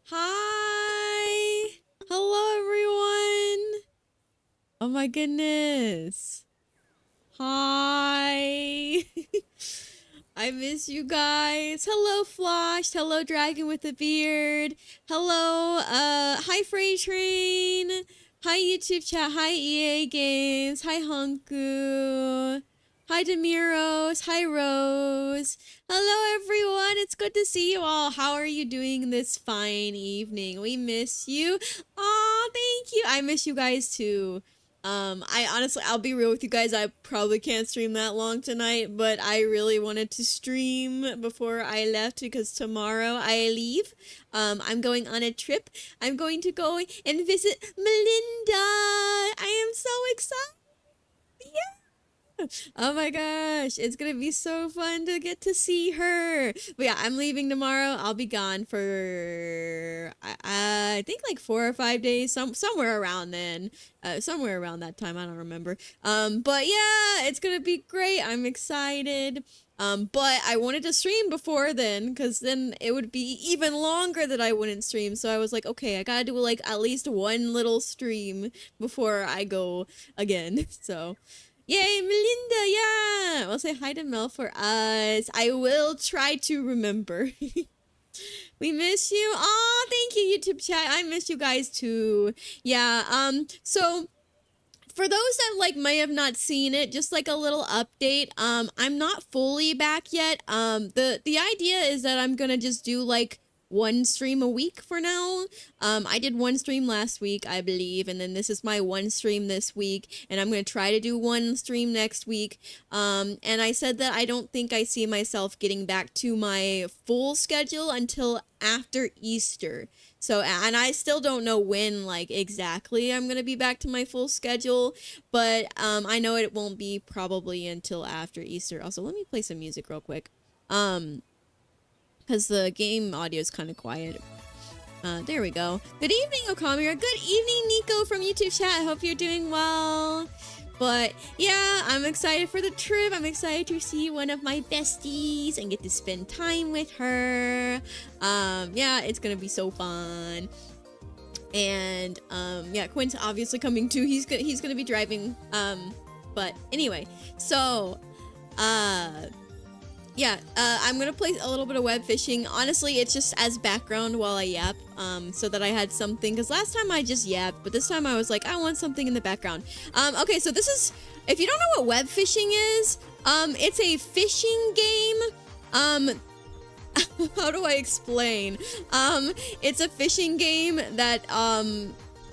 Hi! Hello, everyone! Oh my goodness. Hi! I miss you guys. Hello, Flosh. Hello, Dragon with a Beard. Hello, hi, Freight Train. Hi, YouTube chat. Hi, EA Games. Hi, Honku. Hi, Demiros. Hi, Rose. Hello, everyone. It's good to see you all. How are you doing this fine evening? We miss you. Aw, thank you. I miss you guys too. I honestly, I'll be real with you guys, I probably can't stream that long tonight, but I really wanted to stream before I left because tomorrow I leave. I'm going on a trip. I'm going to go and visit Melinda. I am so excited. Yeah. Oh my gosh, it's gonna be so fun to get to see her. But yeah, I'm leaving tomorrow. I'll be gone for I think like 4 or 5 days, somewhere around then, somewhere around that time. I don't remember. But yeah, it's gonna be great. I'm excited. But I wanted to stream before then, because then it would be even longer that I wouldn't stream. So I was like, okay, I gotta do like at least one little stream before I go again. So. Yay, Melinda, yeah! Well, say hi to Mel for us. I will try to remember. We miss you. Aw, thank you, YouTube chat. I miss you guys too. Yeah, so for those that like may have not seen it, just like a little update, I'm not fully back yet. The idea is that I'm gonna just do like one stream a week for now. I did one stream last week, I believe, and then this is my one stream this week, and I'm gonna try to do one stream next week. And I said that I don't think I see myself getting back to my full schedule until after Easter. So, and I still don't know when, like, exactly I'm gonna be back to my full schedule, but I know it won't be probably until after Easter. Also, let me play some music real quick. Because the game audio is kind of quiet. There we go. Good evening, Okamira. Good evening, Nico from YouTube chat. I hope you're doing well. But yeah, I'm excited for the trip. I'm excited to see one of my besties and get to spend time with her. Yeah, it's gonna be so fun. And yeah, Quinn's obviously coming too. He's gonna be driving. But anyway, so yeah, I'm gonna play a little bit of web fishing. Honestly, it's just as background while I yap, so that I had something. Because last time I just yapped, but this time I was like, I want something in the background. Okay, so this is, if you don't know what web fishing is, it's a fishing game. How do I explain? It's a fishing game that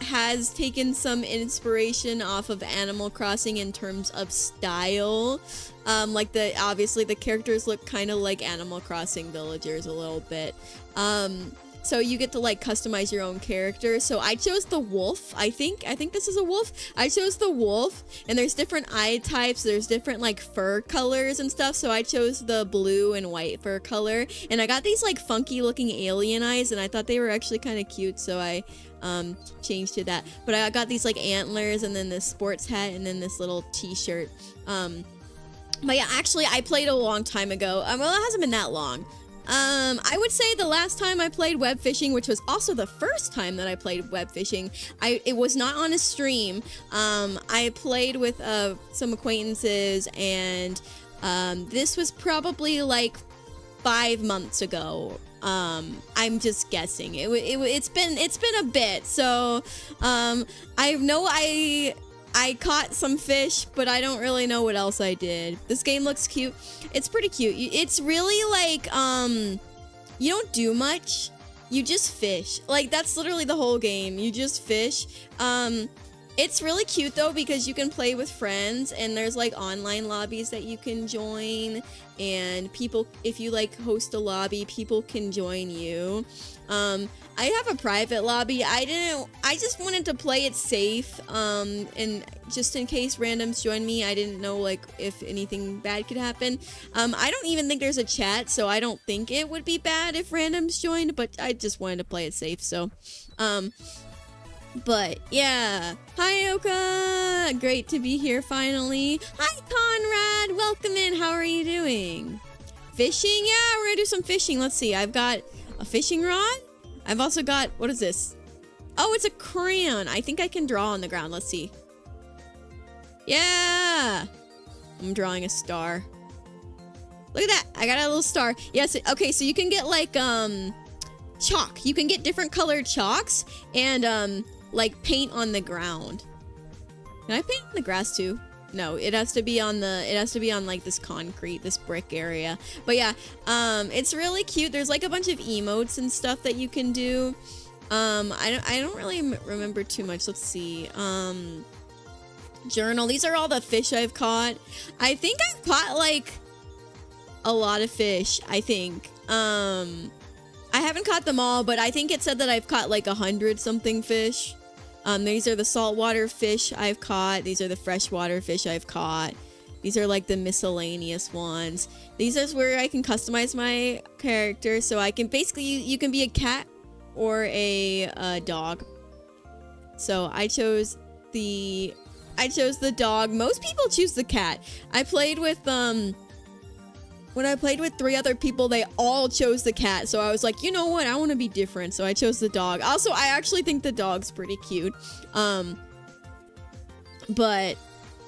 has taken some inspiration off of Animal Crossing in terms of style. Like obviously the characters look kind of like Animal Crossing villagers a little bit. So you get to like customize your own character. So I chose the wolf. I think this is a wolf. I chose the wolf, and there's different eye types. There's different like fur colors and stuff. So I chose the blue and white fur color, and I got these like funky looking alien eyes, and I thought they were actually kind of cute. So I changed to that. But I got these like antlers, and then this sports hat, and then this little t-shirt. But yeah, actually I played a long time ago. Well, it hasn't been that long. I would say the last time I played web fishing, which was also the first time that I played web fishing, it was not on a stream. I played with some acquaintances, and this was probably like 5 months ago. I'm just guessing. It's been a bit. So I know I caught some fish, but I don't really know what else I did. This game looks cute. It's pretty cute. It's really like, you don't do much. You just fish. Like, that's literally the whole game. You just fish. It's really cute, though, because you can play with friends, and there's, like, online lobbies that you can join, and people, if you, like, host a lobby, people can join you. I have a private lobby. I just wanted to play it safe, and just in case randoms join me, I didn't know, like, if anything bad could happen. I don't even think there's a chat, so I don't think it would be bad if randoms joined, but I just wanted to play it safe, so, but yeah. Hi, Oka! Great to be here finally. Hi, Conrad! Welcome in. How are you doing? Fishing? Yeah, we're gonna do some fishing. Let's see. I've got a fishing rod. I've also got, what is this? Oh, it's a crayon. I think I can draw on the ground. Let's see. Yeah! I'm drawing a star. Look at that. I got a little star. Yes. Okay, so you can get like, chalk. You can get different colored chalks and, like paint on the ground. Can I paint on the grass too? No, it has to be on like this concrete, this brick area. But yeah, it's really cute. There's like a bunch of emotes and stuff that you can do. I don't really remember too much. Let's see. Journal. These are all the fish I've caught. I think I've caught like a lot of fish, I think. I haven't caught them all, but I think it said that I've caught like 100 something fish. These are the saltwater fish I've caught. These are the freshwater fish I've caught. These are like the miscellaneous ones. These are where I can customize my character. So I can basically, you can be a cat or a dog. So I chose the dog. Most people choose the cat. I played with, when I played with 3 other people, they all chose the cat. So I was like, you know what? I want to be different. So I chose the dog. Also, I actually think the dog's pretty cute. But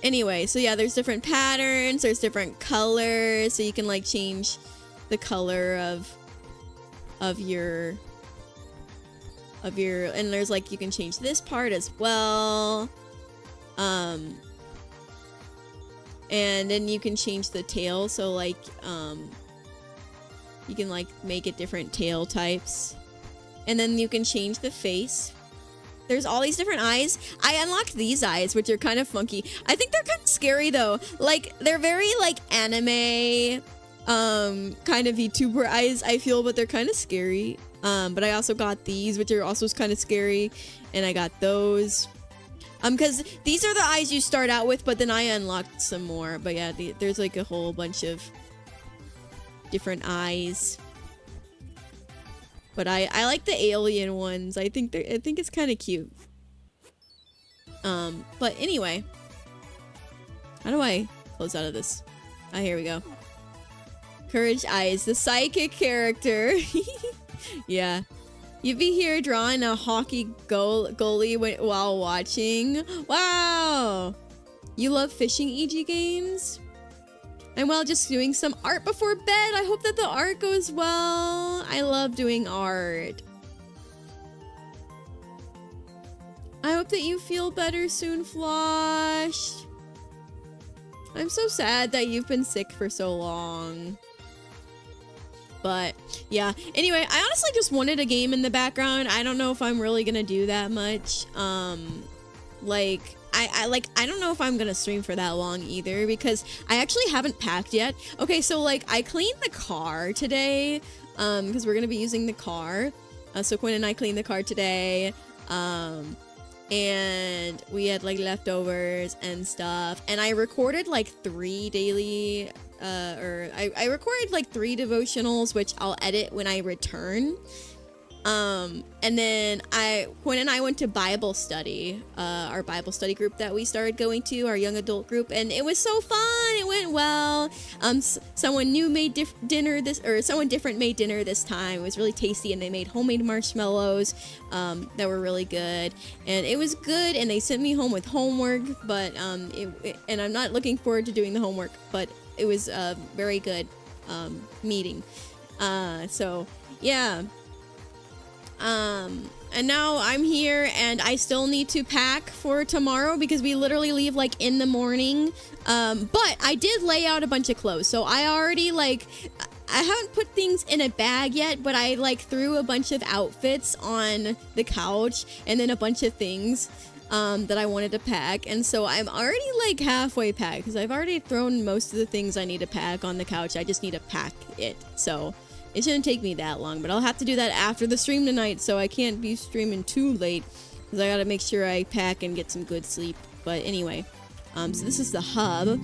anyway, so yeah, there's different patterns. There's different colors. So you can like change the color of your, and there's like, you can change this part as well. And then you can change the tail, so like, you can like make it different tail types. And then you can change the face. There's all these different eyes. I unlocked these eyes, which are kind of funky. I think they're kind of scary though. Like, they're very like anime, kind of VTuber eyes, I feel, but they're kind of scary. But I also got these, which are also kind of scary. And I got those. Because these are the eyes you start out with, but then I unlocked some more. But yeah, there's like a whole bunch of different eyes. But I like the alien ones. I think it's kind of cute. But anyway, how do I close out of this? Ah, here we go. Courage Eyes, the psychic character. Yeah. You'd be here drawing a hockey goalie while watching. Wow. You love fishing EG games? I'm just doing some art before bed. I hope that the art goes well. I love doing art. I hope that you feel better soon, Flosh. I'm so sad that you've been sick for so long. But yeah, anyway, I honestly just wanted a game in the background. I don't know if I'm really gonna do that much. I don't know if I'm gonna stream for that long either, because I actually haven't packed yet. Okay, so like I cleaned the car today, because we're gonna be using the car. So Quinn and I cleaned the car today, and we had like leftovers and stuff. And I recorded like 3 daily, I recorded like 3 devotionals, which I'll edit when I return. And then Quinn and I went to Bible study, our Bible study group that we started going to, our young adult group, and it was so fun. It went well. Someone new made someone different made dinner this time. It was really tasty, and they made homemade marshmallows, that were really good, and it was good. And they sent me home with homework, but, and I'm not looking forward to doing the homework, but it was a very good, meeting. So yeah. And now I'm here, and I still need to pack for tomorrow because we literally leave like in the morning. But I did lay out a bunch of clothes, so I already I haven't put things in a bag yet, but I like threw a bunch of outfits on the couch, and then a bunch of things that I wanted to pack. And so I'm already like halfway packed because I've already thrown most of the things I need to pack on the couch. I just need to pack it. So it shouldn't take me that long, but I'll have to do that after the stream tonight, so I can't be streaming too late because I gotta make sure I pack and get some good sleep. But anyway, so this is the hub.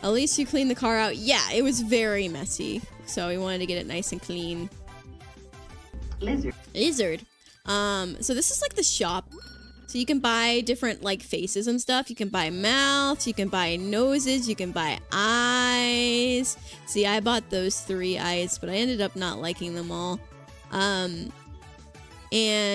At least you cleaned the car out. Yeah, it was very messy, so we wanted to get it nice and clean. Lizard. So this is like the shop. So you can buy different like faces and stuff. You can buy mouths, you can buy noses, you can buy eyes. See, I bought those 3 eyes, but I ended up not liking them all. And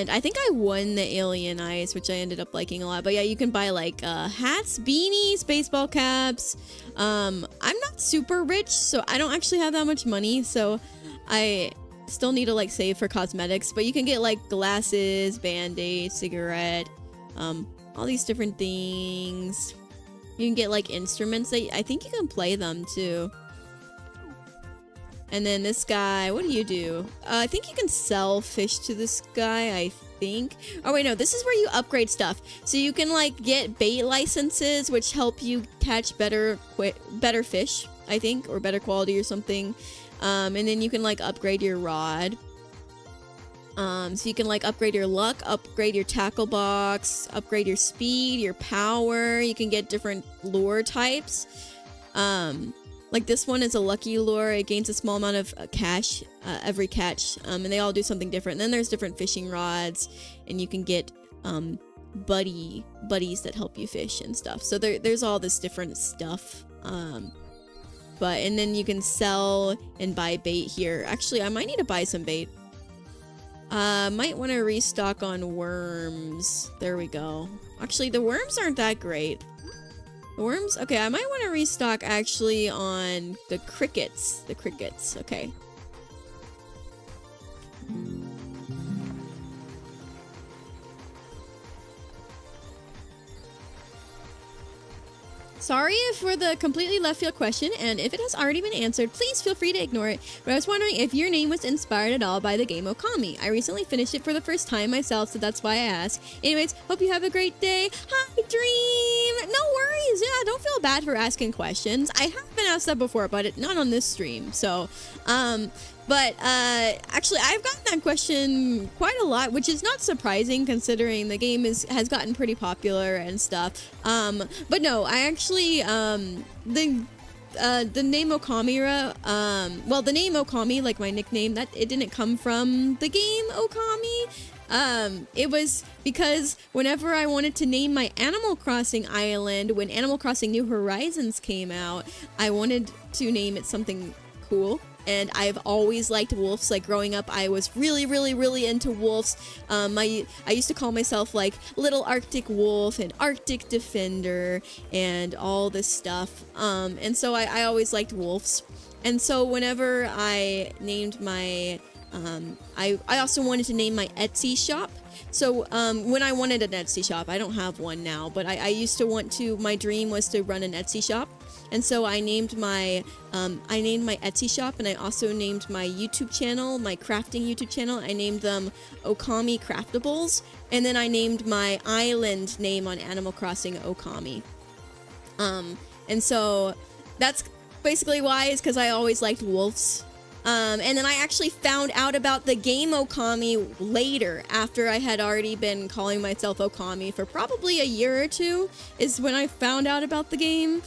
I think I won the alien eyes, which I ended up liking a lot. But yeah, you can buy like hats, beanies, baseball caps. I'm not super rich, so I don't actually have that much money, so I still need to like save for cosmetics. But you can get like glasses, band-aid, cigarette, all these different things. You can get like instruments that I think you can play them too. And then this guy, what do you do? I think you can sell fish to this guy, I think. Oh wait, no, this is where you upgrade stuff. So you can like get bait licenses, which help you catch better fish, I think, or better quality or something. And then you can like upgrade your rod. So you can like upgrade your luck, upgrade your tackle box, upgrade your speed, your power. You can get different lure types. Like this one is a lucky lure. It gains a small amount of cash every catch. And they all do something different. And then there's different fishing rods, and you can get buddies that help you fish and stuff. So there's all this different stuff. And then you can sell and buy bait here. Actually, I might need to buy some bait. Might want to restock on worms. There we go. Actually, the worms aren't that great. The worms? Okay, I might want to restock actually on the crickets. The crickets, okay. Sorry for the completely left field question, and if it has already been answered, please feel free to ignore it. But I was wondering if your name was inspired at all by the game Okami. I recently finished it for the first time myself, so that's why I asked. Anyways, hope you have a great day. Hi, Dream! No worries, yeah, don't feel bad for asking questions. I have been asked that before, but not on this stream, so, actually, I've gotten that question quite a lot, which is not surprising considering the game has gotten pretty popular and stuff. But no, I actually, the name Okamira, well, the name Okami, like my nickname, that it didn't come from the game Okami. It was because whenever I wanted to name my Animal Crossing island, when Animal Crossing New Horizons came out, I wanted to name it something cool. And I've always liked wolves. Like growing up, I was really, really, really into wolves. I used to call myself like Little Arctic Wolf and Arctic Defender and all this stuff. And so I always liked wolves. And so whenever I named my, I also wanted to name my Etsy shop. So when I wanted an Etsy shop, I don't have one now, but I used to want to, my dream was to run an Etsy shop. And so I named my Etsy shop, and I also named my YouTube channel, my crafting YouTube channel. I named them Okami Craftables, and then I named my island name on Animal Crossing Okami. And so that's basically why, is because I always liked wolves. And then I actually found out about the game Okami later, after I had already been calling myself Okami for probably a year or two, is when I found out about the game.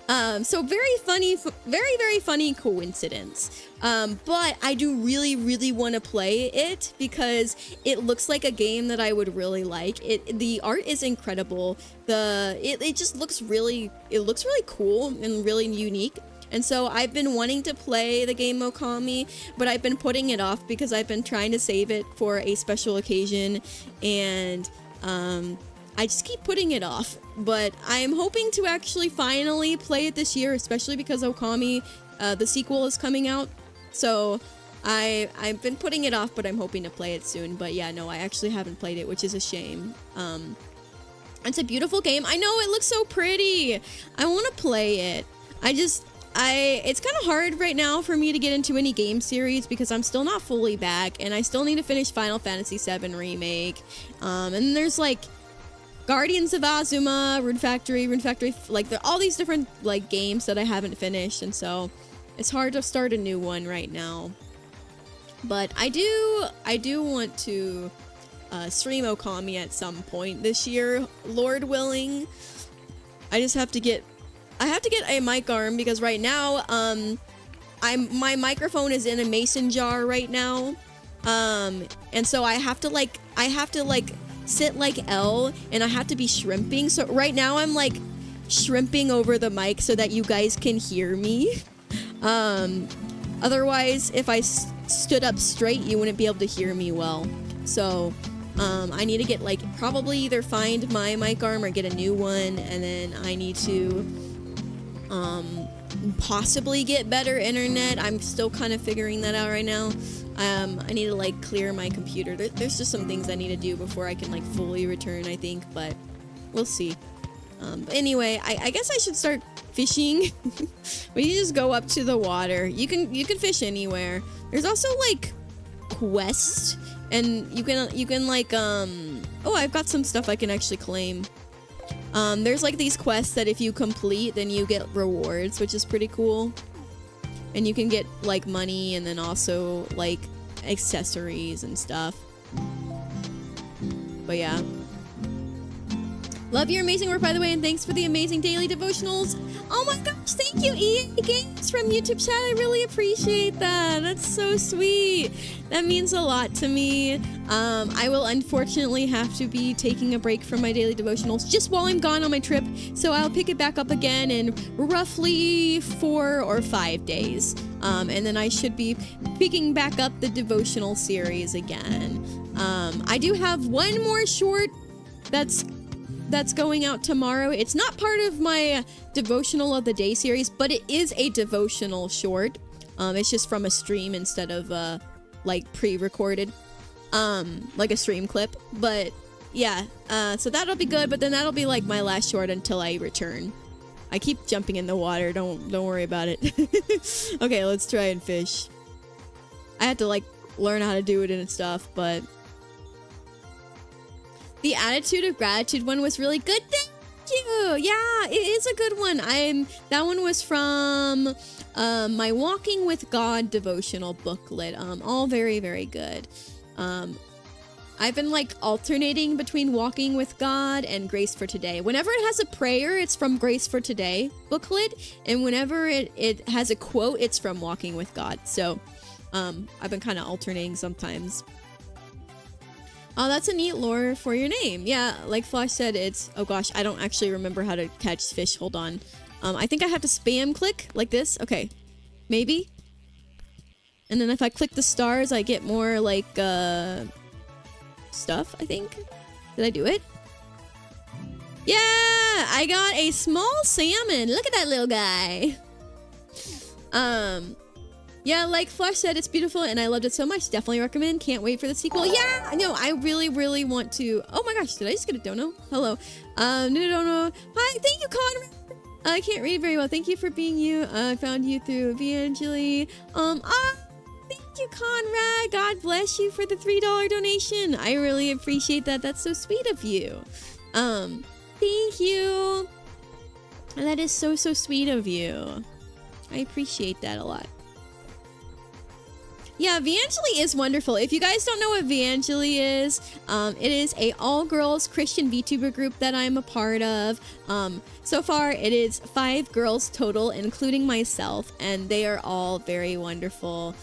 So very funny, very, very funny coincidence. But I do really, really want to play it because it looks like a game that I would really like. The art is incredible. It just looks really, it looks really cool and really unique. And so I've been wanting to play the game Okami, but I've been putting it off because I've been trying to save it for a special occasion, and I just keep putting it off. But I'm hoping to actually finally play it this year, especially because Okami, the sequel, is coming out. So I've been putting it off, but I'm hoping to play it soon. But yeah, no, I actually haven't played it, which is a shame. It's a beautiful game. I know, it looks so pretty. I want to play it. It's kind of hard right now for me to get into any game series because I'm still not fully back, and I still need to finish Final Fantasy VII Remake. And there's like Guardians of Azuma, Rune Factory, like all these different like games that I haven't finished, and so it's hard to start a new one right now. But I do want to stream Okami at some point this year, Lord willing. I have to get a mic arm because right now my microphone is in a mason jar right now, and so I have to sit like L, and I have to be shrimping. So right now I'm like shrimping over the mic so that you guys can hear me. Otherwise, if I stood up straight, you wouldn't be able to hear me well. So I need to get probably either find my mic arm or get a new one, and then I need to possibly get better internet. I'm still kind of figuring that out right now. I need to clear my computer. There's just some things I need to do before I can fully return, I think, but we'll see. But anyway, I guess I should start fishing. We just go up to the water. You can fish anywhere. There's also quests, and you can oh, I've got some stuff I can actually claim. There's these quests that if you complete, then you get rewards, which is pretty cool. And you can get money, and then also accessories and stuff. But yeah. Love your amazing work, by the way, and thanks for the amazing daily devotionals. Oh my gosh, thank you, EA Games from YouTube chat. I really appreciate that. That's so sweet. That means a lot to me. I will unfortunately have to be taking a break from my daily devotionals just while I'm gone on my trip, so I'll pick it back up again in roughly 4 or 5 days. And then I should be picking back up the devotional series again. I do have one more short that's going out tomorrow. It's not part of my devotional of the day series, but it is a devotional short. It's just from a stream instead of pre-recorded, like a stream clip. But yeah, so that'll be good, but then that'll be my last short until I return. I keep jumping in the water, don't worry about it. Okay, let's try and fish. I had to learn how to do it and stuff, but the attitude of gratitude one was really good. Thank you. Yeah, it is a good one. That one was from my Walking with God devotional booklet. All very, very good. I've been like alternating between Walking with God and Grace for Today. Whenever it has a prayer, it's from Grace for Today booklet, and whenever it has a quote, it's from Walking with God. So I've been kind of alternating sometimes. Oh, that's a neat lore for your name. Yeah, like Flash said, it's... Oh gosh, I don't actually remember how to catch fish. Hold on. I think I have to spam click like this. Okay, maybe. And then if I click the stars, I get more like stuff, I think. Did I do it? Yeah, I got a small salmon. Look at that little guy. Yeah, like Flash said, it's beautiful and I loved it so much. Definitely recommend. Can't wait for the sequel. Yeah, no, I really, really want to. Oh my gosh, did I just get a dono? Hello. No dono. Hi, thank you, Conrad. I can't read very well. Thank you for being you. I found you through Evangeli. Thank you, Conrad. God bless you for the $3 donation. I really appreciate that. That's so sweet of you. Thank you. That is so, so sweet of you. I appreciate that a lot. Yeah, Evangeli is wonderful. If you guys don't know what Evangeli is, it is a all-girls Christian VTuber group that I'm a part of. So far, it is 5 girls total, including myself, and they are all very wonderful.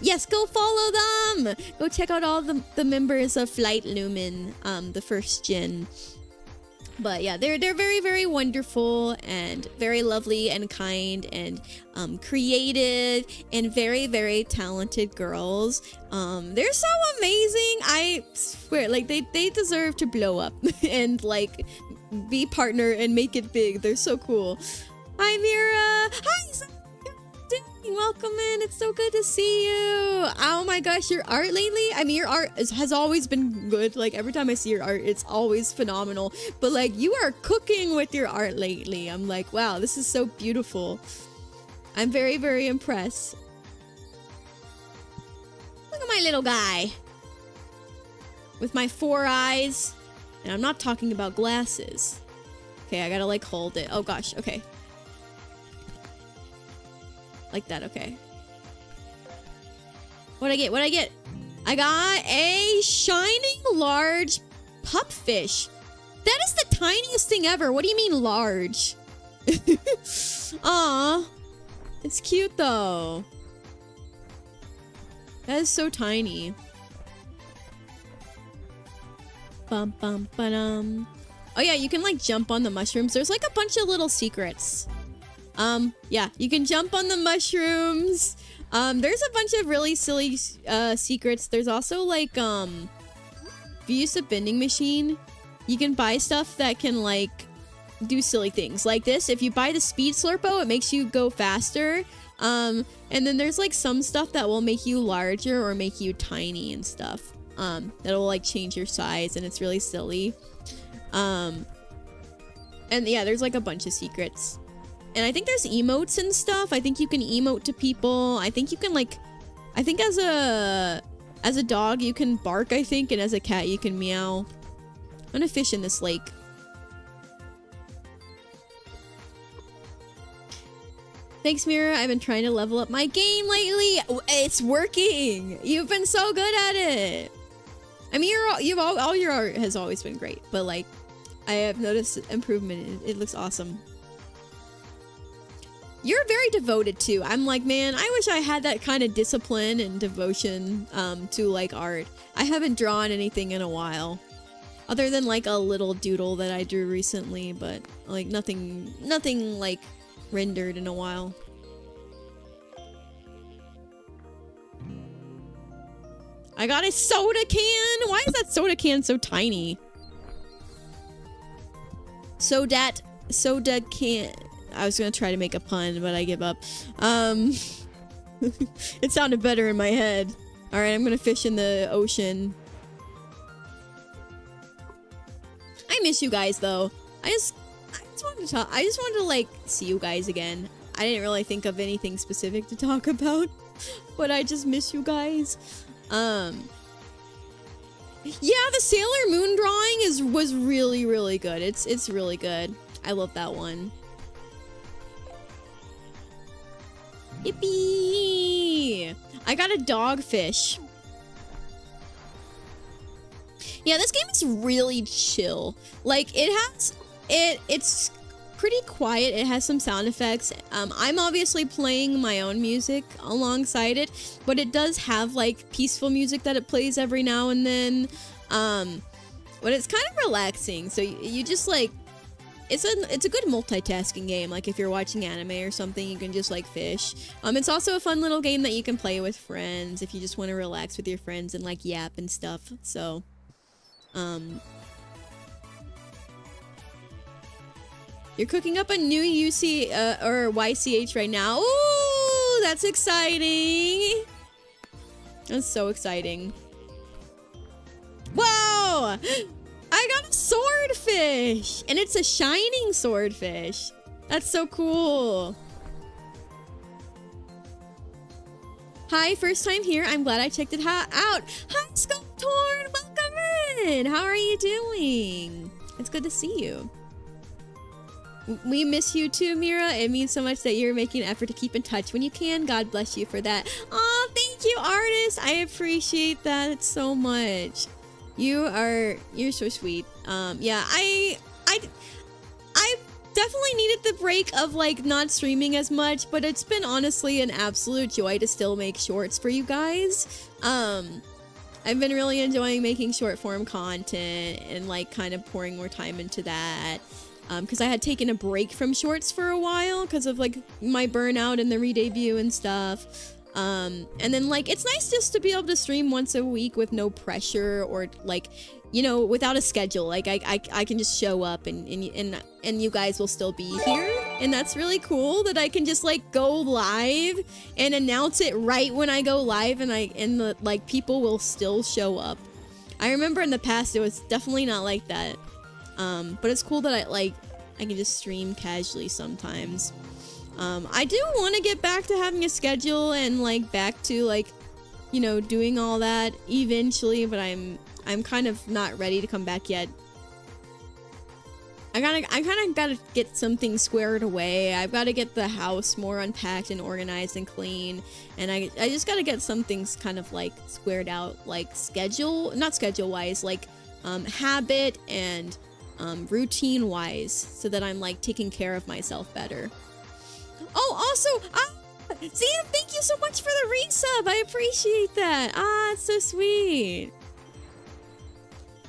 Yes, go follow them! Go check out all the members of Flight Lumen, the first gen. But yeah, they're very, very wonderful and very lovely and kind and creative and very, very talented girls. They're so amazing. I swear, like they deserve to blow up and like be partner and make it big. They're so cool. Hi, Mira. Hi, welcome in. It's so good to see you. Oh my gosh, your art lately, I mean, your art has always been good. Like every time I see your art, it's always phenomenal, but like you are cooking with your art lately. I'm like, wow, this is so beautiful. I'm very, very impressed. Look at my little guy with my 4 eyes, and I'm not talking about glasses. Okay, I gotta like hold it. Oh gosh, okay. Like that, okay. What'd I get? What'd I get? I got a shining large pupfish. That is the tiniest thing ever. What do you mean large? Aw. It's cute though. That is so tiny. Bum bum ba-dum. Oh yeah, you can like jump on the mushrooms. There's like a bunch of little secrets. Yeah, you can jump on the mushrooms. There's a bunch of really silly secrets. There's also like if you use a vending machine, you can buy stuff that can like do silly things like this. If you buy the speed slurpo, it makes you go faster. And then there's like some stuff that will make you larger or make you tiny and stuff. That'll like change your size, and it's really silly. And yeah, there's like a bunch of secrets. And I think there's emotes and stuff. I think you can emote to people. I think you can like, I think as a dog you can bark, I think, and as a cat you can meow. I'm gonna fish in this lake. Thanks, Mira. I've been trying to level up my game lately. It's working. You've been so good at it. I mean, all your art has always been great, but like, I have noticed improvement. It looks awesome. You're very devoted too. I'm like, man, I wish I had that kind of discipline and devotion to like art. I haven't drawn anything in a while, other than like a little doodle that I drew recently, but like nothing like rendered in a while. I got a soda can. Why is that soda can so tiny? Soda can. I was gonna try to make a pun, but I give up. It sounded better in my head. All right, I'm gonna fish in the ocean. I miss you guys, though. I just wanted to talk. I just wanted to like see you guys again. I didn't really think of anything specific to talk about, but I just miss you guys. Yeah, the Sailor Moon drawing was really, really good. It's really good. I love that one. Yippee! I got a dogfish. Yeah, this game is really chill. Like, it's pretty quiet. It has some sound effects. I'm obviously playing my own music alongside it, but it does have like peaceful music that it plays every now and then. But it's kind of relaxing. So you just like, it's a good multitasking game. Like if you're watching anime or something, you can just like fish. It's also a fun little game that you can play with friends if you just want to relax with your friends and like yap and stuff. So, you're cooking up a new UC or YCH right now. Ooh, that's exciting. That's so exciting. Whoa! I got a swordfish! And it's a shining swordfish. That's so cool. Hi, first time here. I'm glad I checked it out. Hi, Sculptorn! Welcome in! How are you doing? It's good to see you. We miss you too, Mira. It means so much that you're making an effort to keep in touch when you can. God bless you for that. Aw, thank you, artist. I appreciate that so much. You're so sweet. Yeah, I definitely needed the break of like not streaming as much, but it's been honestly an absolute joy to still make shorts for you guys. I've been really enjoying making short form content and like kind of pouring more time into that. Because I had taken a break from shorts for a while because of like my burnout and the re-debut and stuff. And then like it's nice just to be able to stream once a week with no pressure or like, you know, without a schedule. Like I can just show up and you guys will still be here, and that's really cool that I can just like go live and announce it right when I go live, and the like people will still show up. I remember in the past it was definitely not like that. But it's cool that I can just stream casually sometimes. I do want to get back to having a schedule and like back to like, you know, doing all that eventually, but I'm kind of not ready to come back yet. I kind of gotta get some things squared away. I've got to get the house more unpacked and organized and clean, and I just gotta get some things kind of like squared out, like not schedule wise, like habit and routine wise, so that I'm like taking care of myself better. Oh, also, Sam, thank you so much for the resub. I appreciate that. It's so sweet.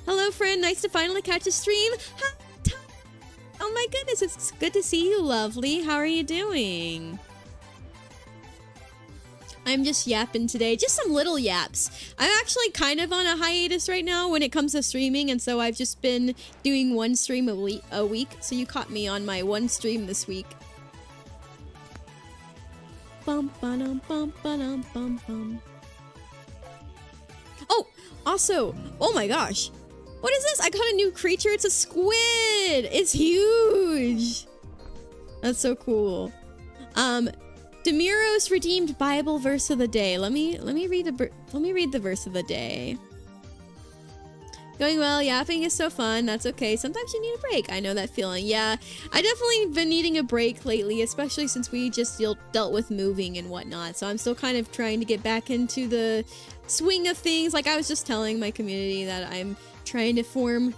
Hello, friend. Nice to finally catch a stream. Hi, Tom. Oh my goodness, it's good to see you, lovely. How are you doing? I'm just yapping today. Just some little yaps. I'm actually kind of on a hiatus right now when it comes to streaming, and so I've just been doing one stream a week. So you caught me on my one stream this week. Bum, ba-dum, bum, ba-dum, bum, bum. Oh, also, oh my gosh. What is this? I got a new creature. It's a squid. It's huge. That's so cool. Demiro's redeemed Bible verse of the day. Let me read the verse of the day. Going well, yapping is so fun. That's okay. Sometimes you need a break. I know that feeling. Yeah, I definitely been needing a break lately, especially since we just dealt with moving and whatnot. So I'm still kind of trying to get back into the swing of things. Like I was just telling my community that I'm trying to form.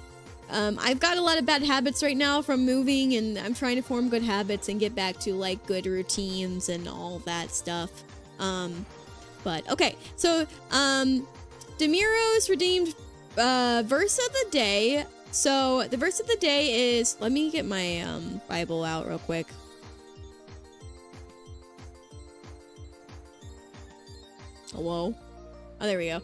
I've got a lot of bad habits right now from moving, and I'm trying to form good habits and get back to like good routines and all that stuff. But okay, so Demiro's redeemed verse of the day. So the verse of the day is, let me get my Bible out real quick. Hello? Oh, there we go.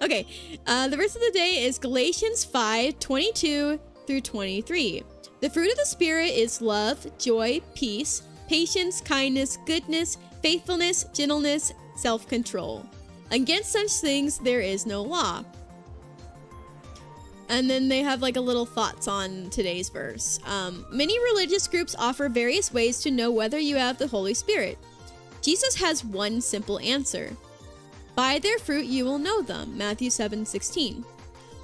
Okay, the verse of the day is Galatians 5:22 through 23. The fruit of the Spirit is love, joy, peace, patience, kindness, goodness, faithfulness, gentleness, self-control. Against such things there is no law. And then they have like a little thoughts on today's verse. Many religious groups offer various ways to know whether you have the Holy Spirit. Jesus has one simple answer. By their fruit you will know them. Matthew 7:16.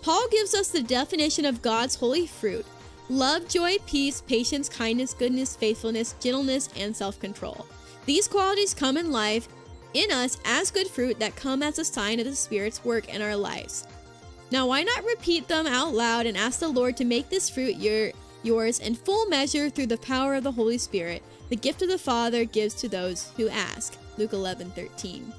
Paul gives us the definition of God's holy fruit. Love, joy, peace, patience, kindness, goodness, faithfulness, gentleness, and self-control. These qualities come in life in us as good fruit that come as a sign of the Spirit's work in our lives. Now why not repeat them out loud and ask the Lord to make this fruit yours in full measure through the power of the Holy Spirit. The gift of the Father gives to those who ask. Luke 11:13.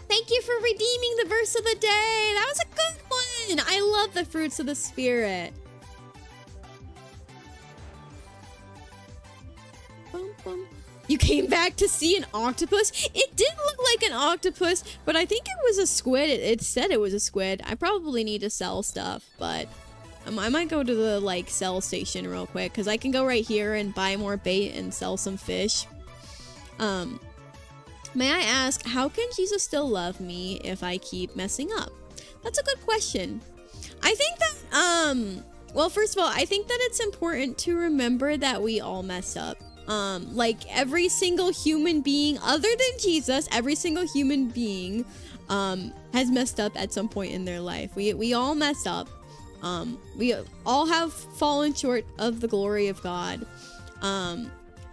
Thank you for redeeming the verse of the day. That was a good one. I love the fruits of the Spirit. Bum, bum. You came back to see an octopus? It did look like an octopus, but I think it was a squid. It said it was a squid. I probably need to sell stuff, but I might go to the like sell station real quick because I can go right here and buy more bait and sell some fish. May I ask, how can Jesus still love me if I keep messing up? That's a good question. I think that, well, first of all, I think that it's important to remember that we all mess up. Like every single human being other than Jesus, every single human being, has messed up at some point in their life. We all mess up. We all have fallen short of the glory of God.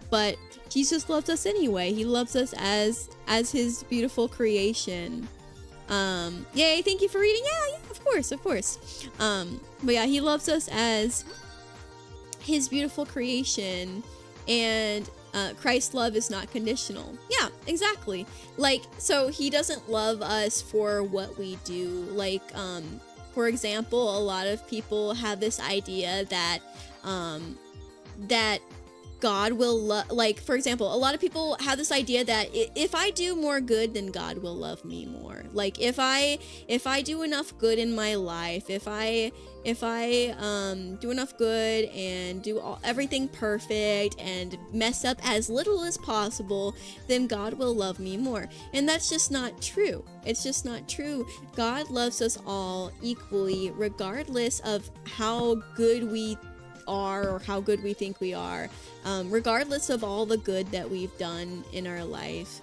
But Jesus loves us anyway. He loves us as his beautiful creation. Yay, thank you for reading. Yeah, of course. But yeah, he loves us as his beautiful creation, and Christ's love is not conditional. Yeah, exactly. Like, so he doesn't love us for what we do. Like, for example, a lot of people have this idea that that God will love, like, for example, a lot of people have this idea that if I do more good, then God will love me more. Like, if I do enough good in my life, if I do enough good and do everything perfect and mess up as little as possible, then God will love me more. And that's just not true. It's just not true. God loves us all equally, regardless of how good we are or how good we think we are, regardless of all the good that we've done in our life,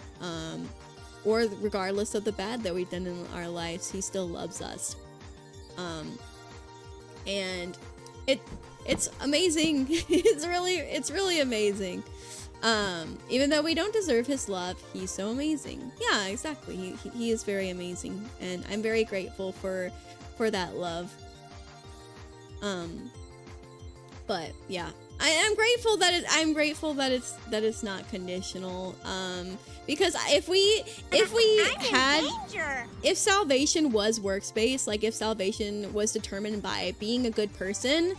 or regardless of the bad that we've done in our lives. He still loves us, and it's amazing. it's really amazing. Even though we don't deserve his love, he's so amazing. Yeah, exactly. He is very amazing, and I'm very grateful for that love. But yeah, I'm grateful that it's not conditional. Because if salvation was works-based, like if salvation was determined by being a good person,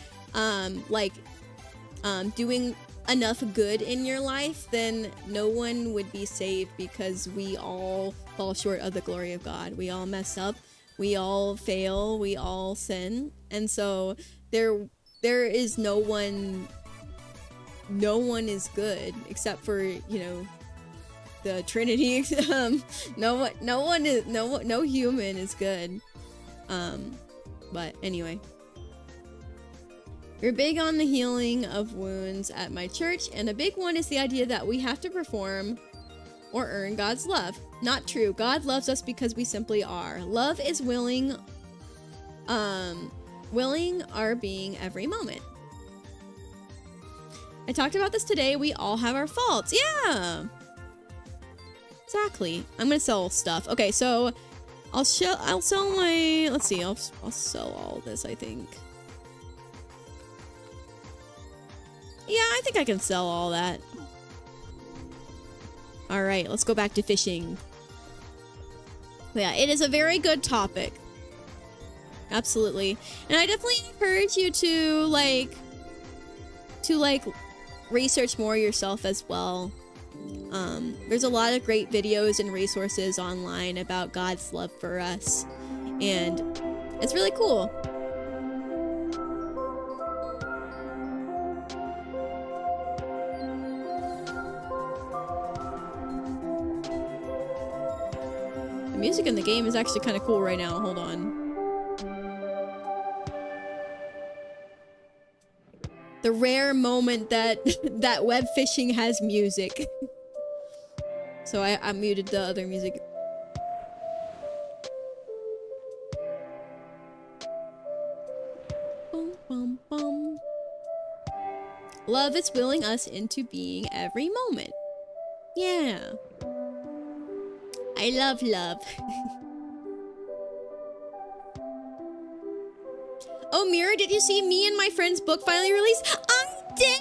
doing enough good in your life, then no one would be saved, because we all fall short of the glory of God. We all mess up, we all fail, we all sin, and so there is no one is good except for, the Trinity. No human is good. But anyway, we're big on the healing of wounds at my church, and a big one is the idea that we have to perform or earn God's love. Not true. God loves us because we simply are. Love is willing our being every moment. I talked about this today. We all have our faults. Yeah, exactly. I'm gonna sell stuff. Okay, so I'll sell my, let's see, I'll sell all this, I think. Yeah, I think I can sell all that. All right, let's go back to fishing. Yeah, it is a very good topic. Absolutely. And I definitely encourage you to research more yourself as well. There's a lot of great videos and resources online about God's love for us, and it's really cool. The music in the game is actually kind of cool right now. Hold on. The rare moment that web fishing has music. So I muted the other music. Bum, bum, bum. Love is willing us into being every moment. Yeah. I love love. Oh, Mira, did you see me and my friend's book finally released? I did!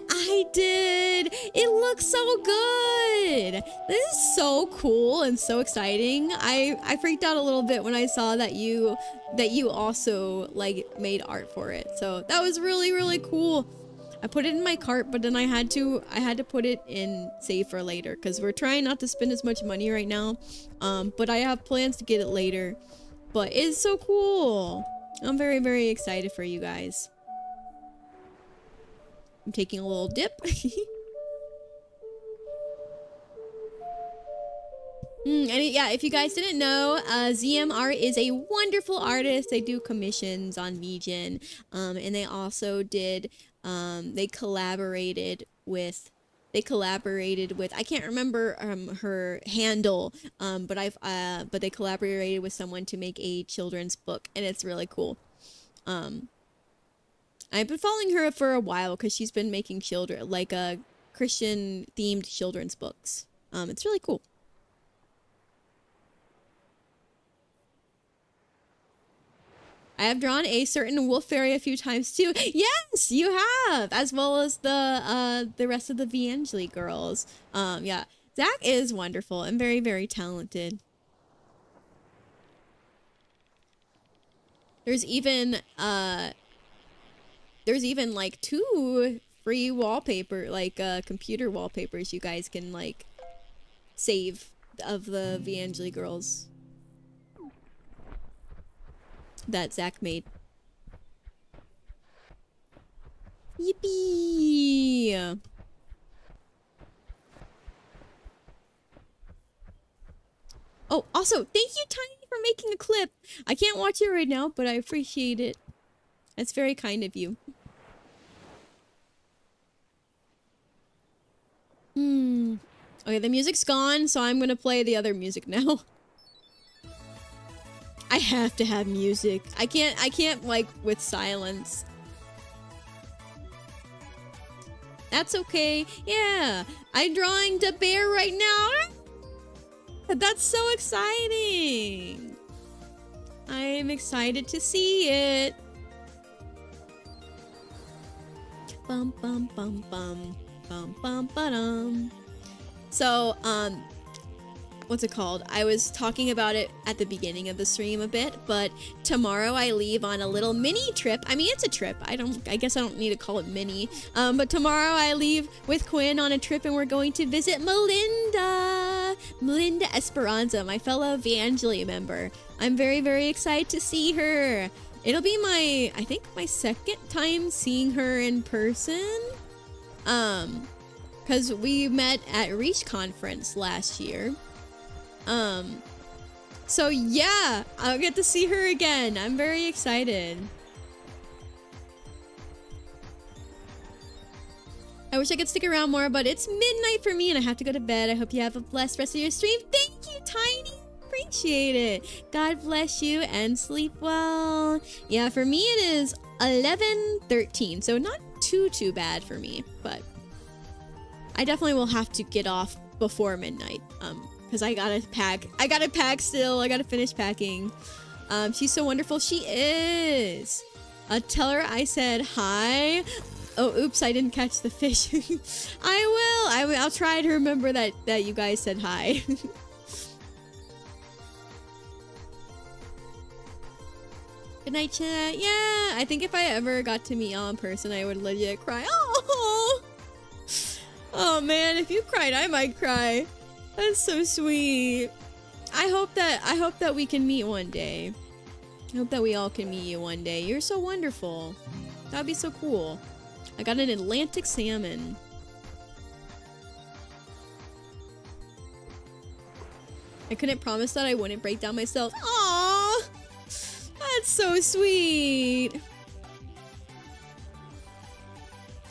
I did! It looks so good! This is so cool and so exciting. I freaked out a little bit when I saw that you also like made art for it. So that was really, really cool. I put it in my cart, but then I had to put it in save for later because we're trying not to spend as much money right now. But I have plans to get it later. But it's so cool. I'm very, very excited for you guys. I'm taking a little dip. Yeah, if you guys didn't know, ZM Art is a wonderful artist. They do commissions on VGen. And they also did, they collaborated with, I can't remember her handle, but they collaborated with someone to make a children's book, and it's really cool. I've been following her for a while because she's been making Christian themed children's books. It's really cool. I have drawn a certain wolf fairy a few times too. Yes, you have, as well as the rest of the Viangeli girls. Yeah, Zach is wonderful and very, very talented. There's even like 2 free wallpaper, like computer wallpapers you guys can like save of the Viangeli girls that Zach made. Yippee! Oh, also, thank you, Tiny, for making a clip. I can't watch it right now, but I appreciate it. That's very kind of you. Okay, the music's gone, so I'm gonna play the other music now. I have to have music. I can't like with silence. That's okay. Yeah, I'm drawing the bear right now. That's so exciting. I'm excited to see it. Bum bum bum bum bum bum ba-dum. So, what's it called? I was talking about it at the beginning of the stream a bit, but tomorrow I leave on a little mini trip. I mean, it's a trip. I guess I don't need to call it mini. But tomorrow I leave with Quinn on a trip and we're going to visit Melinda Esperanza, my fellow Viangeli member. I'm very, very excited to see her. It'll be I think my second time seeing her in person. Because we met at Reach Conference last year. So yeah, I'll get to see her again. I'm very excited. I wish I could stick around more, but it's midnight for me and I have to go to bed. I hope you have a blessed rest of your stream. Thank you, Tiny. Appreciate it. God bless you and sleep well. Yeah, for me it is 11:13, so not too bad for me, but I definitely will have to get off before midnight. Because I gotta pack still. I gotta finish packing. She's so wonderful. She is. Tell her I said hi. Oh, oops, I didn't catch the fish. I'll try to remember that you guys said hi. Good night, chat. Yeah, I think if I ever got to meet y'all in person, I would legit cry. Oh man, if you cried, I might cry. That's so sweet. I hope that we can meet one day. I hope that we all can meet you one day. You're so wonderful. That'd be so cool. I got an Atlantic salmon. I couldn't promise that I wouldn't break down myself. Aww! That's so sweet.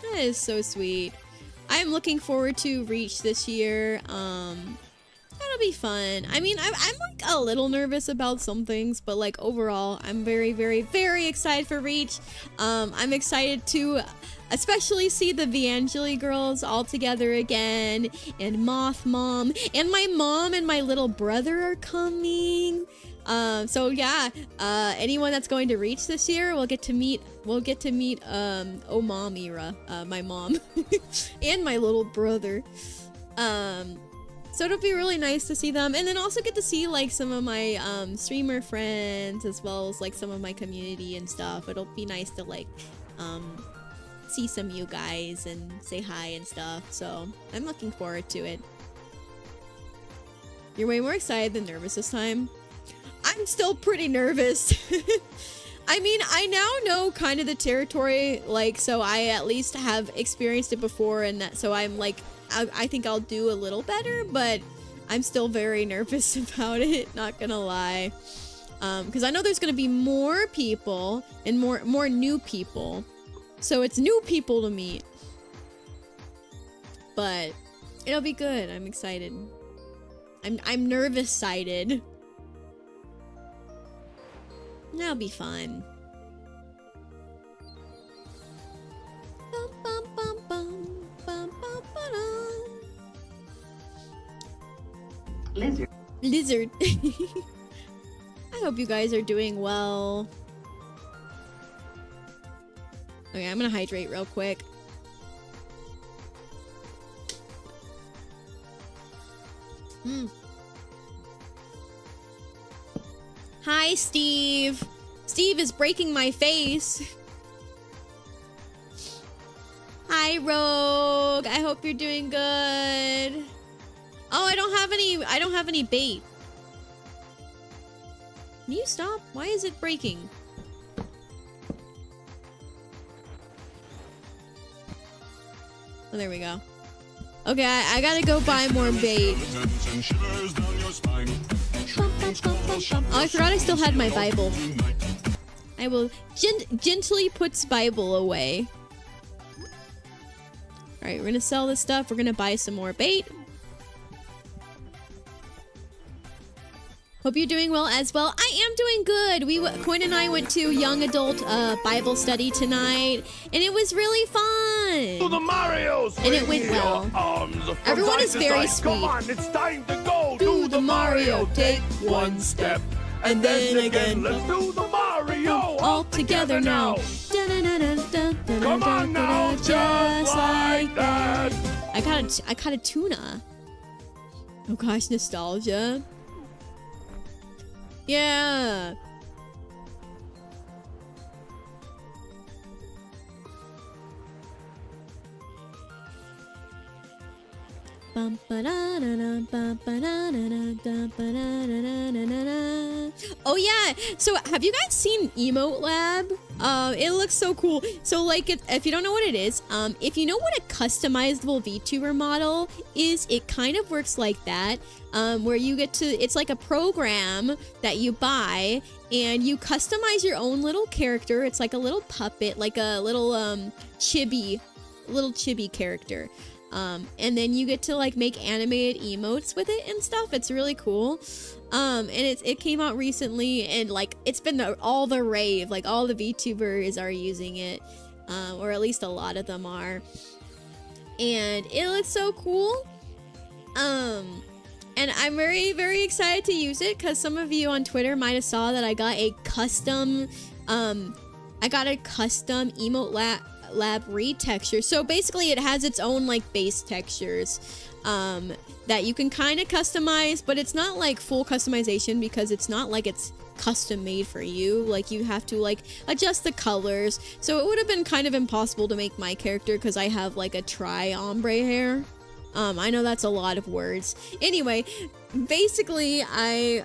That is so sweet. I'm looking forward to Reach this year. I That'll be fun. I mean, I'm like a little nervous about some things, but like overall, I'm very, very, very excited for Reach. I'm excited to especially see the Vangeli girls all together again, and Moth Mom, and my mom and my little brother are coming. So yeah, anyone that's going to Reach this year will get to meet oh mom Ira, my mom, and my little brother. So it'll be really nice to see them, and then also get to see like some of my streamer friends, as well as like some of my community and stuff. It'll be nice to like see some of you guys and say hi and stuff. So I'm looking forward to it. You're way more excited than nervous this time. I'm still pretty nervous. I mean, I now know kind of the territory, like, so I at least have experienced it before, and that, so I'm like, I think I'll do a little better, but I'm still very nervous about it, not gonna lie. Because I know there's gonna be more people and more new people, so it's new people to meet. But it'll be good. I'm excited. I'm nervous-sided. That'll be fun. Lizard. I hope you guys are doing well. Okay, I'm gonna hydrate real quick. Hi, Steve. Steve is breaking my face. Hi, Rogue. I hope you're doing good. Oh, I don't have any bait. Can you stop? Why is it breaking? Oh, there we go. Okay, I gotta go buy more bait. Oh, I forgot I still had my Bible. I will gently puts Bible away. Alright, we're gonna sell this stuff. We're gonna buy some more bait. Hope you're doing well as well. I am doing good. Quinn and I went to young adult Bible study tonight, and it was really fun. To the Marios, and it went well. Everyone is very sweet. Come on, it's time to go. Do the Mario. Take one step, and then again. Let's do the Mario. All together now. Come on now, just like that. I caught a tuna. Oh gosh, nostalgia. Yeah. Oh yeah, so have you guys seen Emote Lab? It looks so cool. So like, if you don't know what it is, if you know what a customizable VTuber model is, it kind of works like that, where you get to, it's like a program that you buy and you customize your own little character. It's like a little puppet, like a little chibi character. And then you get to like make animated emotes with it and stuff. It's really cool. And it came out recently, and like it's been all the rave. Like all the VTubers are using it, or at least a lot of them are. And it looks so cool. And I'm very, very excited to use it because some of you on Twitter might have saw that I got a custom Emote Lab retexture. So basically it has its own like base textures that you can kind of customize, but it's not like full customization because it's not like it's custom made for you. Like you have to like adjust the colors. So it would have been kind of impossible to make my character because I have like a tri-ombre hair. I know that's a lot of words. Anyway, basically I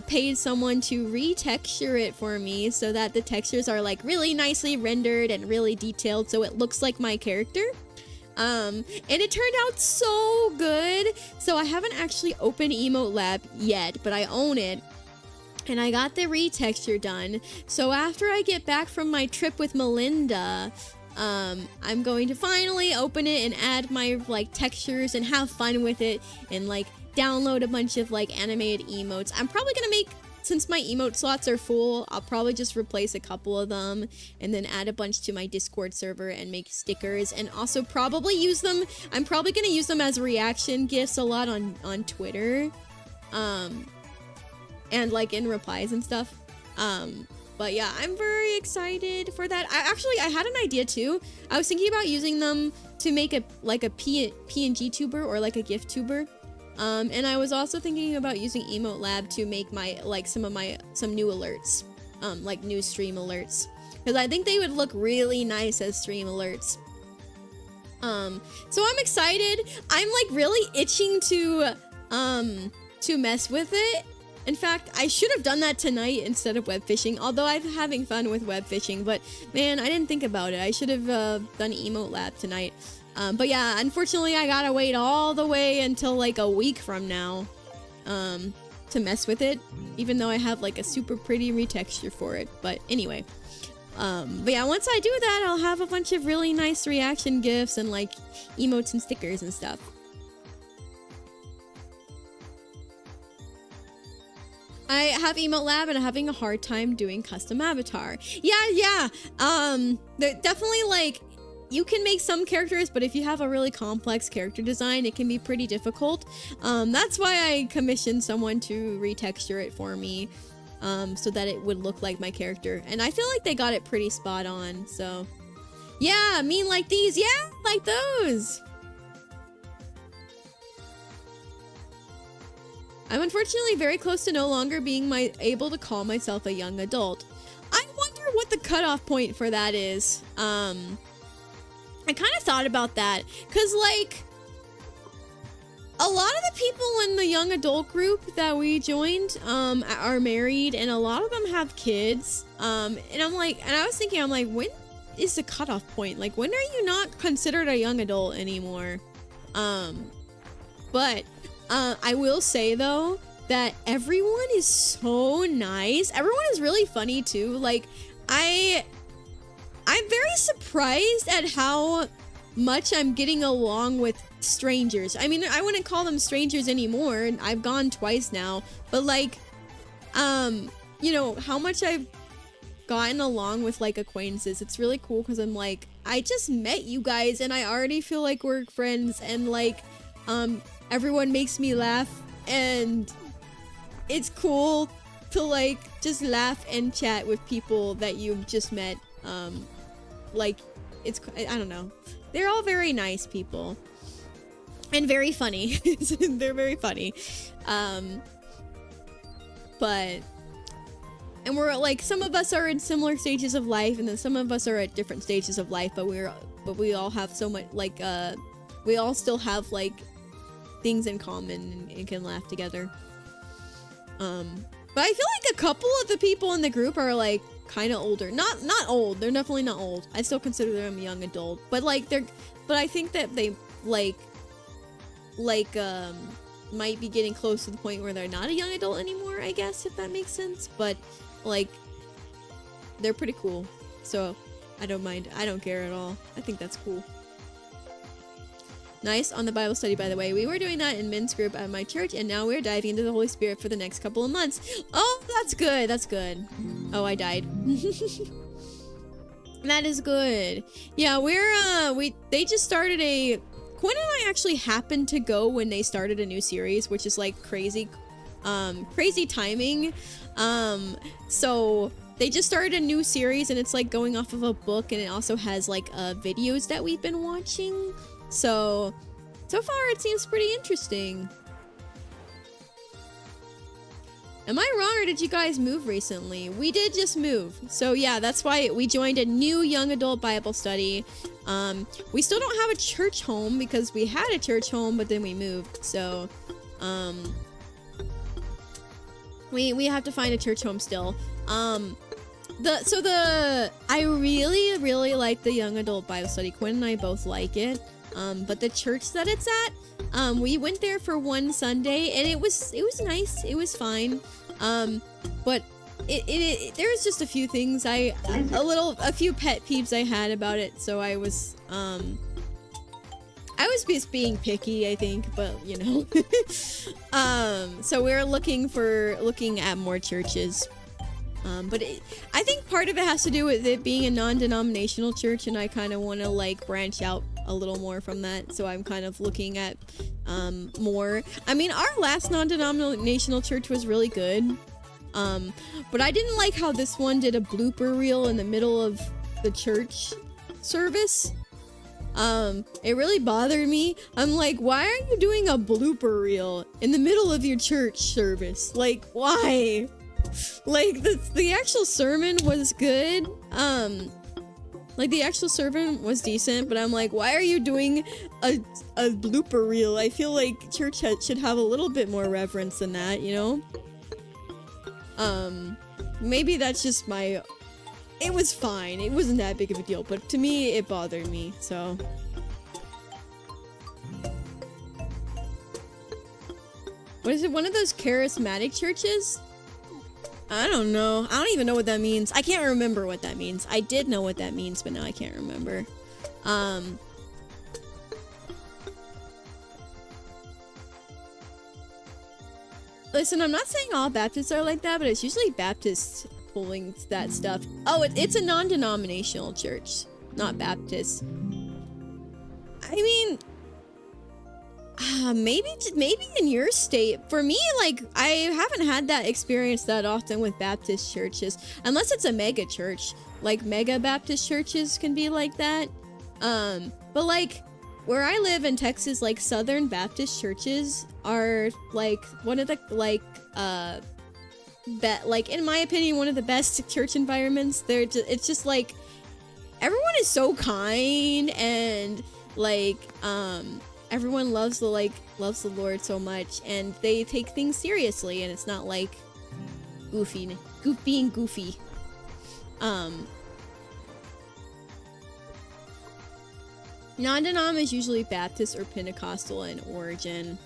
paid someone to retexture it for me so that the textures are like really nicely rendered and really detailed, so it looks like my character. And it turned out so good. So I haven't actually opened Emote Lab yet, but I own it. And I got the retexture done. So after I get back from my trip with Melinda, I'm going to finally open it and add my like textures and have fun with it and like download a bunch of like animated emotes. I'm probably gonna make, since my emote slots are full, I'll probably just replace a couple of them and then add a bunch to my Discord server and make stickers, and also probably use them. I'm probably gonna use them as reaction gifts a lot on Twitter, and like in replies and stuff. But yeah, I'm very excited for that. I had an idea too. I was thinking about using them to make a PNG tuber or like a GIF tuber. And I was also thinking about using Emote Lab to make my, like, some new alerts, like new stream alerts, because I think they would look really nice as stream alerts. So I'm excited. I'm like really itching to mess with it. In fact, I should have done that tonight instead of web fishing, although I'm having fun with web fishing, but man, I didn't think about it. I should have done Emote Lab tonight. But yeah, unfortunately, I gotta wait all the way until like a week from now to mess with it, even though I have like a super pretty retexture for it. But anyway, but yeah, once I do that, I'll have a bunch of really nice reaction gifs and like emotes and stickers and stuff. I have Emote Lab and I'm having a hard time doing custom avatar. Yeah. They're definitely like, you can make some characters, but if you have a really complex character design, it can be pretty difficult. That's why I commissioned someone to retexture it for me, so that it would look like my character. And I feel like they got it pretty spot on, so. Yeah, mean like these, yeah, like those. I'm unfortunately very close to no longer being able to call myself a young adult. I wonder what the cutoff point for that is. I kind of thought about that, because like a lot of the people in the young adult group that we joined are married, and a lot of them have kids. And I was thinking, I'm like, when is the cutoff point? Like, when are you not considered a young adult anymore? But I will say though that everyone is so nice. Everyone is really funny too. Like, I'm very surprised at how much I'm getting along with strangers. I mean, I wouldn't call them strangers anymore. I've gone twice now, but like, you know, how much I've gotten along with like acquaintances. It's really cool, because I'm like, I just met you guys and I already feel like we're friends, and like, everyone makes me laugh, and it's cool to like just laugh and chat with people that you've just met. Like, I don't know. They're all very nice people. And very funny. They're very funny. But, and we're like, some of us are in similar stages of life, and then some of us are at different stages of life, but we all have so much, like, we all still have like things in common and can laugh together. But I feel like a couple of the people in the group are like kind of older. Not old. They're definitely not old. I still consider them a young adult. But like but I think that they might be getting close to the point where they're not a young adult anymore, I guess, if that makes sense. But like, they're pretty cool. So I don't mind. I don't care at all. I think that's cool. Nice on the Bible study, by the way. We were doing that in men's group at my church, and now we're diving into the Holy Spirit for the next couple of months. Oh, that's good. That's good. Oh, I died. That is good. Yeah, they just started Quinn and I actually happened to go when they started a new series, which is like crazy timing. So they just started a new series, and it's like going off of a book, and it also has like videos that we've been watching. So far it seems pretty interesting. Am I wrong, or did you guys move recently? We did just move. So yeah, that's why we joined a new young adult Bible study. We still don't have a church home, because we had a church home, but then we moved. So, we have to find a church home still. I really, really like the young adult Bible study. Quinn and I both like it. But the church that it's at, we went there for one Sunday, and it was nice. It was fine. But there was just a few things a few pet peeves I had about it. So I was, I was just being picky, I think, but you know. So we're looking at more churches. But I think part of it has to do with it being a non-denominational church, and I kind of want to like branch out a little more from that. So I'm kind of looking at more. I mean, our last non-denominational church was really good. But I didn't like how this one did a blooper reel in the middle of the church service. It really bothered me. I'm like, why are you doing a blooper reel in the middle of your church service? Like, why? Like, the actual sermon was good. Like, the actual sermon was decent, but I'm like, why are you doing a blooper reel? I feel like church should have a little bit more reverence than that, you know? Maybe that's just my... It was fine. It wasn't that big of a deal, but to me, it bothered me, so... What is it? One of those charismatic churches? I don't know. I don't even know what that means. I can't remember what that means. I did know what that means, but now I can't remember. Listen, I'm not saying all Baptists are like that, but it's usually Baptists pulling that stuff. Oh, it's a non-denominational church, not Baptist. I mean, maybe in your state. For me, like, I haven't had that experience that often with Baptist churches, unless it's a mega church. Like, mega Baptist churches can be like that. But like, where I live in Texas, like, Southern Baptist churches are like one of the like, in my opinion, one of the best church environments. It's just like everyone is so kind, and like everyone loves the Lord so much, and they take things seriously, and it's not like being goofy. Non-denom is usually Baptist or Pentecostal in origin.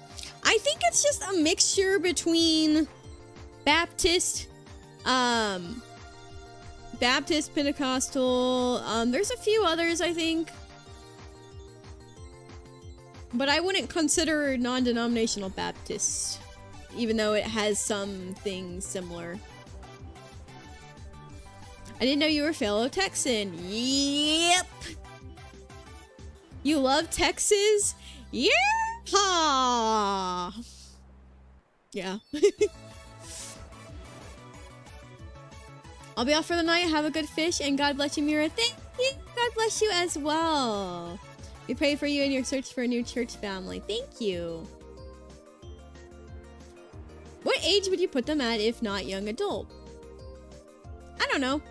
I think it's just a mixture between Baptist, Pentecostal, there's a few others, I think. But I wouldn't consider non-denominational Baptist, even though it has some things similar. I didn't know you were a fellow Texan. Yep! You love Texas? Yeah! Yeah. I'll be off for the night. Have a good fish, and God bless you, Mira. Thank you. God bless you as well. We pray for you in your search for a new church family. Thank you. What age would you put them at if not young adult? I don't know.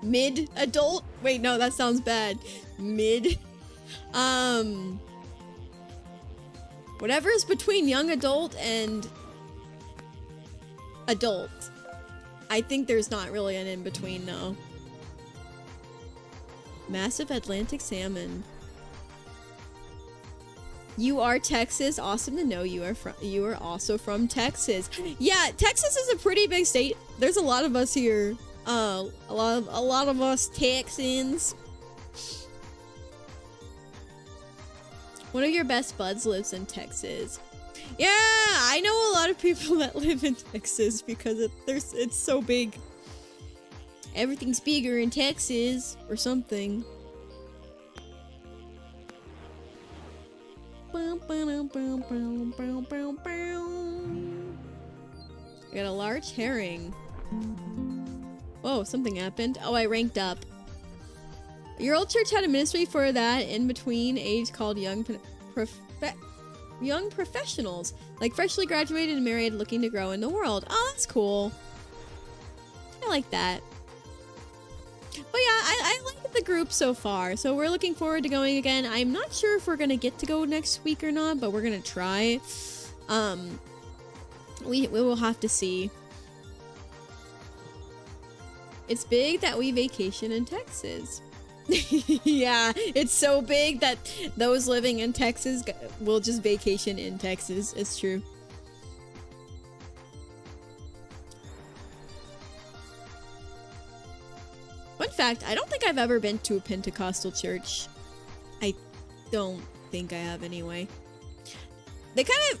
Mid-adult? Wait, no, that sounds bad. Mid? Whatever's between young adult and adult. I think there's not really an in-between, no. Massive Atlantic salmon. You are Texas. Awesome to know you are also from Texas. Yeah, Texas is a pretty big state. There's a lot of us here. A lot of us Texans. One of your best buds lives in Texas. Yeah, I know a lot of people that live in Texas because it's so big. Everything's bigger in Texas or something. I got a large herring. Whoa, something happened. Oh, I ranked up. Your old church had a ministry for that in between age called young professionals, like freshly graduated and married, looking to grow in the world. Oh, that's cool. I like that. But yeah, I like the group so far, so we're looking forward to going again. I'm not sure if we're gonna get to go next week or not, but we're gonna try. We will have to see. It's big that we vacation in Texas. Yeah, it's so big that those living in Texas will just vacation in Texas. It's true. Fun fact, I don't think I've ever been to a Pentecostal church. I don't think I have anyway. They kind of,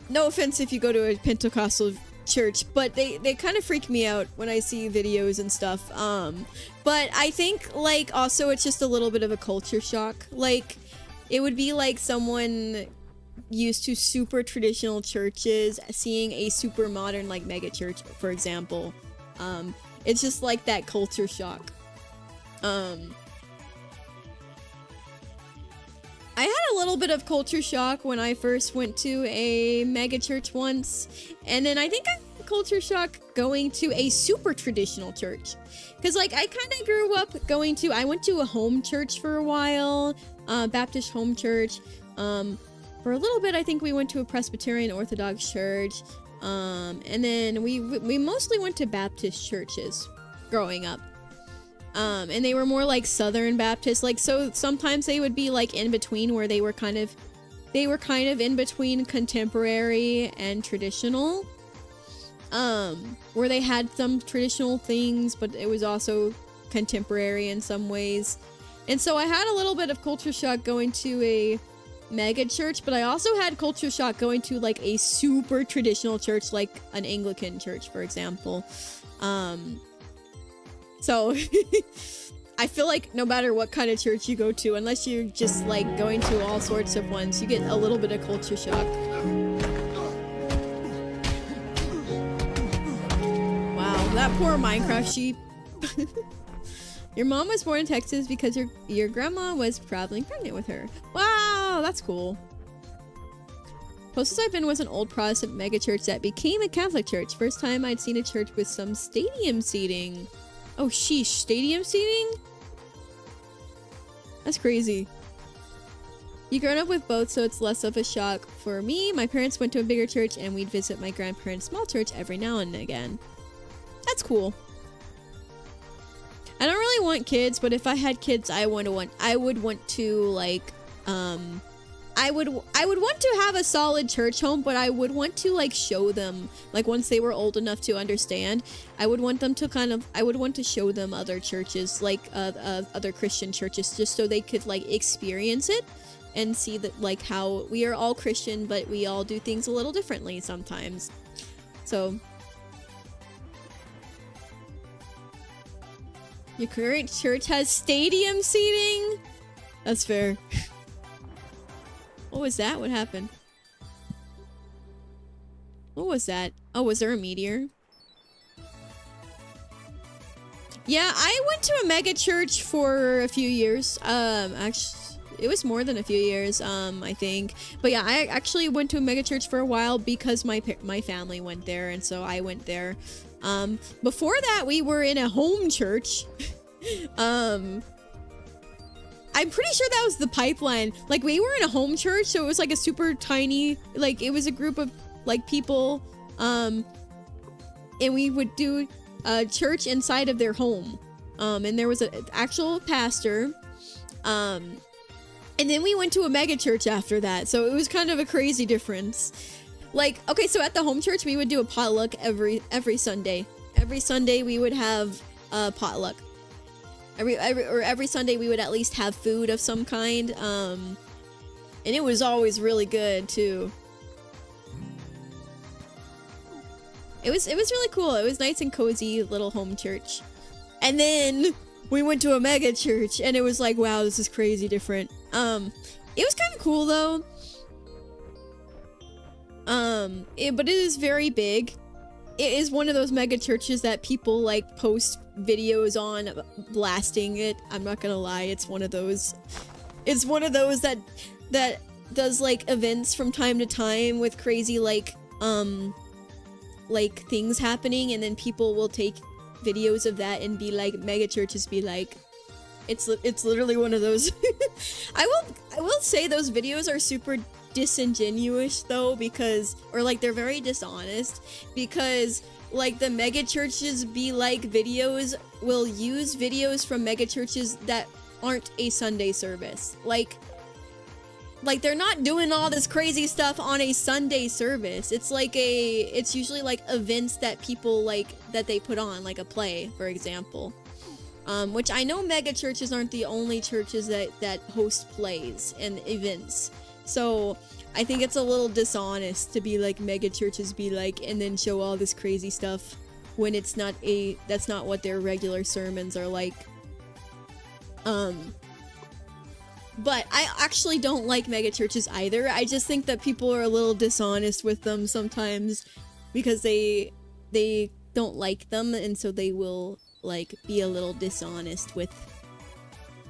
no offense if you go to a Pentecostal church, but they kind of freak me out when I see videos and stuff. But I think, like, also it's just a little bit of a culture shock. Like, it would be like someone used to super traditional churches seeing a super modern, like, mega church, for example. It's just like that culture shock. I had a little bit of culture shock when I first went to a mega church once, and then I think I had culture shock going to a super traditional church. Because, like, I kind of grew up I went to a home church for a while, Baptist home church. For a little bit, I think we went to a Presbyterian Orthodox church. And then we mostly went to Baptist churches growing up. And they were more like Southern Baptist. Like, so sometimes they would be like in between, where they were kind of in between contemporary and traditional. Where they had some traditional things, but it was also contemporary in some ways. And so I had a little bit of culture shock going to a mega church, but I also had culture shock going to like a super traditional church, like an Anglican church, for example. So I feel like no matter what kind of church you go to, unless you're just like going to all sorts of ones, you get a little bit of culture shock. Wow, that poor Minecraft sheep. Your mom was born in Texas because your grandma was probably pregnant with her. Wow, that's cool. Closest I've been was an old Protestant megachurch that became a Catholic church. First time I'd seen a church with some stadium seating. Oh sheesh, stadium seating? That's crazy. You grown up with both, so it's less of a shock. For me, my parents went to a bigger church and we'd visit my grandparents' small church every now and again. That's cool. I don't really want kids, but if I had kids, I would want to like, I would want to have a solid church home, but I would want to like show them, like once they were old enough to understand, I would want to show them other churches, like other Christian churches, just so they could like experience it and see that like how we are all Christian, but we all do things a little differently sometimes. So. Your current church has stadium seating? That's fair. What was that? What happened? What was that? Oh, was there a meteor? Yeah, I went to a mega church for a few years. Actually, it was more than a few years, I think. But yeah, I actually went to a mega church for a while because my family went there, and so I went there. Before that, we were in a home church. I'm pretty sure that was the pipeline. Like, we were in a home church, so it was like a super tiny, like, it was a group of like people, and we would do a church inside of their home. And there was an actual pastor, and then we went to a mega church after that, so it was kind of a crazy difference. Like, okay, so at the home church, we would do a potluck every Sunday. Every Sunday, we would have a potluck. Every Sunday, we would at least have food of some kind. And it was always really good, too. It was really cool. It was nice and cozy little home church. And then we went to a mega church, and it was like, wow, this is crazy different. It was kind of cool, though. But it is very big. It is one of those mega churches that people like post videos on blasting it. I'm not gonna lie, it's one of those that does like events from time to time with crazy like things happening, and then people will take videos of that and be like, mega churches be like, it's literally one of those. I will say those videos are super disingenuous though, because, or like they're very dishonest, because like the mega churches be like will use videos from mega churches that aren't a Sunday service. Like they're not doing all this crazy stuff on a Sunday service. It's usually like events that people like, that they put on, like a play, for example. which I know mega churches aren't the only churches that host plays and events. So I think it's a little dishonest to be like mega churches be like and then show all this crazy stuff when that's not what their regular sermons are like. But I actually don't like mega churches either. I just think that people are a little dishonest with them sometimes because they don't like them, and so they will like be a little dishonest with,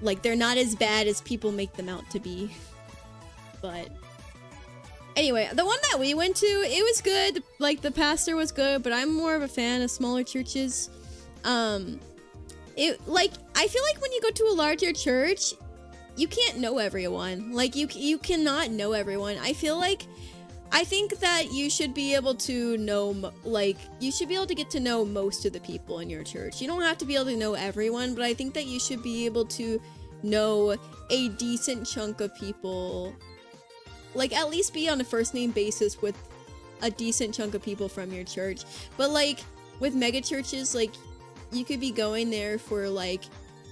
like, they're not as bad as people make them out to be. But anyway, the one that we went to, it was good. Like, the pastor was good, but I'm more of a fan of smaller churches. I feel like when you go to a larger church, you can't know everyone. Like, you cannot know everyone. I think that you should be able to know, like, you should be able to get to know most of the people in your church. You don't have to be able to know everyone, but I think that you should be able to know a decent chunk of people. Like, at least be on a first name basis with a decent chunk of people from your church. But, like, with mega churches, like, you could be going there for, like,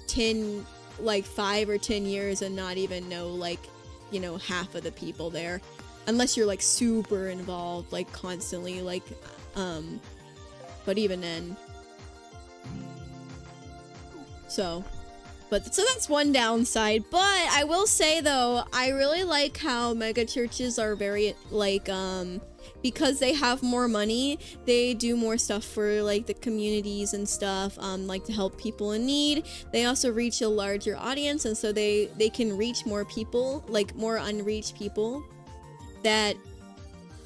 5 or 10 years and not even know, like, you know, half of the people there. Unless you're, like, super involved, like, constantly, like, but even then. So that's one downside. But I will say, though, I really like how mega churches are very, like, because they have more money, they do more stuff for, like, the communities and stuff, like, to help people in need. They also reach a larger audience, and so they can reach more people, like, more unreached people that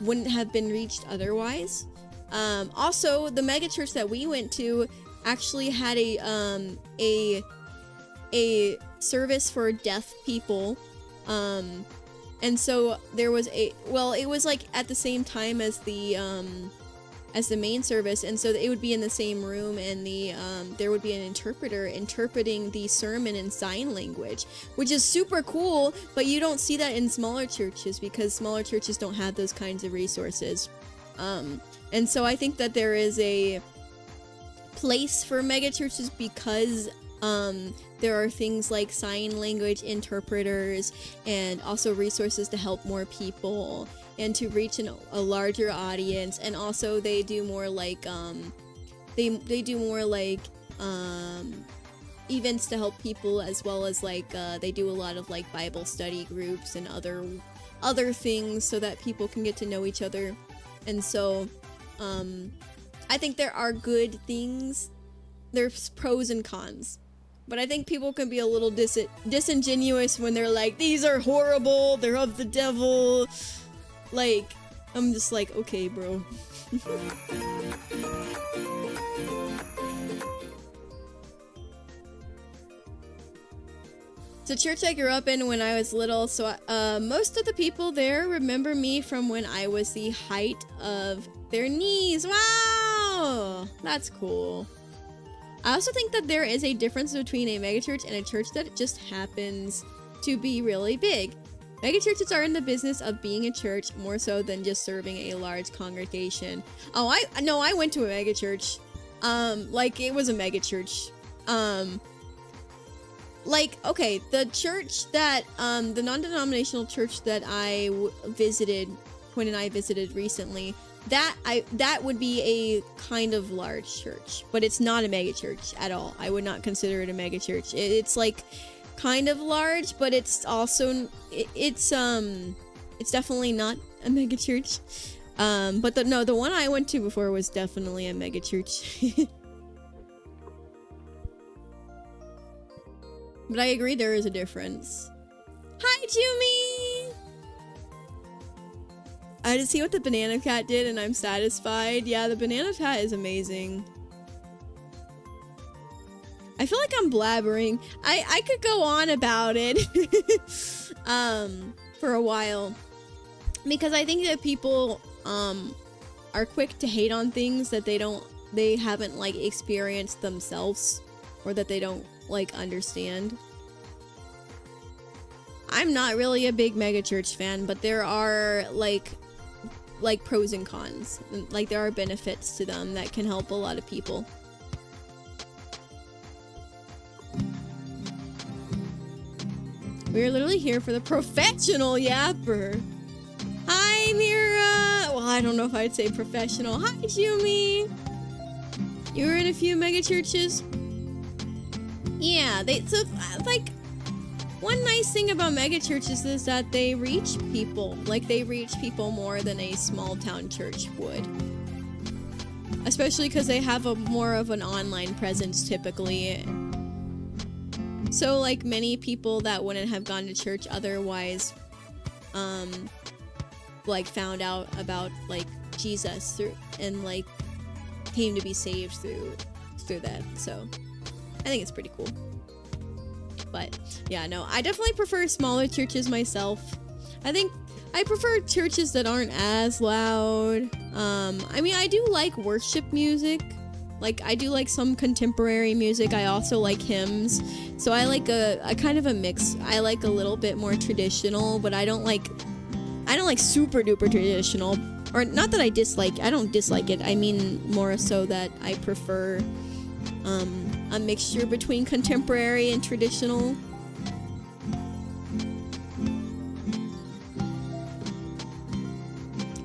wouldn't have been reached otherwise. Also, the mega church that we went to actually had a service for deaf people, and so there was it was like at the same time as the main service, and so it would be in the same room, and there would be an interpreter interpreting the sermon in sign language, which is super cool. But you don't see that in smaller churches because smaller churches don't have those kinds of resources. And so I think that there is a place for mega churches because there are things like sign language interpreters and also resources to help more people and to reach a larger audience. And also they do more like they do more like events to help people, as well as like they do a lot of like Bible study groups and other things so that people can get to know each other. And so I think there are good things. There's pros and cons. But I think people can be a little disingenuous when they're like, these are horrible, they're of the devil. Like, I'm just like, okay, bro. It's a church I grew up in when I was little, so most of the people there remember me from when I was the height of their knees. Wow! That's cool. I also think that there is a difference between a megachurch and a church that just happens to be really big. Megachurches are in the business of being a church more so than just serving a large congregation. Oh, I went to a megachurch. Like, it was a megachurch. Like, okay, the church that, the non-denominational church that I visited, Quinn and I visited recently, that would be a kind of large church, but it's not a mega church at all. I would not consider it a mega church. It's like kind of large, but it's also it's definitely not a mega church. But the one I went to before was definitely a mega church. But I agree there is a difference. Hi, Jumi! I just see what the banana cat did and I'm satisfied. Yeah, the banana cat is amazing. I feel like I'm blabbering. I could go on about it for a while. Because I think that people are quick to hate on things that they haven't like experienced themselves, or that they don't like understand. I'm not really a big megachurch fan, but there are like pros and cons. Like, there are benefits to them that can help a lot of people. We're literally here for the professional yapper. Hi, Mira. Well, I don't know if I'd say professional. Hi, Jumi. You were in a few mega churches? Yeah, so, like, one nice thing about mega churches is that they reach people. Like, they reach people more than a small town church would. Especially because they have more of an online presence typically. So, like, many people that wouldn't have gone to church otherwise, like, found out about, like, Jesus and, like, came to be saved through that. So, I think it's pretty cool. But, yeah, no, I definitely prefer smaller churches myself. I think I prefer churches that aren't as loud. I mean, I do like worship music. Like, I do like some contemporary music. I also like hymns. So I like a kind of a mix. I like a little bit more traditional, but I don't like super duper traditional. Or not that I don't dislike it. I mean more so that I prefer a mixture between contemporary and traditional.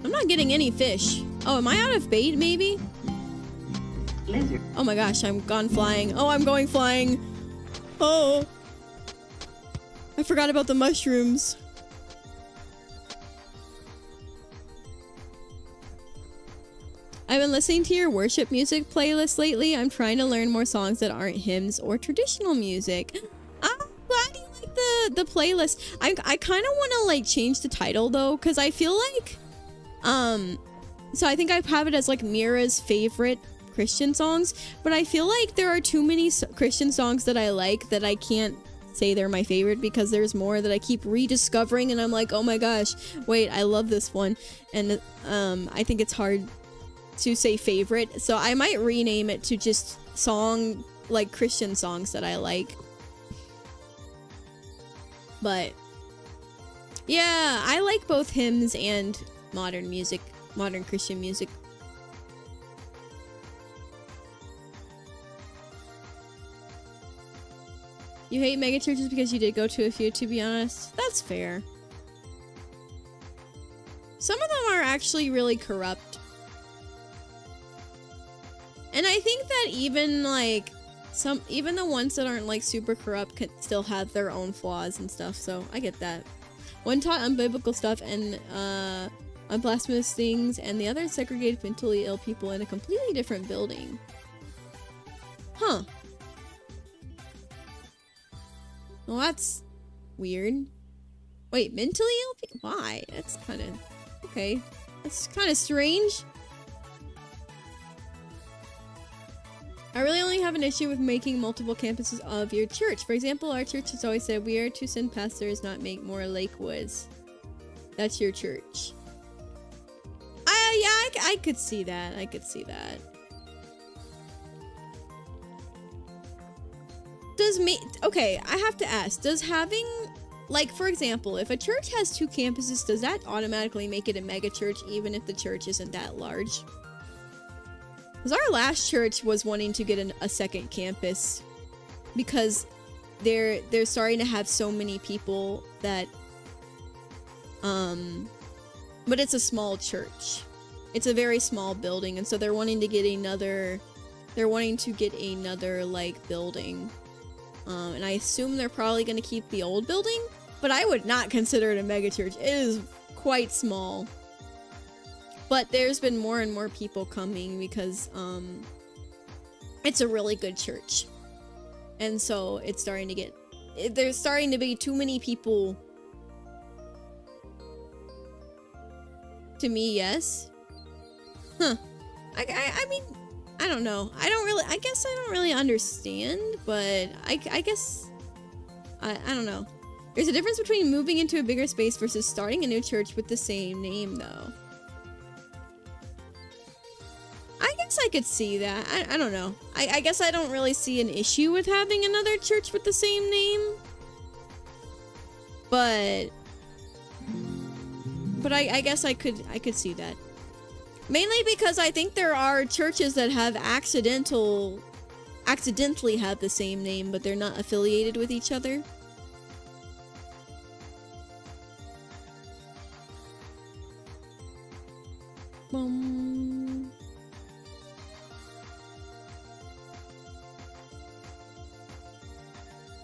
I'm not getting any fish. Oh, am I out of bait maybe? Lizard. Oh my gosh, I'm gone flying. Oh, I'm going flying. Oh. I forgot about the mushrooms. I've been listening to your worship music playlist lately. I'm trying to learn more songs that aren't hymns or traditional music. I'm glad you like the playlist. I kind of want to like change the title though, because I feel like so I think I have it as like Mira's favorite Christian songs, but I feel like there are too many Christian songs that I like that I can't say they're my favorite because there's more that I keep rediscovering and I'm like, oh my gosh, wait, I love this one. And I think it's hard to say favorite, so I might rename it to just like Christian songs that I like. But yeah, I like both hymns and modern music, modern Christian music. You hate megachurches because you did go to a few, to be honest. That's fair. Some of them are actually really corrupt. And I think that even like even the ones that aren't like super corrupt can still have their own flaws and stuff, so I get that. One taught unbiblical stuff and on blasphemous things, and the other segregated mentally ill people in a completely different building. Huh. Well, that's weird. Wait, mentally ill people? Why? That's kind of... okay. That's kind of strange. I really only have an issue with making multiple campuses of your church. For example, our church has always said we are to send pastors, not make more Lakewoods. That's your church. Yeah, I could see that. I could see that. Okay, I have to ask, does having, like, for example, if a church has 2 campuses, does that automatically make it a mega church even if the church isn't that large? Because our last church was wanting to get a second campus because they're starting to have so many people that, but it's a small church. It's a very small building, and so they're wanting to get another, like, building. And I assume they're probably going to keep the old building, but I would not consider it a mega church. It is quite small. But there's been more and more people coming because it's a really good church. And so it's starting to there's starting to be too many people. To me, yes. Huh. I mean, I don't know. I guess I don't really understand, but I guess, I don't know. There's a difference between moving into a bigger space versus starting a new church with the same name, though. I guess I could see that. I don't know. I guess I don't really see an issue with having another church with the same name. But I guess I could see that. Mainly because I think there are churches that have accidentally have the same name, but they're not affiliated with each other.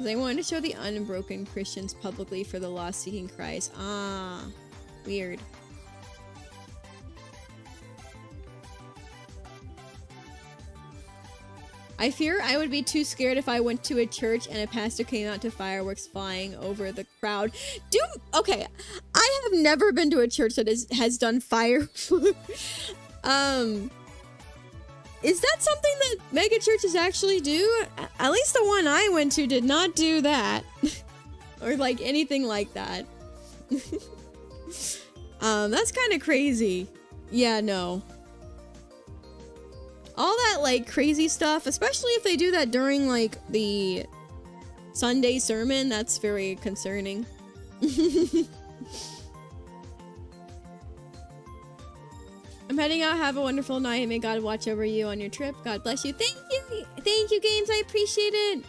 They wanted to show the unbroken Christians publicly for the lost seeking Christ. Ah, weird. I fear I would be too scared if I went to a church and a pastor came out to fireworks flying over the crowd. Dude, okay, I have never been to a church that has done fireworks. Is that something that mega churches actually do? At least the one I went to did not do that. Or like anything like that. That's kind of crazy. Yeah, no. All that like crazy stuff, especially if they do that during like the Sunday sermon, that's very concerning. I'm heading out. Have a wonderful night. May God watch over you on your trip. God bless you. Thank you. Thank you, games. I appreciate it.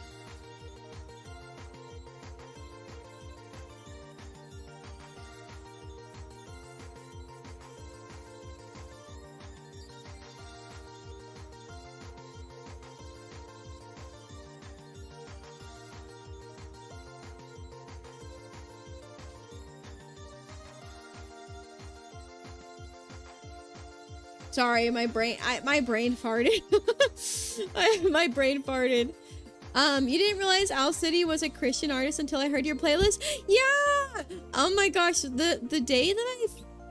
Sorry, my brain farted. My brain farted. You didn't realize Owl City was a Christian artist until I heard your playlist? Yeah! Oh my gosh, the day that I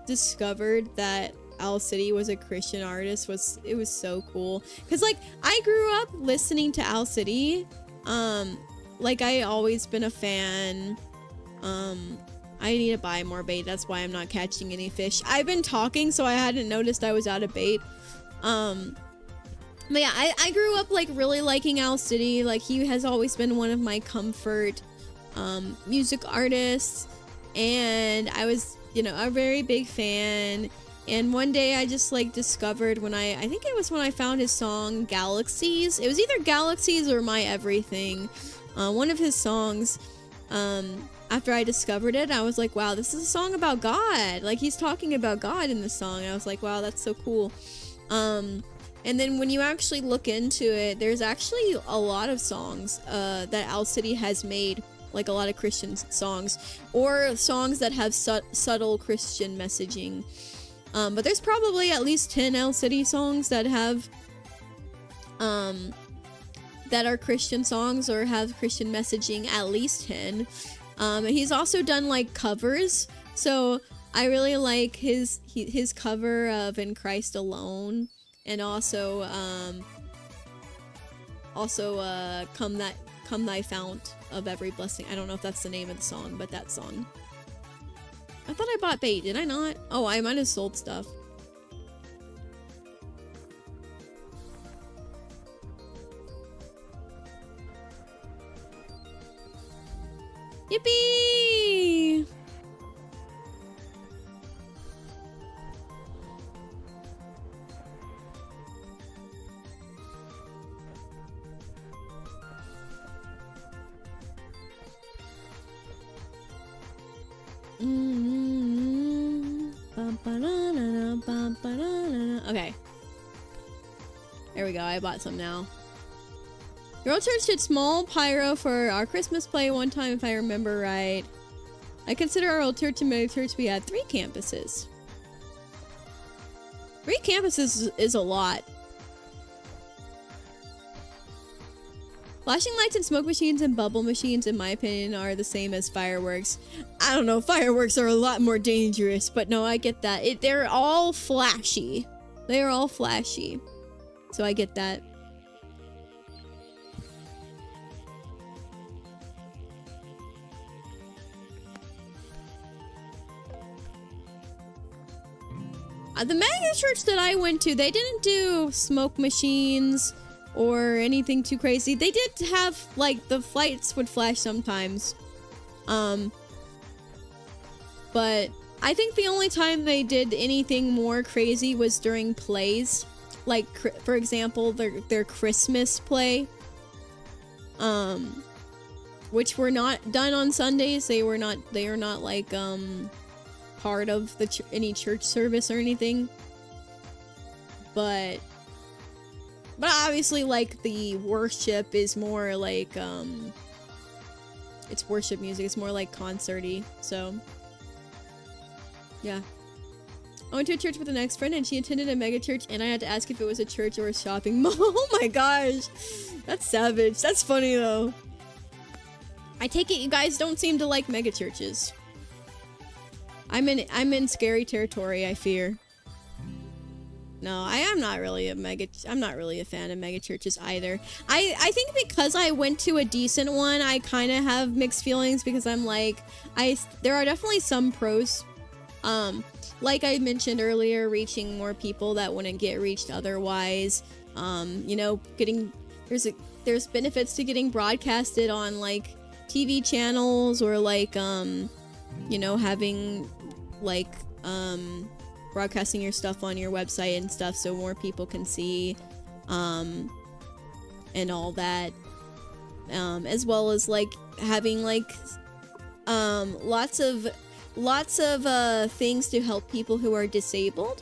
discovered that Owl City was a Christian artist was so cool. Cause like I grew up listening to Owl City. Like I always been a fan. I need to buy more bait. That's why I'm not catching any fish. I've been talking, so I hadn't noticed I was out of bait. But yeah, I grew up like really liking Owl City. Like he has always been one of my comfort music artists, and I was, you know, a very big fan. And one day I just like discovered when I think it was when I found his song Galaxies. It was either Galaxies or My Everything. One of his songs. After I discovered it, I was like, wow, this is a song about God. Like, he's talking about God in the song. I was like, wow, that's so cool. And then when you actually look into it, there's actually a lot of songs that Owl City has made, like a lot of Christian songs, or songs that have subtle Christian messaging. But there's probably at least 10 Owl City songs that have, that are Christian songs or have Christian messaging, at least 10. And he's also done like covers, so I really like his cover of In Christ Alone, and also Come Thy Fount of Every Blessing. I don't know if that's the name of the song, but that song. I thought I bought bait, did I not? Oh, I might have sold stuff. Yippee! Okay. There we go. I bought some now. Your old church did small pyro for our Christmas play one time, if I remember right. I consider our old church and mega church. We had 3 campuses. 3 campuses is a lot. Flashing lights and smoke machines and bubble machines, in my opinion, are the same as fireworks. I don't know, fireworks are a lot more dangerous, but no, I get that. They're all flashy. They are all flashy. So I get that. The mega church that I went to, they didn't do smoke machines or anything too crazy. They did have, like, the lights would flash sometimes. But I think the only time they did anything more crazy was during plays. Like, for example, their Christmas play. Which were not done on Sundays. They are not like, part of the any church service or anything, but obviously like the worship is more like it's worship music. It's more like concert-y. So, yeah. I went to a church with an ex-friend and she attended a mega church and I had to ask if it was a church or a shopping mall. Oh my gosh. That's savage. That's funny though. I take it you guys don't seem to like mega churches. I'm in scary territory, I fear. No, I'm not really a fan of mega churches either. I think because I went to a decent one, I kind of have mixed feelings because I'm like, there are definitely some pros. Like I mentioned earlier, reaching more people that wouldn't get reached otherwise. You know, there's benefits to getting broadcasted on like TV channels or like you know, having like broadcasting your stuff on your website and stuff so more people can see and all that, as well as like having like lots of things to help people who are disabled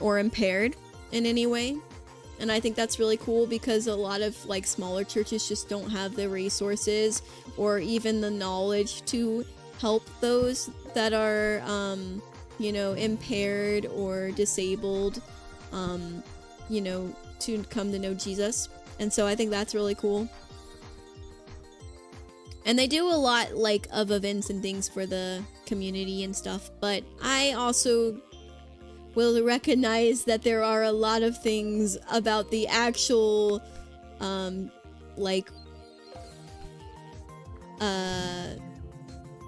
or impaired in any way. And I think that's really cool because a lot of like smaller churches just don't have the resources or even the knowledge to help those that are you know, impaired or disabled, you know, to come to know Jesus. And so I think that's really cool. And they do a lot like of events and things for the community and stuff, but I also will recognize that there are a lot of things about the actual like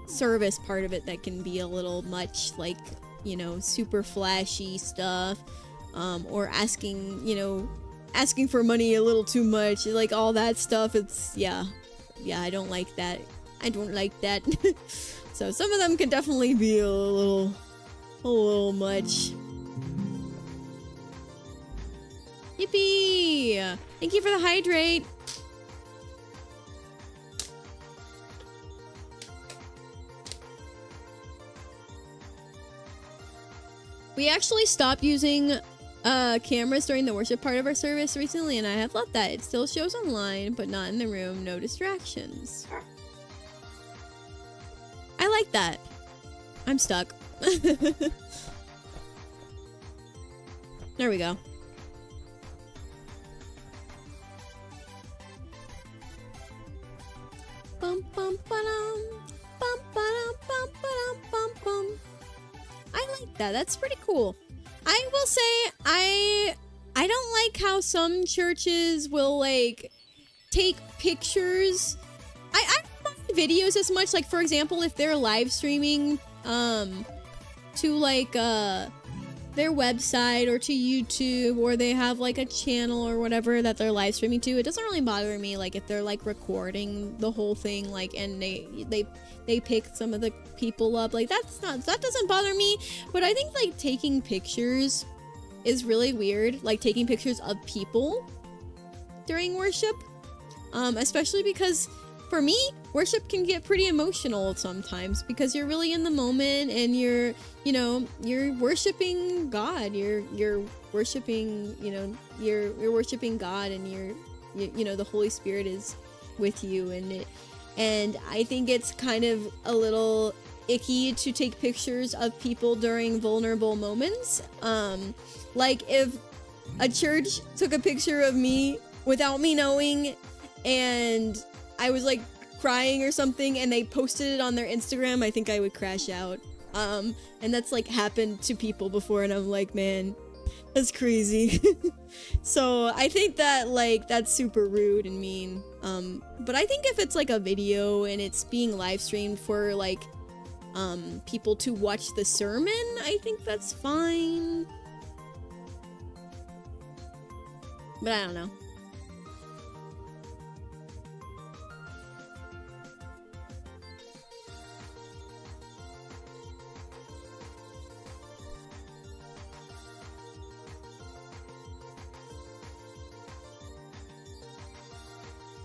service part of it that can be a little much, like, you know, super flashy stuff, or asking for money a little too much, like all that stuff. It's yeah, I don't like that. So some of them can definitely be a little much. Yippee! Thank you for the hydrate. We actually stopped using cameras during the worship part of our service recently, and I have loved that. It still shows online, but not in the room. No distractions. I like that. I'm stuck. There we go. Bum bum ba-dum. Bum ba-dum bum ba-dum bum bum. I like that. That's pretty cool. I will say I don't like how some churches will like take pictures. I don't mind videos as much. Like for example, if they're live streaming to like their website or to YouTube, or they have like a channel or whatever that they're live streaming to, it doesn't really bother me like if they're like recording the whole thing, like, and they pick some of the people up, like that doesn't bother me. But I think like taking pictures is really weird, like taking pictures of people during worship, especially because for me, worship can get pretty emotional sometimes because you're really in the moment and you're worshiping God. You're worshiping, you're worshiping God, and the Holy Spirit is with you, and I think it's kind of a little icky to take pictures of people during vulnerable moments. Like if a church took a picture of me without me knowing, and I was like crying or something, and they posted it on their Instagram, I think I would crash out. And that's like happened to people before, and I'm like, man, that's crazy. So I think that like that's super rude and mean. But I think if it's like a video and it's being live streamed for like people to watch the sermon, I think that's fine. But I don't know.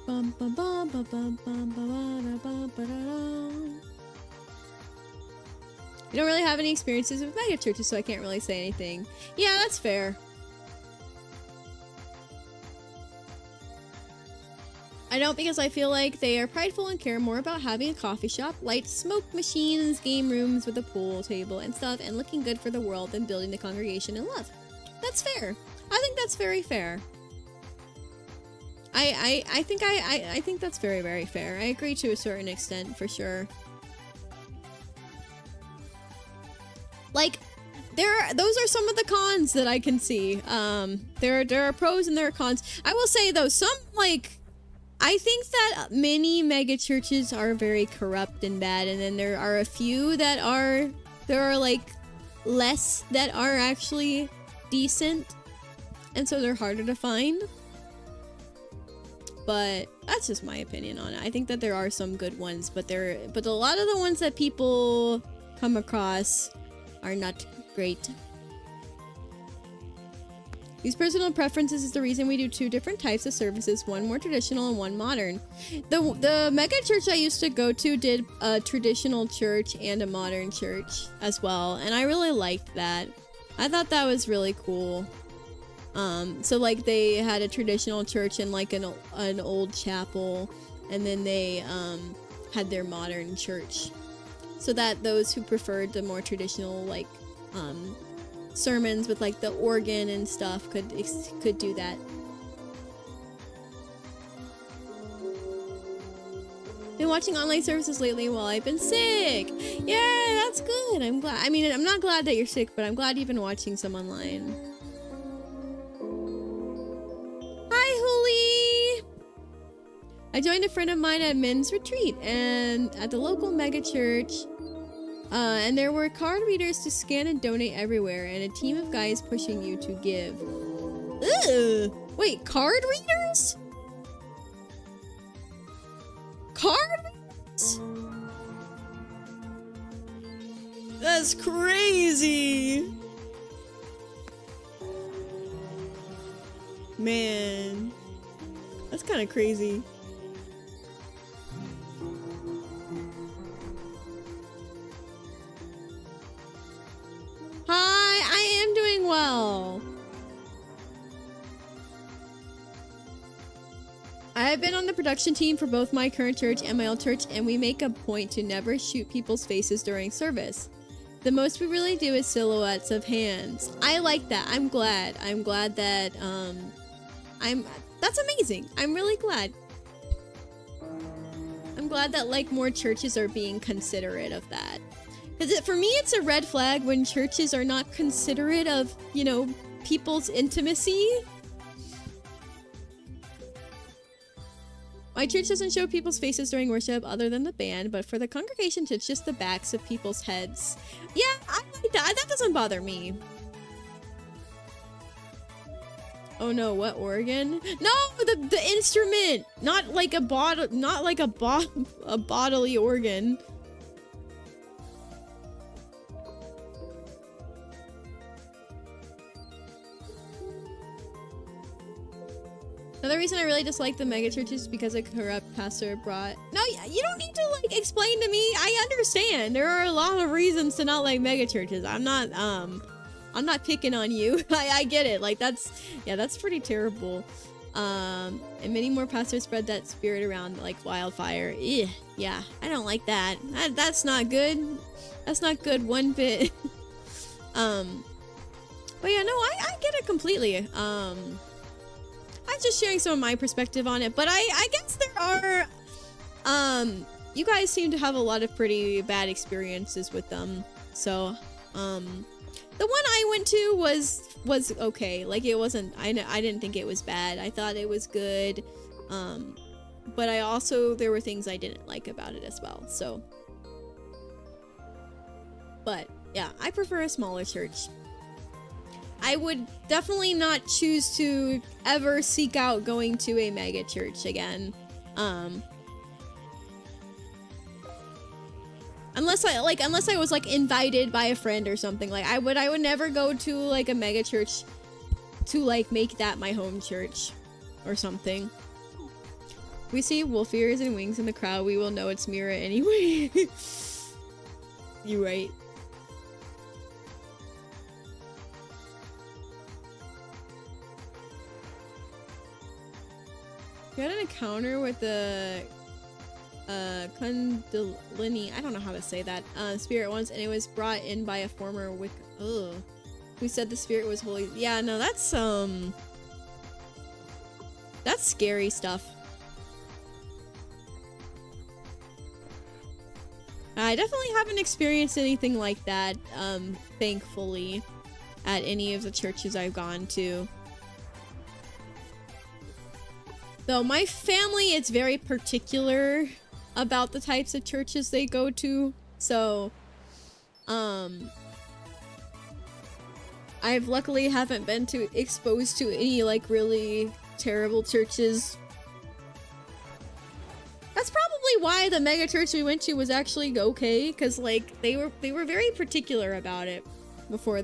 Bum, bum, bum, bum, bum, bum, bum, bum, bum. I don't really have any experiences with mega churches, so I can't really say anything. Yeah, that's fair. I don't, because I feel like they are prideful and care more about having a coffee shop, lights, smoke machines, game rooms with a pool table and stuff, and looking good for the world than building the congregation in love. That's fair. I think that's very fair. I think that's very, very fair. I agree to a certain extent, for sure. Like, those are some of the cons that I can see. There are pros and there are cons. I will say though, I think that many mega churches are very corrupt and bad, and then there are a few that there are like less that are actually decent, and so they're harder to find. But that's just my opinion on it. I think that there are some good ones, but a lot of the ones that people come across are not great. These personal preferences is the reason we do 2 different types of services, one more traditional and one modern. The mega church I used to go to did a traditional church and a modern church as well, and I really liked that. I thought that was really cool. So like they had a traditional church and like an old chapel, and then they had their modern church, so that those who preferred the more traditional like sermons with like the organ and stuff could do that. Been watching online services lately while I've been sick. Yeah, that's good. I'm glad. I mean, I'm not glad that you're sick, but I'm glad you've been watching some online. Hi, Holy. I joined a friend of mine at men's retreat and at the local mega church. And there were card readers to scan and donate everywhere, and a team of guys pushing you to give. Ugh! Wait, card readers? Card readers? That's crazy! Man. That's kind of crazy. Hi, I am doing well. I have been on the production team for both my current church and my old church, and we make a point to never shoot people's faces during service. The most we really do is silhouettes of hands. I like that. I'm glad that, that's amazing. I'm really glad. I'm glad that, like, more churches are being considerate of that. Because for me, it's a red flag when churches are not considerate of, you know, people's intimacy. My church doesn't show people's faces during worship other than the band, but for the congregation, it's just the backs of people's heads. Yeah, I like that. That doesn't bother me. Oh no, what organ? No, the instrument! Not like a bodily organ. Another reason I really dislike the megachurches is because a corrupt pastor brought... No, you don't need to, like, explain to me. I understand. There are a lot of reasons to not like megachurches. I'm not picking on you. I get it. Like, that's pretty terrible. And many more pastors spread that spirit around like wildfire. Ugh, yeah, I don't like that. That's not good. That's not good one bit. But yeah, no, I get it completely. I'm just sharing some of my perspective on it, but I guess there are, you guys seem to have a lot of pretty bad experiences with them. So, the one I went to was okay. Like, it wasn't, I didn't think it was bad. I thought it was good. But there were things I didn't like about it as well. So, but yeah, I prefer a smaller church. I would definitely not choose to ever seek out going to a mega church again. Unless I was like invited by a friend or something. Like I would never go to like a mega church to like make that my home church or something. We see wolf ears and wings in the crowd, we will know it's Mira anyway. You right. You had an encounter with the Kundalini, I don't know how to say that, spirit once, and it was brought in by a former who said the spirit was holy. Yeah, no, that's scary stuff. I definitely haven't experienced anything like that, thankfully, at any of the churches I've gone to. Though my family is very particular about the types of churches they go to, so, I've luckily haven't been exposed to any, like, really terrible churches. That's probably why the mega church we went to was actually okay, because like they were very particular about it before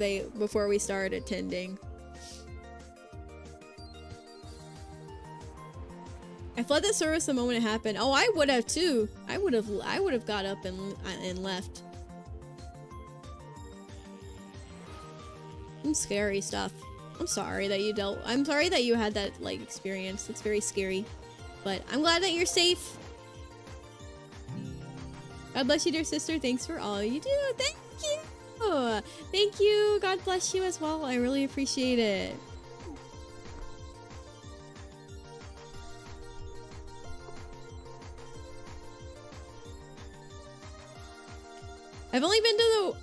we started attending. I fled the service the moment it happened. Oh, I would have too. I would have got up and left. Some scary stuff. I'm sorry that you had that like experience. It's very scary. But I'm glad that you're safe. God bless you, dear sister. Thanks for all you do. Thank you. Thank you. God bless you as well. I really appreciate it. I've only been to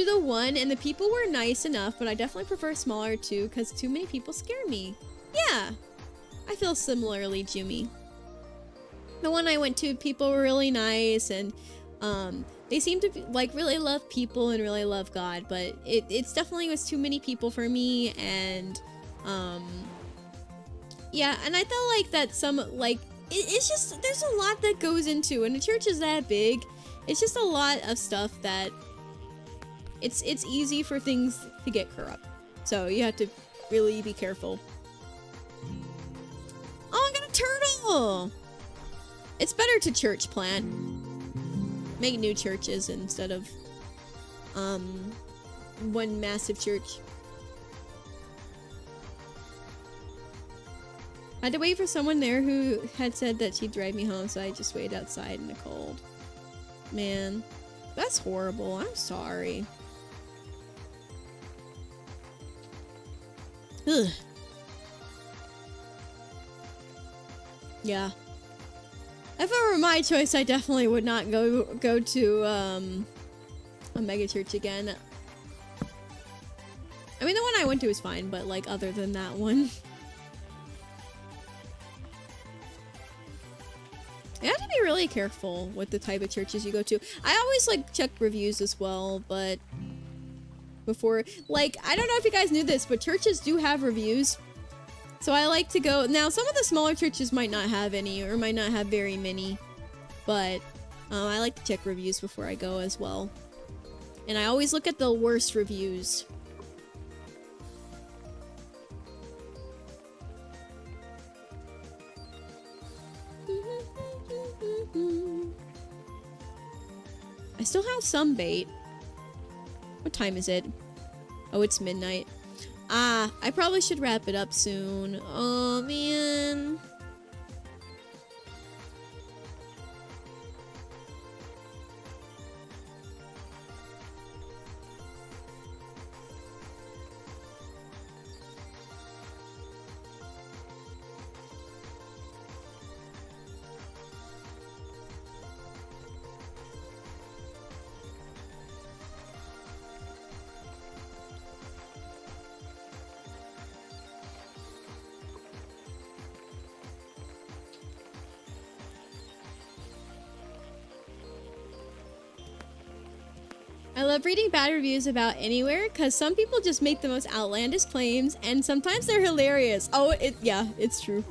the one, and the people were nice enough, but I definitely prefer smaller too, because too many people scare me. Yeah, I feel similarly, Jumi. The one I went to, people were really nice, and they seemed to like really love people and really love God, but it's definitely was too many people for me, and yeah, and I felt like that it's just, there's a lot that goes into, and the church is that big. It's just a lot of stuff that it's easy for things to get corrupt. So you have to really be careful. Oh, I got a turtle! It's better to church plant. Make new churches instead of one massive church. I had to wait for someone there who had said that she'd drive me home, so I just waited outside in the cold. Man, that's horrible. I'm sorry. Ugh. Yeah. If it were my choice, I definitely would not go to a mega church again. I mean, the one I went to was fine, but like other than that one. You have to be really careful with the type of churches you go to. I always like check reviews as well, but before, like, I don't know if you guys knew this, but churches do have reviews. So I like to go, now some of the smaller churches might not have any or might not have very many, but I like to check reviews before I go as well. And I always look at the worst reviews. I still have some bait. What time is it? Oh, it's midnight. Ah, I probably should wrap it up soon. Oh, man. I love reading bad reviews about anywhere because some people just make the most outlandish claims and sometimes they're hilarious. Oh, yeah, it's true.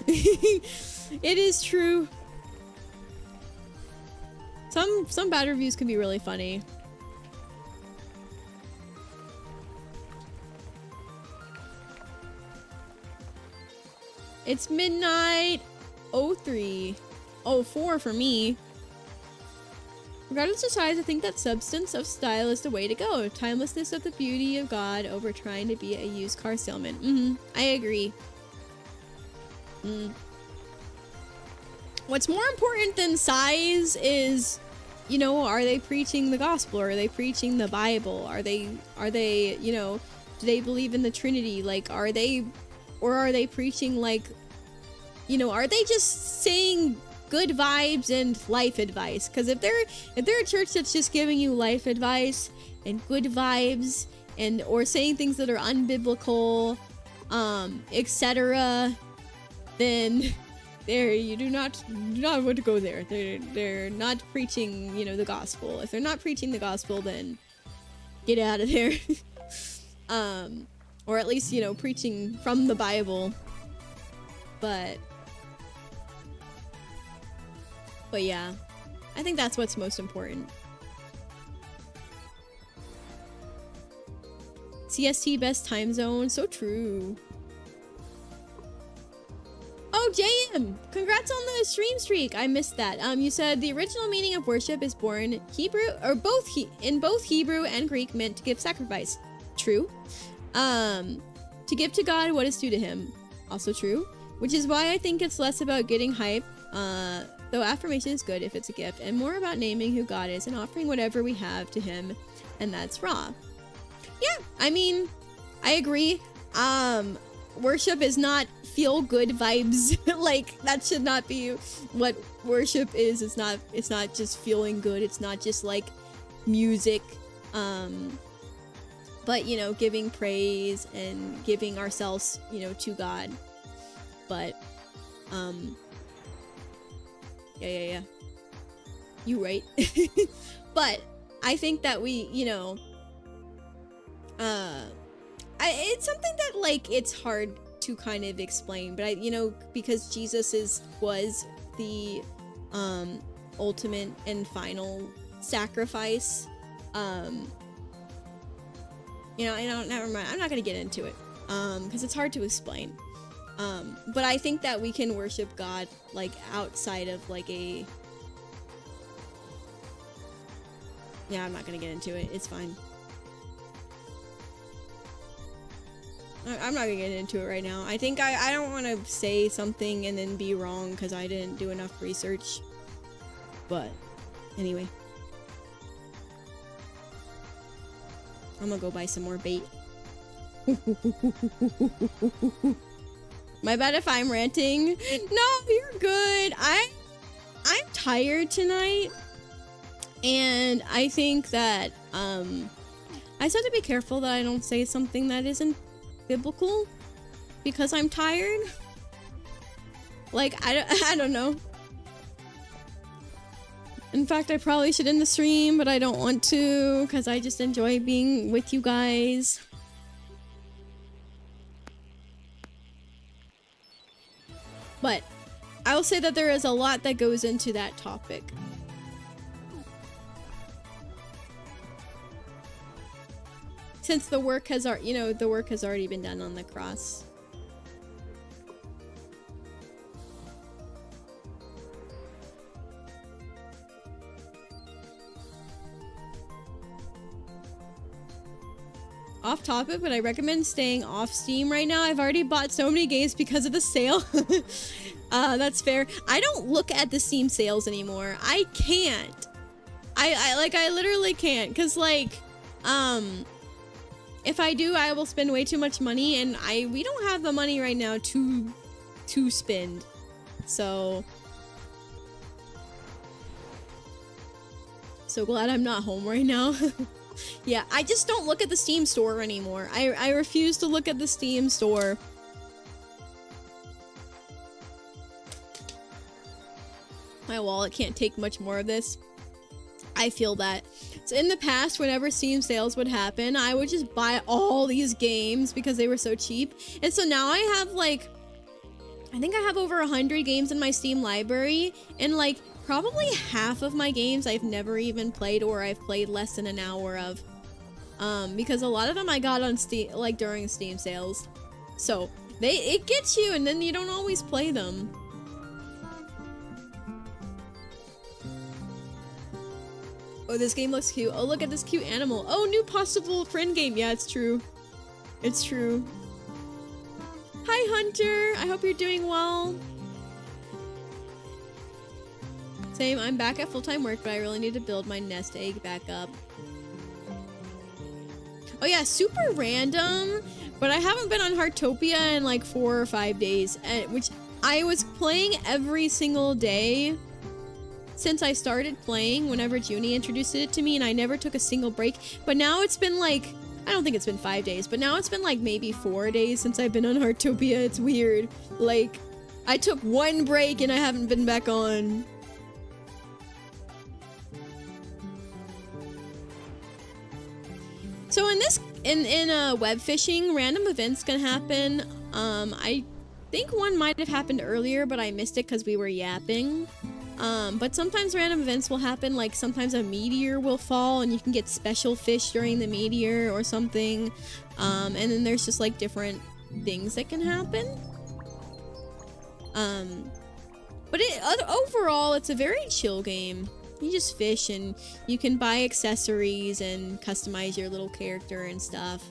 It is true. Some bad reviews can be really funny. It's midnight 03. 04 for me. Regardless of size, I think that substance of style is the way to go. Timelessness of the beauty of God over trying to be a used car salesman. I agree. what's more important than size is, you know, are they preaching the gospel? Are they preaching the Bible? Are they, you know, do they believe in the Trinity? Like, are they preaching, like, you know, are they just saying good vibes and life advice? Because if they're a church that's just giving you life advice and good vibes and or saying things that are unbiblical, etc., then you do not want to go there. They're not preaching, you know, the gospel. If they're not preaching the gospel, then get out of there. Or at least, you know, preaching from the Bible. But yeah, I think that's what's most important. CST best time zone, so true. Oh, JM, congrats on the stream streak. I missed that. You said the original meaning of worship is born Hebrew, or in both Hebrew and Greek, meant to give sacrifice. True. To give to God what is due to him. Also true. Which is why I think it's less about getting hype, though affirmation is good if it's a gift, and more about naming who God is and offering whatever we have to him, and that's raw. Yeah, I mean, I agree. Worship is not feel good vibes. Like, that should not be what worship is. It's not just feeling good. It's not just like music. But, you know, giving praise and giving ourselves, you know, to God. But, yeah. You right. But I think that we, you know, it's something that, like, it's hard to kind of explain, but you know, because Jesus was the ultimate and final sacrifice. You know, never mind. I'm not gonna get into it because it's hard to explain. But I think that we can worship God, like, outside of like a. Yeah, I'm not gonna get into it. It's fine. I'm not gonna get into it right now. I think I don't want to say something and then be wrong because I didn't do enough research. But anyway, I'm gonna go buy some more bait. My bad if I'm ranting. No, you're good. I'm tired tonight, and I think that I just have to be careful that I don't say something that isn't biblical because I'm tired. Like, I don't know. In fact, I probably should end the stream, but I don't want to because I just enjoy being with you guys. But I will say that there is a lot that goes into that topic. Since the work has already been done on the cross. Off topic, but I recommend staying off Steam right now. I've already bought so many games because of the sale. That's fair. I don't look at the Steam sales anymore. I can't. I literally can't, because like, if I do, I will spend way too much money, and we don't have the money right now to spend. So glad I'm not home right now. Yeah, I just don't look at the Steam store anymore. I refuse to look at the Steam store. My wallet can't take much more of this. I feel that. So in the past, whenever Steam sales would happen, I would just buy all these games because they were so cheap. And so now I have like, I think I have over 100 games in my Steam library, and like probably half of my games I've never even played, or I've played less than an hour of. Because a lot of them I got on Steam, like during Steam sales. So it gets you, and then you don't always play them. Oh, this game looks cute. Oh, look at this cute animal. Oh, new possible friend game. Yeah, it's true. It's true. Hi, Hunter. I hope you're doing well. Same, I'm back at full-time work, but I really need to build my nest egg back up. Oh yeah, super random, but I haven't been on Heartopia in like 4 or 5 days, which I was playing every single day since I started playing whenever Junie introduced it to me, and I never took a single break. But now it's been like, I don't think it's been 5 days, but now it's been like maybe 4 days since I've been on Heartopia. It's weird. Like, I took one break and I haven't been back on. So in web fishing, random events can happen. I think one might have happened earlier, but I missed it because we were yapping. But sometimes random events will happen, like sometimes a meteor will fall and you can get special fish during the meteor or something. And then there's just like different things that can happen. But overall, it's a very chill game. You just fish and you can buy accessories and customize your little character and stuff.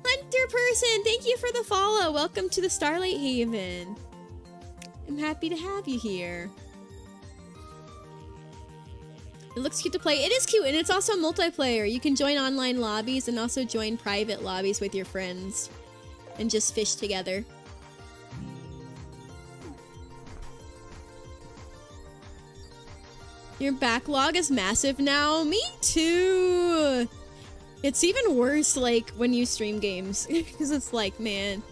Hunter person, thank you for the follow. Welcome to the Starlight Haven. I'm happy to have you here. It looks cute to play. It is cute, and it's also multiplayer. You can join online lobbies and also join private lobbies with your friends and just fish together. Your backlog is massive now. Me too. It's even worse like when you stream games because it's like, man,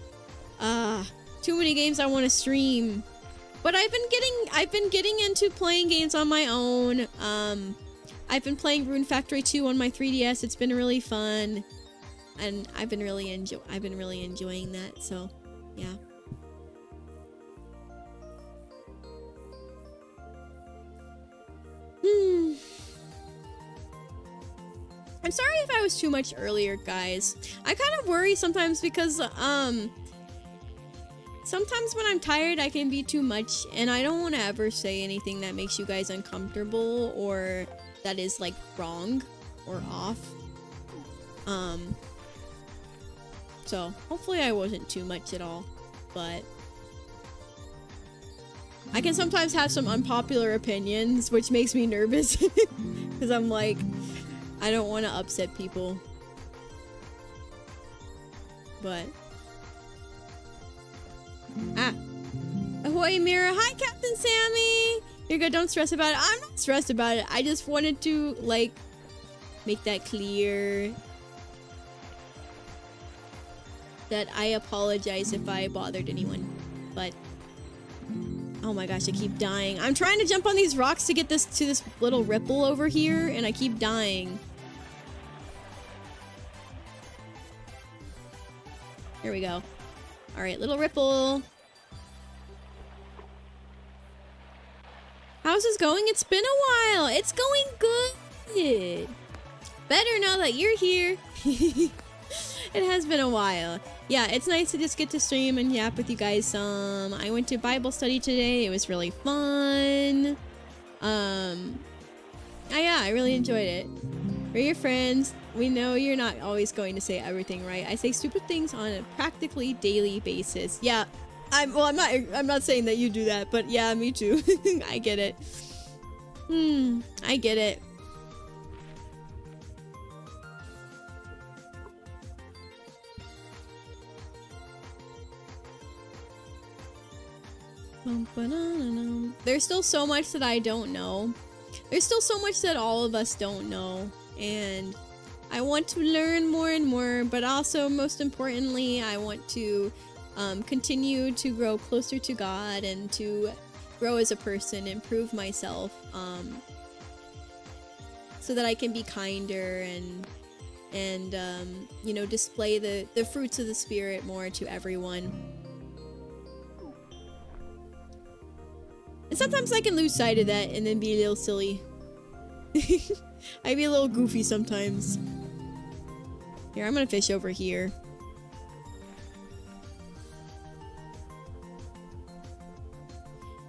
too many games I want to stream. But I've been getting into playing games on my own. I've been playing Rune Factory 2 on my 3DS. It's been really fun, and I've been really enjoying that. So, yeah. I'm sorry if I was too much earlier, guys. I kind of worry sometimes because sometimes when I'm tired, I can be too much, and I don't want to ever say anything that makes you guys uncomfortable or that is like wrong or off. So hopefully I wasn't too much at all, but I can sometimes have some unpopular opinions, which makes me nervous because I'm like, I don't want to upset people, but ahoy Mira. Hi Captain Sammy. You're good, don't stress about it. I'm not stressed about it. I just wanted to like make that clear that I apologize if I bothered anyone. But oh my gosh, I keep dying. I'm trying to jump on these rocks to get this to this little ripple over here, and I keep dying. Here we go. All right, little ripple. How's this going? It's been a while. It's going good. Better now that you're here. It has been a while. Yeah, it's nice to just get to stream and yap with you guys some. I went to Bible study today. It was really fun. Yeah, I really enjoyed it. We're your friends. We know you're not always going to say everything right. I say stupid things on a practically daily basis. Yeah, I'm not saying that you do that, but yeah, me too. I get it. I get it. There's still so much that I don't know. There's still so much that all of us don't know, and I want to learn more and more, but also most importantly, I want to continue to grow closer to God and to grow as a person, improve myself, so that I can be kinder and you know, display the fruits of the Spirit more to everyone. And sometimes I can lose sight of that and then be a little silly. I be a little goofy sometimes. Here, I'm gonna fish over here.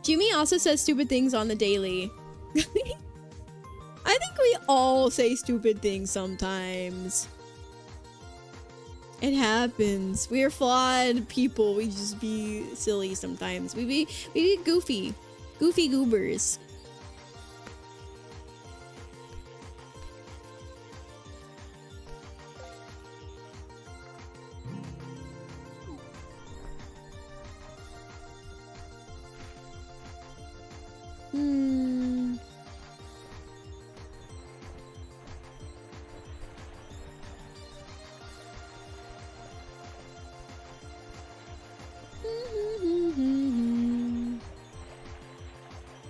Jimmy also says stupid things on the daily. I think we all say stupid things sometimes. It happens. We are flawed people. We just be silly sometimes. We be goofy. Goofy goobers. Hmm.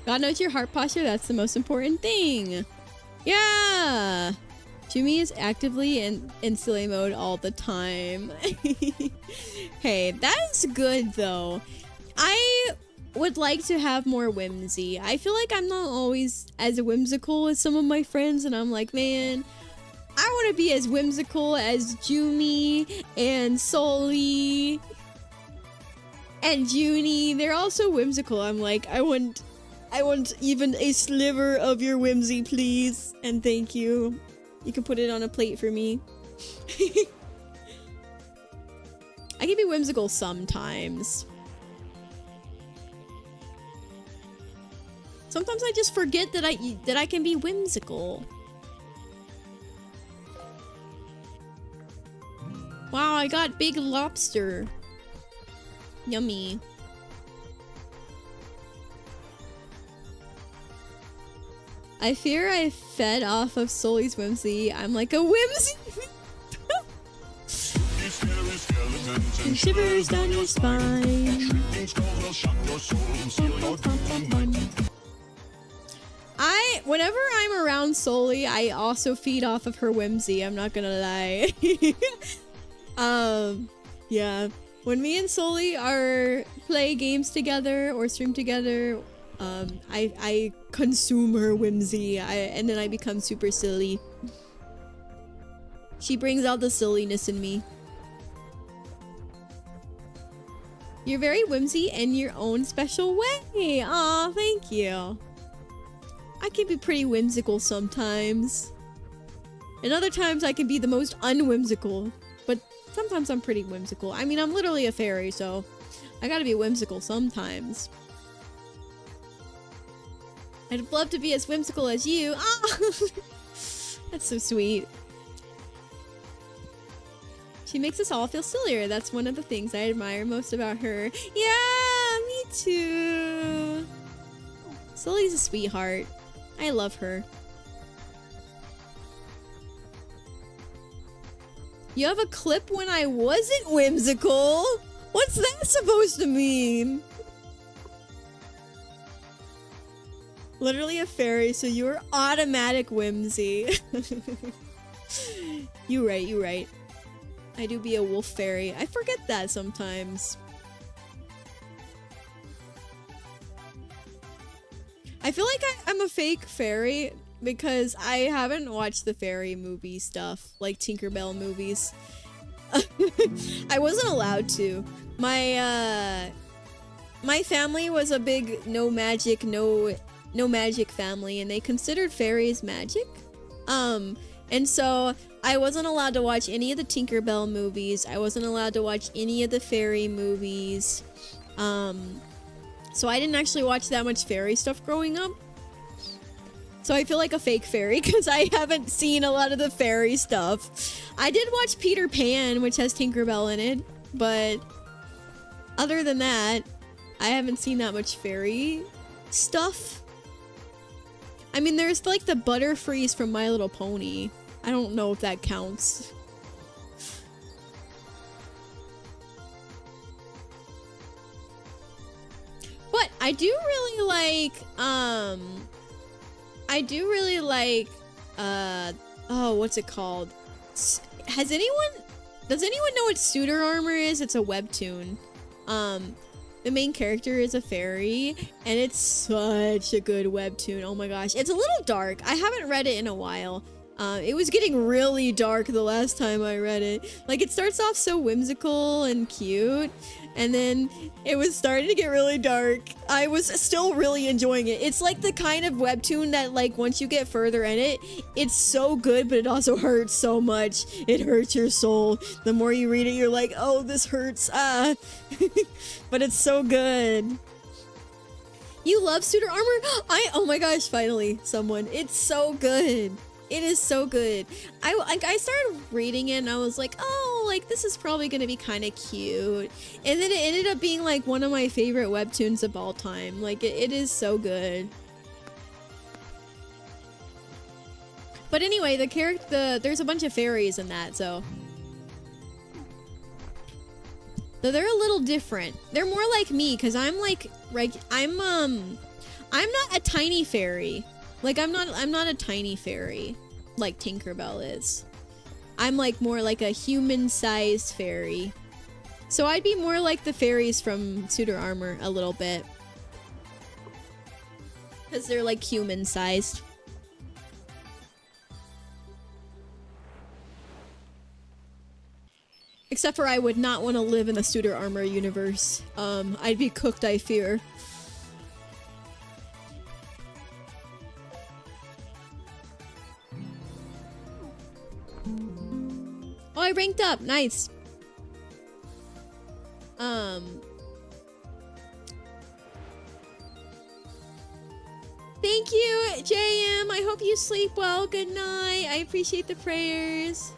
God knows your heart posture, that's the most important thing. Yeah! Jumi is actively in silly mode all the time. Hey, that is good though. I would like to have more whimsy. I feel like I'm not always as whimsical as some of my friends, and I'm like, man, I want to be as whimsical as Jumi and Soli and Junie. They're also whimsical. I'm like, I want even a sliver of your whimsy, please. And thank you. You can put it on a plate for me. I can be whimsical sometimes. Sometimes I just forget that I can be whimsical. Wow, I got big lobster. Yummy. I fear I fed off of Soli's whimsy. I'm like a whimsy. And shivers down your spine. Whenever I'm around Soli, I also feed off of her whimsy. I'm not gonna lie. Yeah. When me and Soli play games together or stream together, I consume her whimsy, and then I become super silly. She brings out the silliness in me. You're very whimsy in your own special way. Aw, thank you. I can be pretty whimsical sometimes. And other times I can be the most unwhimsical. But sometimes I'm pretty whimsical. I mean, I'm literally a fairy, so I gotta be whimsical sometimes. I'd love to be as whimsical as you. Ah! That's so sweet. She makes us all feel sillier. That's one of the things I admire most about her. Yeah, me too. Sully's a sweetheart. I love her. You have a clip when I wasn't whimsical? What's that supposed to mean? Literally a fairy, so you're automatic whimsy. You right. I do be a wolf fairy. I forget that sometimes. I feel like I'm a fake fairy because I haven't watched the fairy movie stuff, like Tinkerbell movies. I wasn't allowed to. My family was a big no magic family, and they considered fairies magic. And so I wasn't allowed to watch any of the Tinkerbell movies. I wasn't allowed to watch any of the fairy movies. So I didn't actually watch that much fairy stuff growing up. So I feel like a fake fairy because I haven't seen a lot of the fairy stuff. I did watch Peter Pan, which has Tinkerbell in it, but other than that, I haven't seen that much fairy stuff. I mean, there's like the Butterfrees from My Little Pony. I don't know if that counts. But I do really like, oh, what's it called? Does anyone know what Suitor Armor is? It's a webtoon. The main character is a fairy, and it's such a good webtoon. Oh my gosh. It's a little dark. I haven't read it in a while. It was getting really dark the last time I read it. Like, it starts off so whimsical and cute, and then it was starting to get really dark. I was still really enjoying it. It's like the kind of webtoon that, like, once you get further in it, it's so good, but it also hurts so much. It hurts your soul. The more you read it, you're like, oh, this hurts. Ah. But it's so good. You love Suitor Armor? Oh my gosh, finally, someone. It's so good. It is so good. I started reading it and I was like, oh, like this is probably gonna be kind of cute. And then it ended up being like one of my favorite webtoons of all time. Like it is so good. But anyway, there's a bunch of fairies in that, so they're a little different. They're more like me, because I'm like, I'm not a tiny fairy. Like, I'm not a tiny fairy like Tinkerbell is. I'm like more like a human-sized fairy. So I'd be more like the fairies from Suitor Armor a little bit. Because they're like human-sized. Except for I would not want to live in the Suitor Armor universe. I'd be cooked, I fear. Oh, I ranked up. Nice. Thank you, JM. I hope you sleep well. Good night. I appreciate the prayers.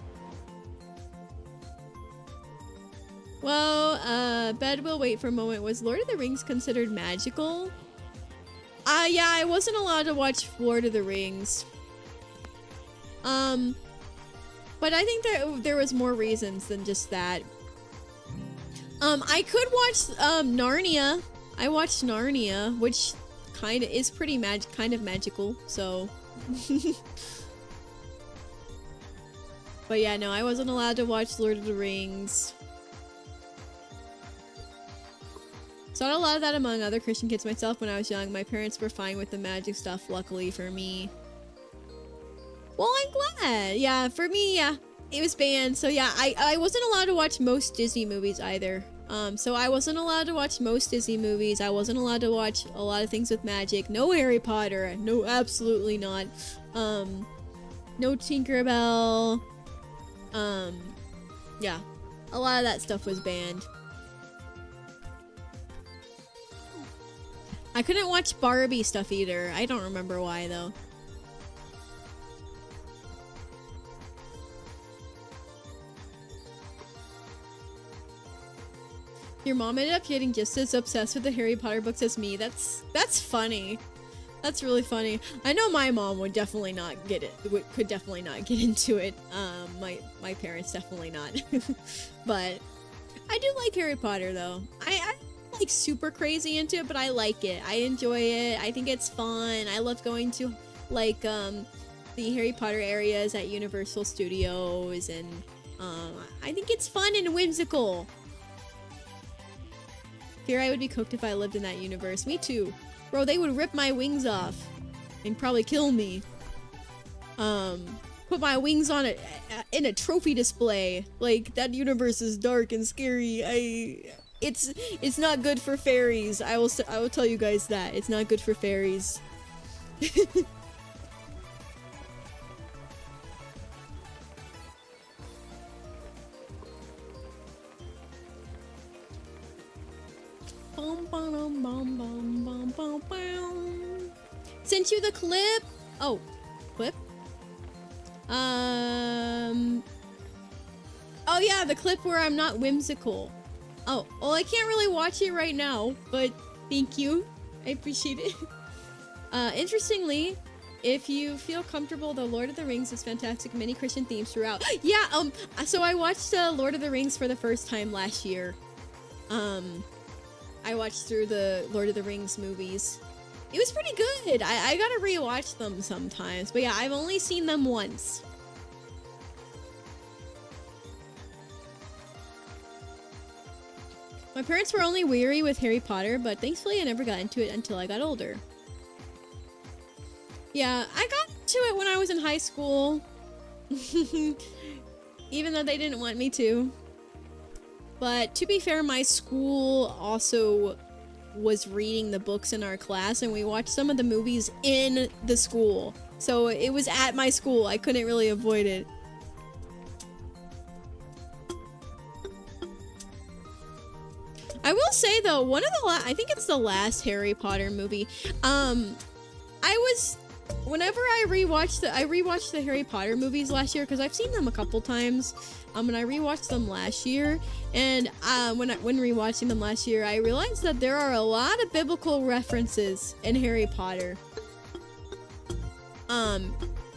Well, bed will wait for a moment. Was Lord of the Rings considered magical? Yeah, I wasn't allowed to watch Lord of the Rings. But I think that there was more reasons than just that. I could watch, Narnia. I watched Narnia, which kind of is pretty kind of magical, so. But yeah, no, I wasn't allowed to watch Lord of the Rings. Saw a lot of that among other Christian kids myself when I was young. My parents were fine with the magic stuff, luckily for me. Well, I'm glad. Yeah, for me, yeah, it was banned. So yeah, I wasn't allowed to watch most Disney movies either. So I wasn't allowed to watch most Disney movies. I wasn't allowed to watch a lot of things with magic. No Harry Potter. No, absolutely not. No Tinkerbell. Yeah, a lot of that stuff was banned. I couldn't watch Barbie stuff either. I don't remember why though. Your mom ended up getting just as obsessed with the Harry Potter books as me. That's funny. That's really funny. I know my mom would definitely not get it. Could definitely not get into it. My parents definitely not. But I do like Harry Potter though. I'm like super crazy into it, but I like it. I enjoy it. I think it's fun. I love going to like the Harry Potter areas at Universal Studios, and I think it's fun and whimsical. Fear I would be cooked if I lived in that universe. Me too. Bro, they would rip my wings off and probably kill me. Put my wings on it in a trophy display. Like, that universe is dark and scary. It's not good for fairies. I will tell you guys that. It's not good for fairies. Sent you the clip. Oh, clip. Oh yeah, the clip where I'm not whimsical. Oh, well, I can't really watch it right now, but thank you. I appreciate it. Interestingly, if you feel comfortable, the Lord of the Rings is fantastic. Many Christian themes throughout. Yeah, so I watched Lord of the Rings for the first time last year. I watched through the Lord of the Rings movies. It was pretty good. I gotta rewatch them sometimes. But yeah, I've only seen them once. My parents were only weary with Harry Potter, but thankfully I never got into it until I got older. Yeah, I got into it when I was in high school. Even though they didn't want me to. But to be fair, my school also was reading the books in our class, and we watched some of the movies in the school. So it was at my school. I couldn't really avoid it. I will say though, one of the I think it's the last Harry Potter movie. Whenever I rewatched the Harry Potter movies last year, because I've seen them a couple times. And I rewatched them last year, and when rewatching them last year, I realized that there are a lot of biblical references in Harry Potter.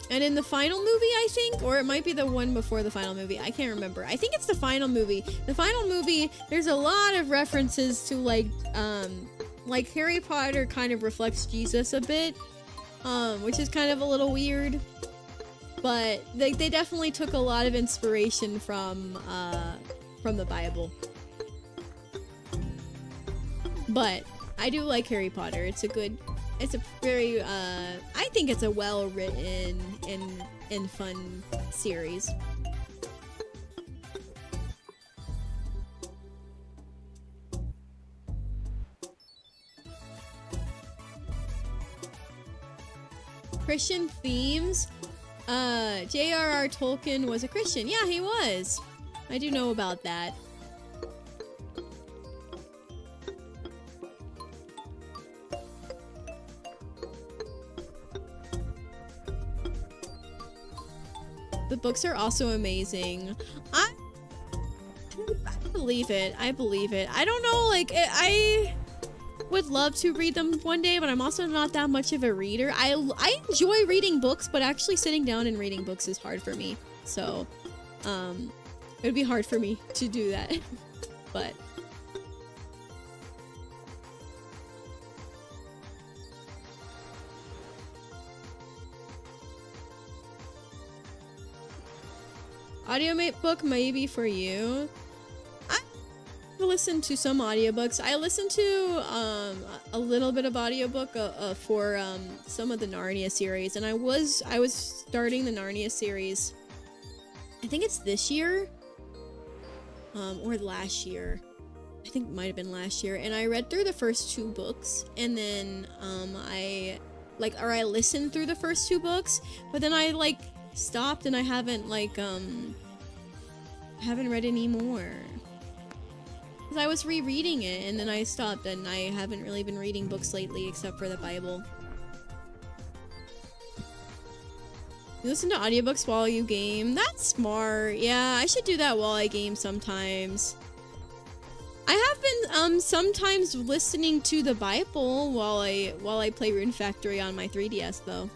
And in the final movie, I think, or it might be the one before the final movie, I can't remember. I think it's the final movie. The final movie, there's a lot of references to like Harry Potter kind of reflects Jesus a bit, which is kind of a little weird. But they definitely took a lot of inspiration from the Bible. But I do like Harry Potter. It's a very, I think it's a well-written and fun series. Christian themes? J.R.R. Tolkien was a Christian. Yeah, he was. I do know about that. The books are also amazing. I believe it. I believe it. I don't know, like, I would love to read them one day, but I'm also not that much of a reader. I enjoy reading books, but actually sitting down and reading books is hard for me. So, it would be hard for me to do that. But audiobook maybe for you. I listen to some audiobooks. I listened to a little bit of audiobook for some of the Narnia series, and I was starting the Narnia series. I think it's this year, or last year. I think it might have been last year, and I read through the first 2 books, and then I listened through the first 2 books, but then I stopped, and I haven't read any more. Because I was rereading it, and then I stopped, and I haven't really been reading books lately, except for the Bible. You listen to audiobooks while you game? That's smart. Yeah, I should do that while I game sometimes. I have been sometimes listening to the Bible while I play Rune Factory on my 3DS though.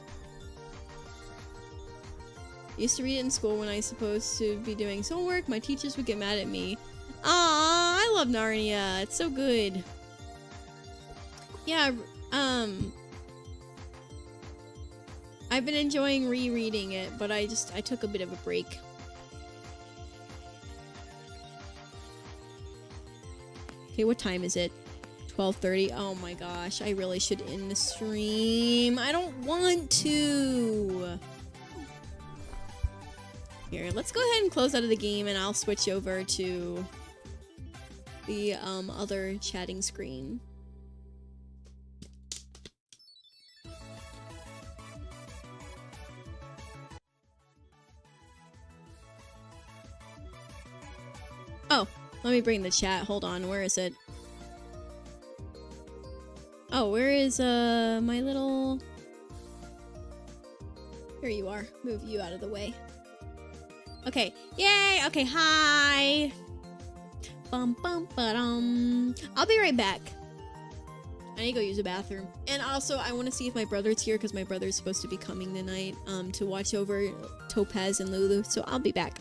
Used to read it in school when I was supposed to be doing some homework. My teachers would get mad at me. Aw, I love Narnia. It's so good. Yeah, I've been enjoying rereading it, but I took a bit of a break. Okay, what time is it? 12:30. Oh my gosh, I really should end the stream. I don't want to. Here, let's go ahead and close out of the game, and I'll switch over to the other chatting screen. Oh, let me bring the chat. Hold on, where is it? Oh, where is my little... Here you are. Move you out of the way. Okay. Yay! Okay, hi! Bum bum ba-dum. I'll be right back. I need to go use the bathroom. And also, I want to see if my brother's here, because my brother's supposed to be coming tonight to watch over Topaz and Lulu, so I'll be back.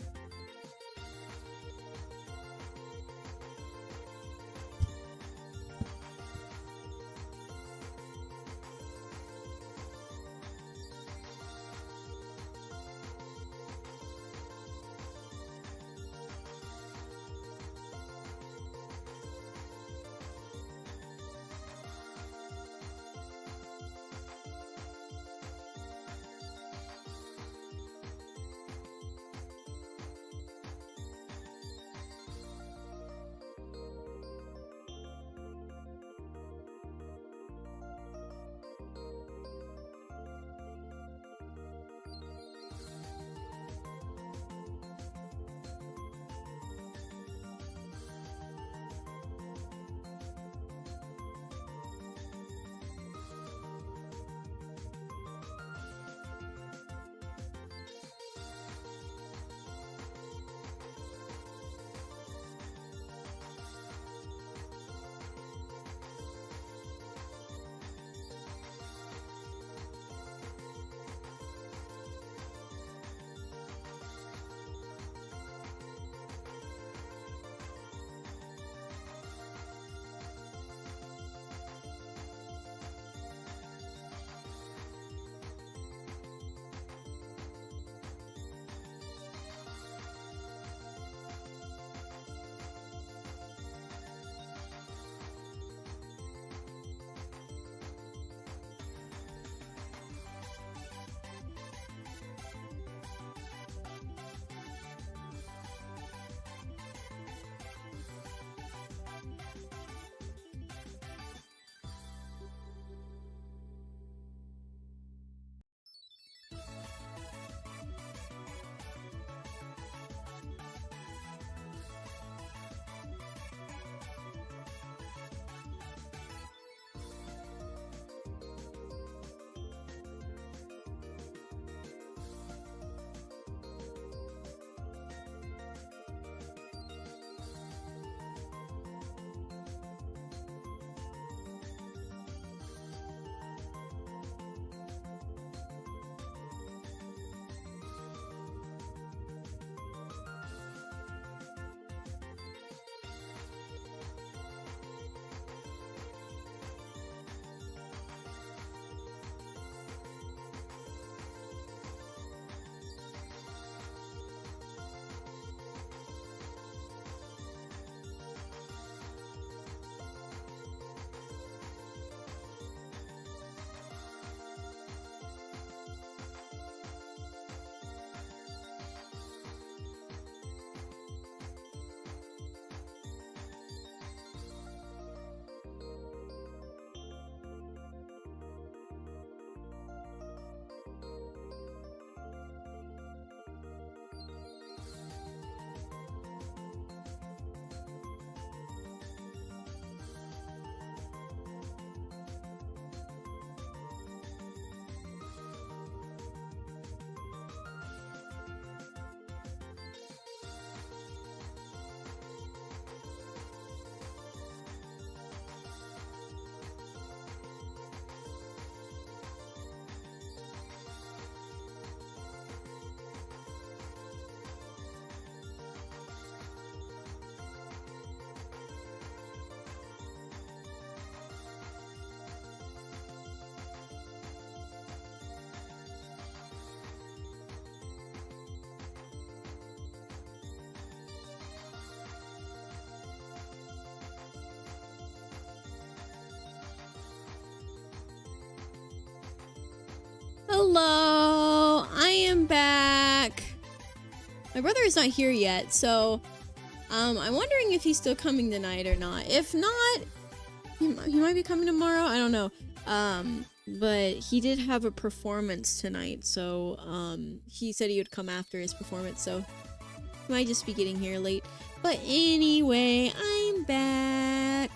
Hello, I am back. My brother is not here yet, so I'm wondering if he's still coming tonight or not. If not, he might be coming tomorrow. I don't know. But he did have a performance tonight, so he said he would come after his performance, so he might just be getting here late. But anyway, I'm back.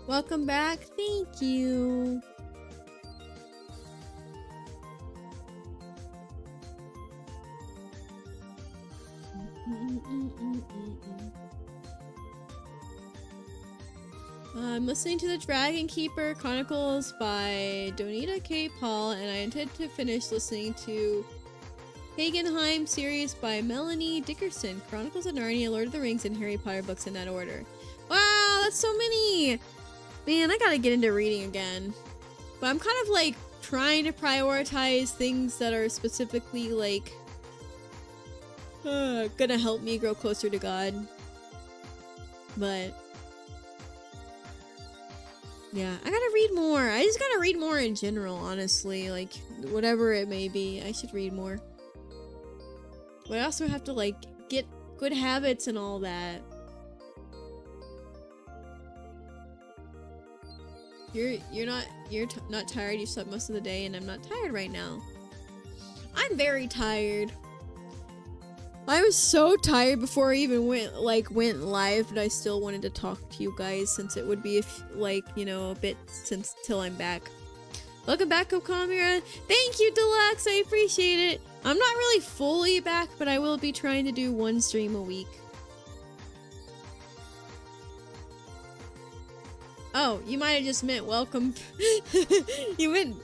Welcome back. Thank you. I'm listening to the Dragon Keeper Chronicles by Donita K. Paul, and I intend to finish listening to Hagenheim series by Melanie Dickerson, Chronicles of Narnia, Lord of the Rings, and Harry Potter books in that order. Wow, that's so many! Man, I gotta get into reading again. But I'm kind of like trying to prioritize things that are specifically like gonna help me grow closer to God. But yeah, I gotta read more. I just gotta read more in general, honestly. Like, whatever it may be, I should read more. But I also have to, like, get good habits and all that. You're not tired. You slept most of the day, and I'm not tired right now. I'm very tired. I was so tired before I even went live, but I still wanted to talk to you guys since it would be a bit since till I'm back. Welcome back, Kamira. Thank you, Deluxe. I appreciate it. I'm not really fully back, but I will be trying to do one stream a week. Oh, you might have just meant welcome. you meant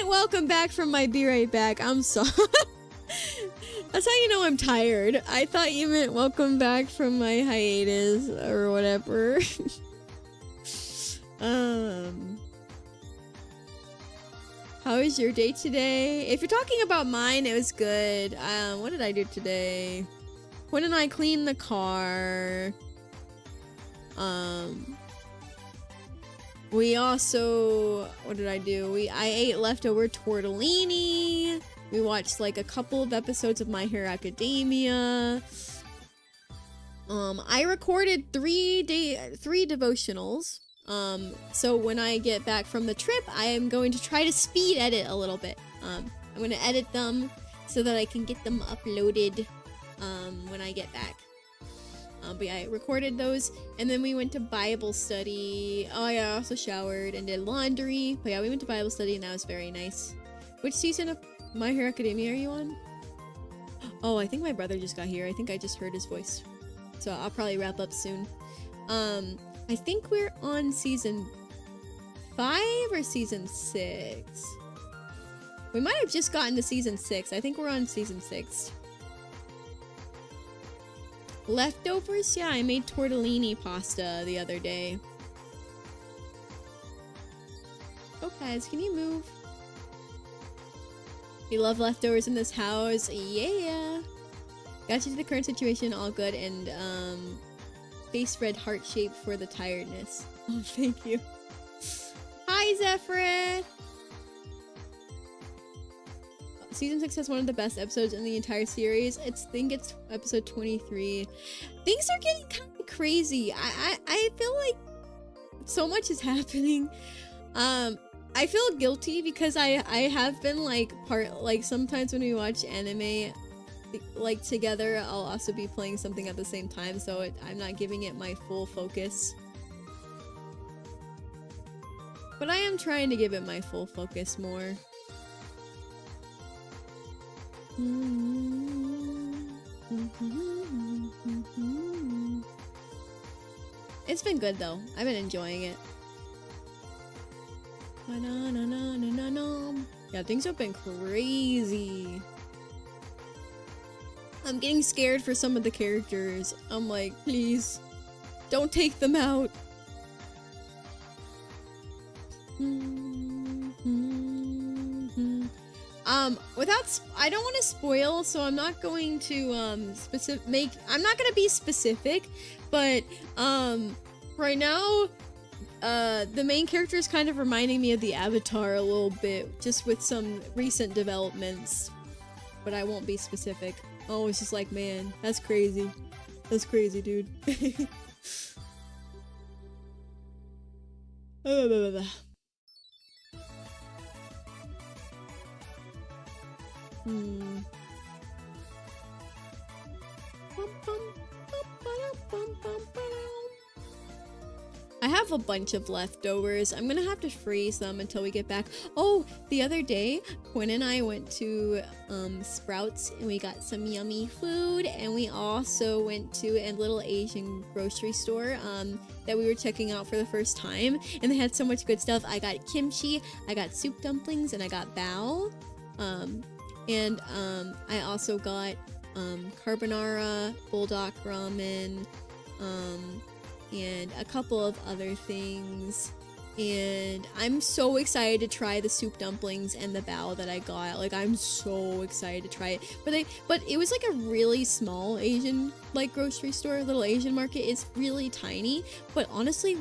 welcome back from my Be Right Back. I'm sorry. That's how you know I'm tired. I thought you meant welcome back from my hiatus or whatever. How was your day today? If you're talking about mine, it was good. What did I do today? When did I clean the car? We also, what did I do? I ate leftover tortellini. We watched like a couple of episodes of My Hero Academia. I recorded three devotionals. So when I get back from the trip, I am going to try to speed edit a little bit. I'm going to edit them so that I can get them uploaded when I get back. But yeah, I recorded those, and then we went to Bible study. Oh yeah, I also showered and did laundry. But yeah, we went to Bible study, and that was very nice. Which season of My Hero Academia are you on? Oh, I think my brother just got here. I think I just heard his voice. So I'll probably wrap up soon. I think we're on season 5 or season 6. We might have just gotten to season 6. I think we're on season 6. Leftovers? Yeah, I made tortellini pasta the other day. Oh, guys, can you move? We love leftovers in this house. Yeah. Got you to the current situation, all good, and face red heart shape for the tiredness. Oh, thank you. Hi, Zephyr. Season 6 has one of the best episodes in the entire series. I think it's episode 23. Things are getting kind of crazy. I feel like so much is happening. I feel guilty because I have been sometimes when we watch anime like together, I'll also be playing something at the same time, so I'm not giving it my full focus. But I am trying to give it my full focus more. It's been good though. I've been enjoying it. Yeah, things have been crazy. I'm getting scared for some of the characters. I'm like, please, don't take them out. I don't want to spoil, so I'm not going to I'm not going to be specific, but right now the main character is kind of reminding me of the Avatar a little bit, just with some recent developments, but I won't be specific. Oh, it's just like, man, that's crazy. That's crazy, dude. I have a bunch of leftovers. I'm gonna have to freeze them until we get back. Oh, the other day, Quinn and I went to Sprouts and we got some yummy food, and we also went to a little Asian grocery store that we were checking out for the first time, and they had so much good stuff. I got kimchi, I got soup dumplings, and I got bao. I also got carbonara, bulldog ramen, and a couple of other things. And I'm so excited to try the soup dumplings and the bao that I got. Like, I'm so excited to try it. But it was like a really small Asian like grocery store, little Asian market. It's really tiny, but honestly,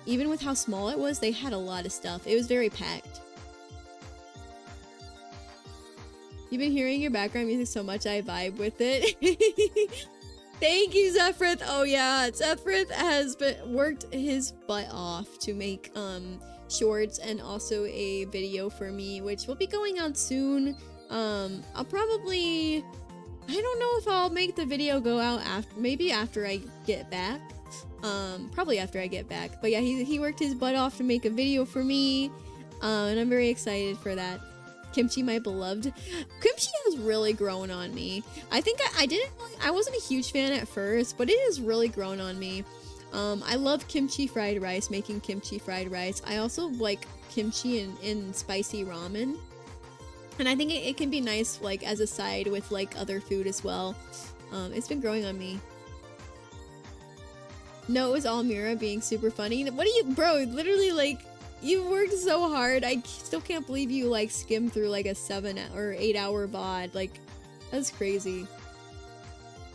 even with how small it was, they had a lot of stuff. It was very packed. You've been hearing your background music so much, I vibe with it. Thank you, Zephyrith. Oh yeah, Zephyrith has worked his butt off to make shorts and also a video for me, which will be going out soon. I'll probably, I don't know if I'll make the video go out maybe after I get back. Probably after I get back. But yeah, he worked his butt off to make a video for me, and I'm very excited for that. Kimchi, my beloved. Kimchi has really grown on me. I think I wasn't a huge fan at first, but it has really grown on me. I love kimchi fried rice, making kimchi fried rice. I also like kimchi in spicy ramen. And I think it can be nice like as a side with like other food as well. It's been growing on me. No, it was all Mira being super funny. What are you, bro, literally like, you worked so hard. I still can't believe you like skimmed through like a 7 or 8 hour VOD. Like, that's crazy.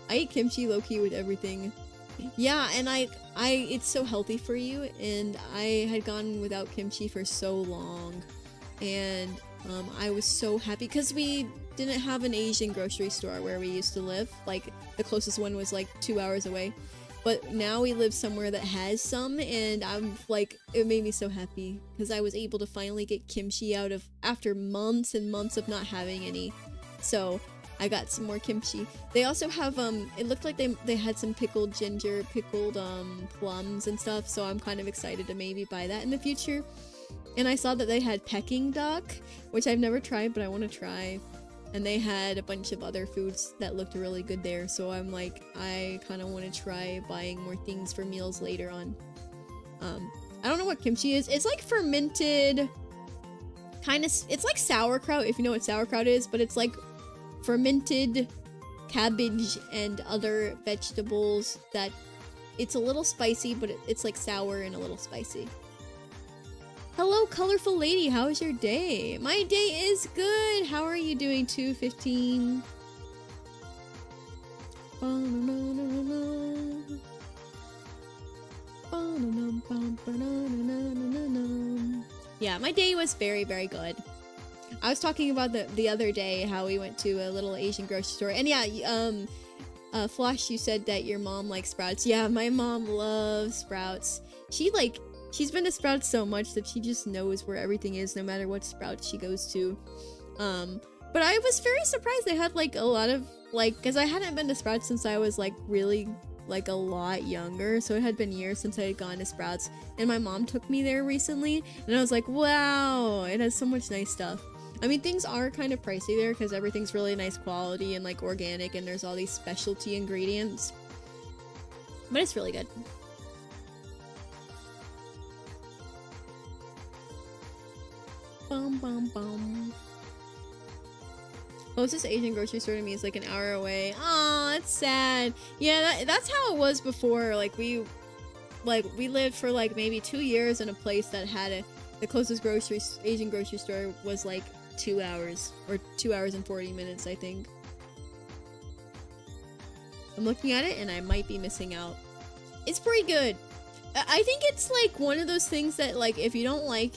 I eat kimchi low-key with everything. Yeah, and it's so healthy for you, and I had gone without kimchi for so long, and I was so happy because we didn't have an Asian grocery store where we used to live. Like, the closest one was like 2 hours away. But now we live somewhere that has some, and I'm like, it made me so happy because I was able to finally get kimchi after months and months of not having any. So I got some more kimchi. They also have it looked like they had some pickled ginger, pickled plums and stuff. So I'm kind of excited to maybe buy that in the future. And I saw that they had Peking duck, which I've never tried, but I want to try. And they had a bunch of other foods that looked really good there, so I'm like, I kind of want to try buying more things for meals later on. I don't know what kimchi is. It's like fermented, it's like sauerkraut, if you know what sauerkraut is, but it's like fermented cabbage and other vegetables that it's a little spicy, but it's like sour and a little spicy. Hello, colorful lady. How is your day? My day is good. How are you doing, 215? Yeah, my day was very, very good. I was talking about the other day how we went to a little Asian grocery store, and yeah, Flash, you said that your mom likes Sprouts. Yeah, my mom loves Sprouts. She's been to Sprouts so much that she just knows where everything is no matter what Sprouts she goes to. But I was very surprised they had like a lot of like, because I hadn't been to Sprouts since I was like really like a lot younger, so it had been years since I had gone to Sprouts, and my mom took me there recently, and I was like, wow, it has so much nice stuff. I mean, things are kind of pricey there because everything's really nice quality and like organic, and there's all these specialty ingredients, but it's really good. Bum, bum, bum. Closest Asian grocery store to me is like an hour away. Aw, that's sad. Yeah, that's how it was before. Like we lived for like maybe 2 years in a place that had the closest Asian grocery store was like 2 hours or 2 hours and 40 minutes, I think. I'm looking at it and I might be missing out. It's pretty good. I think it's like one of those things that like if you don't like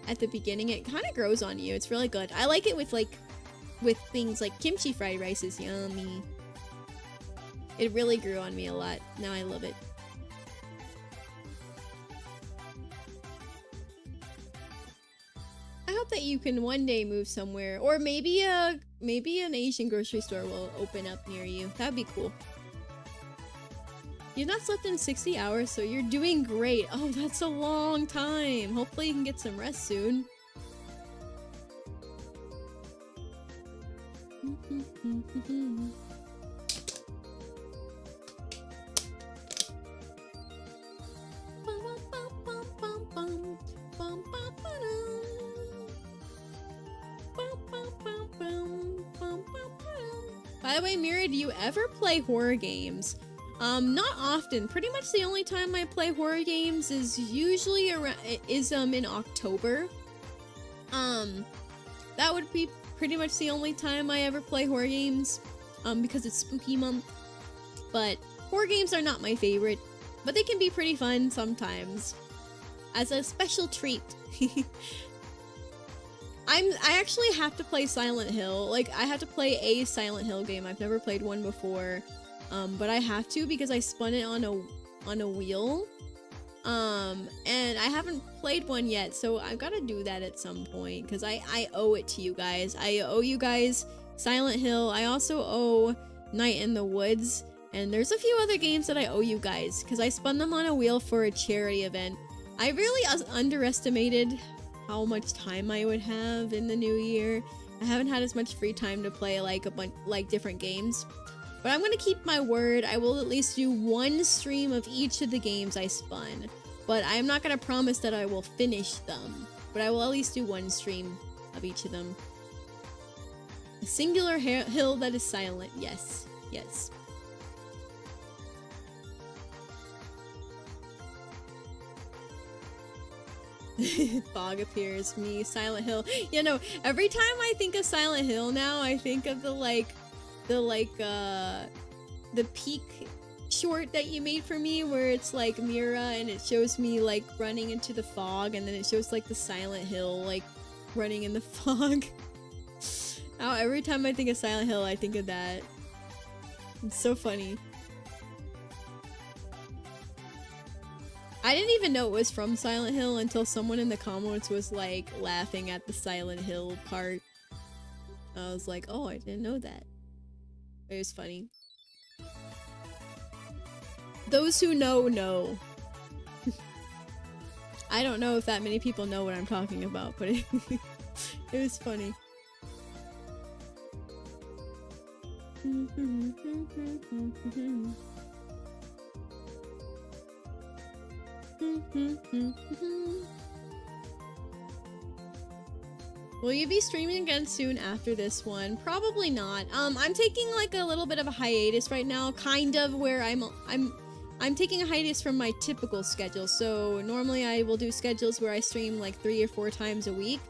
at the beginning, it kind of grows on you. It's really good. I like it with things like kimchi fried rice is yummy. It really grew on me a lot. Now I love it. I hope that you can one day move somewhere, or maybe an Asian grocery store will open up near you. That'd be cool. You've not slept in 60 hours, so you're doing great. Oh, that's a long time. Hopefully you can get some rest soon. By the way, Mira, do you ever play horror games? Not often. Pretty much the only time I play horror games is usually in October. That would be pretty much the only time I ever play horror games, because it's spooky month. But horror games are not my favorite, but they can be pretty fun sometimes. As a special treat. I actually have to play Silent Hill. Like, I have to play a Silent Hill game. I've never played one before. But I have to because I spun it on a wheel. And I haven't played one yet, so I've got to do that at some point because I owe it to you guys. I owe you guys Silent Hill. I also owe Night in the Woods, and there's a few other games that I owe you guys because I spun them on a wheel for a charity event. I really underestimated how much time I would have in the new year. I haven't had as much free time to play like different games. But I'm gonna keep my word. I will at least do one stream of each of the games I spun. But I'm not gonna promise that I will finish them. But I will at least do one stream of each of them. A singular hill that is silent. Yes. Yes. Fog appears. Me. Silent Hill. You know, every time I think of Silent Hill now, I think of the peak short that you made for me where it's like Mira and it shows me like running into the fog and then it shows like the Silent Hill like running in the fog. Oh, every time I think of Silent Hill I think of that. It's so funny. I didn't even know it was from Silent Hill until someone in the comments was like laughing at the Silent Hill part. I was like, oh, I didn't know that. It was funny. Those who know, know. I don't know if that many people know what I'm talking about, but it was funny. Will you be streaming again soon after this one? Probably not. I'm taking like a little bit of a hiatus right now, kind of where I'm taking a hiatus from my typical schedule. So normally I will do schedules where I stream like 3 or 4 times a week.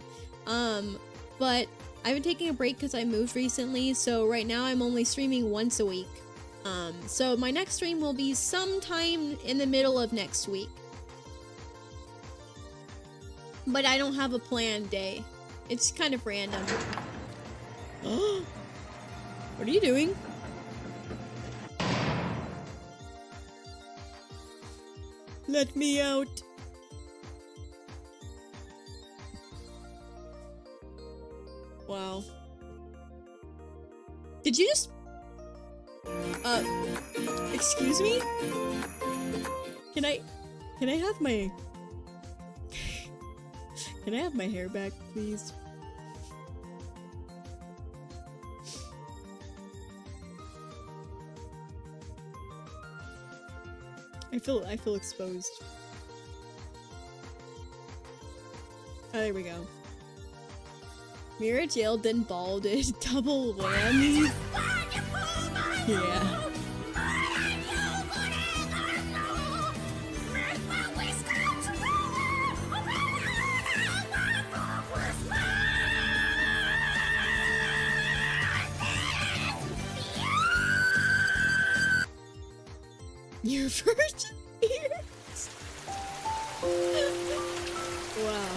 But I've been taking a break because I moved recently, so right now I'm only streaming once a week. So my next stream will be sometime in the middle of next week. But I don't have a planned day. It's kind of random. What are you doing? Let me out. Wow. Did you just... excuse me? Can I have my... Can I have my hair back, please? I feel exposed. Oh, there we go. Mira jailed, then balded. Double whammy. Yeah. Your virgin ears. Wow.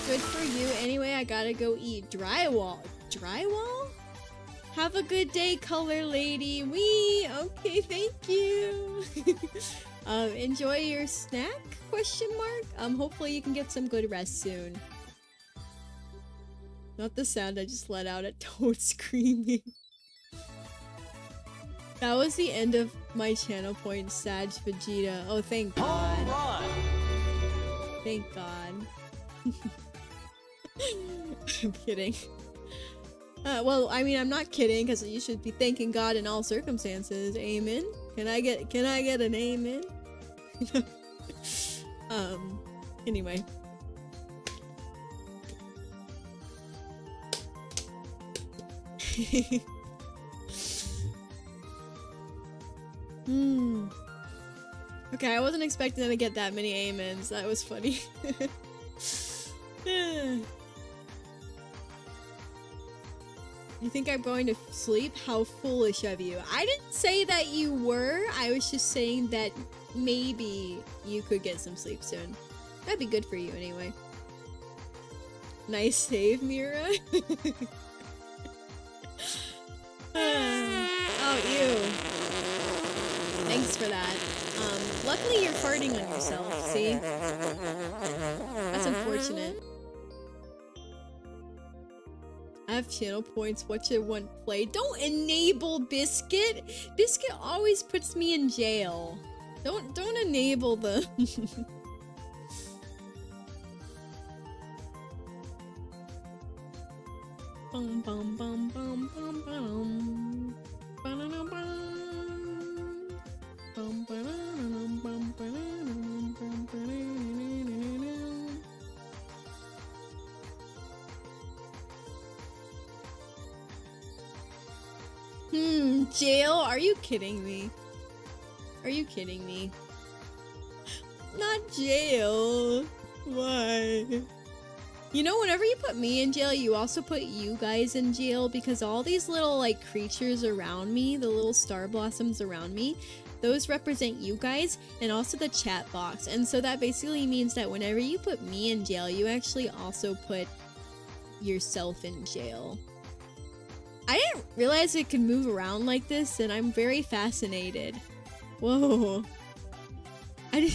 Good for you. Anyway, I gotta go eat drywall. Drywall? Have a good day, color lady. Wee. Okay, thank you. Enjoy your snack? Question mark. Hopefully you can get some good rest soon. Not the sound I just let out at Toad screaming. That was the end of my channel point, Sag Vegeta. Oh, thank God. Thank God. I'm kidding. Well, I mean, I'm not kidding, because you should be thanking God in all circumstances. Amen. Can I get an amen? Anyway. Okay, I wasn't expecting to get that many amens. That was funny. You think I'm going to sleep? How foolish of you. I didn't say that you were. I was just saying that maybe you could get some sleep soon. That'd be good for you anyway. Nice save, Mira. Oh, ew. Thanks for that. Luckily you're farting on yourself, see? That's unfortunate. I have channel points. What you want play? Don't enable Biscuit. Biscuit always puts me in jail. Don't enable them. Bum bum bum bum bum bum. Ba-da-dum, bum. Bum ba-da-dum, bum ba-da-dum, bum ba-da-dum. Jail? Are you kidding me? Are you kidding me? Not jail. Why? You know, whenever you put me in jail, you also put you guys in jail, because all these little, like, creatures around me, the little star blossoms around me, those represent you guys, and also the chat box. And so that basically means that whenever you put me in jail, you actually also put yourself in jail. I didn't realize it could move around like this, and I'm very fascinated. Whoa. I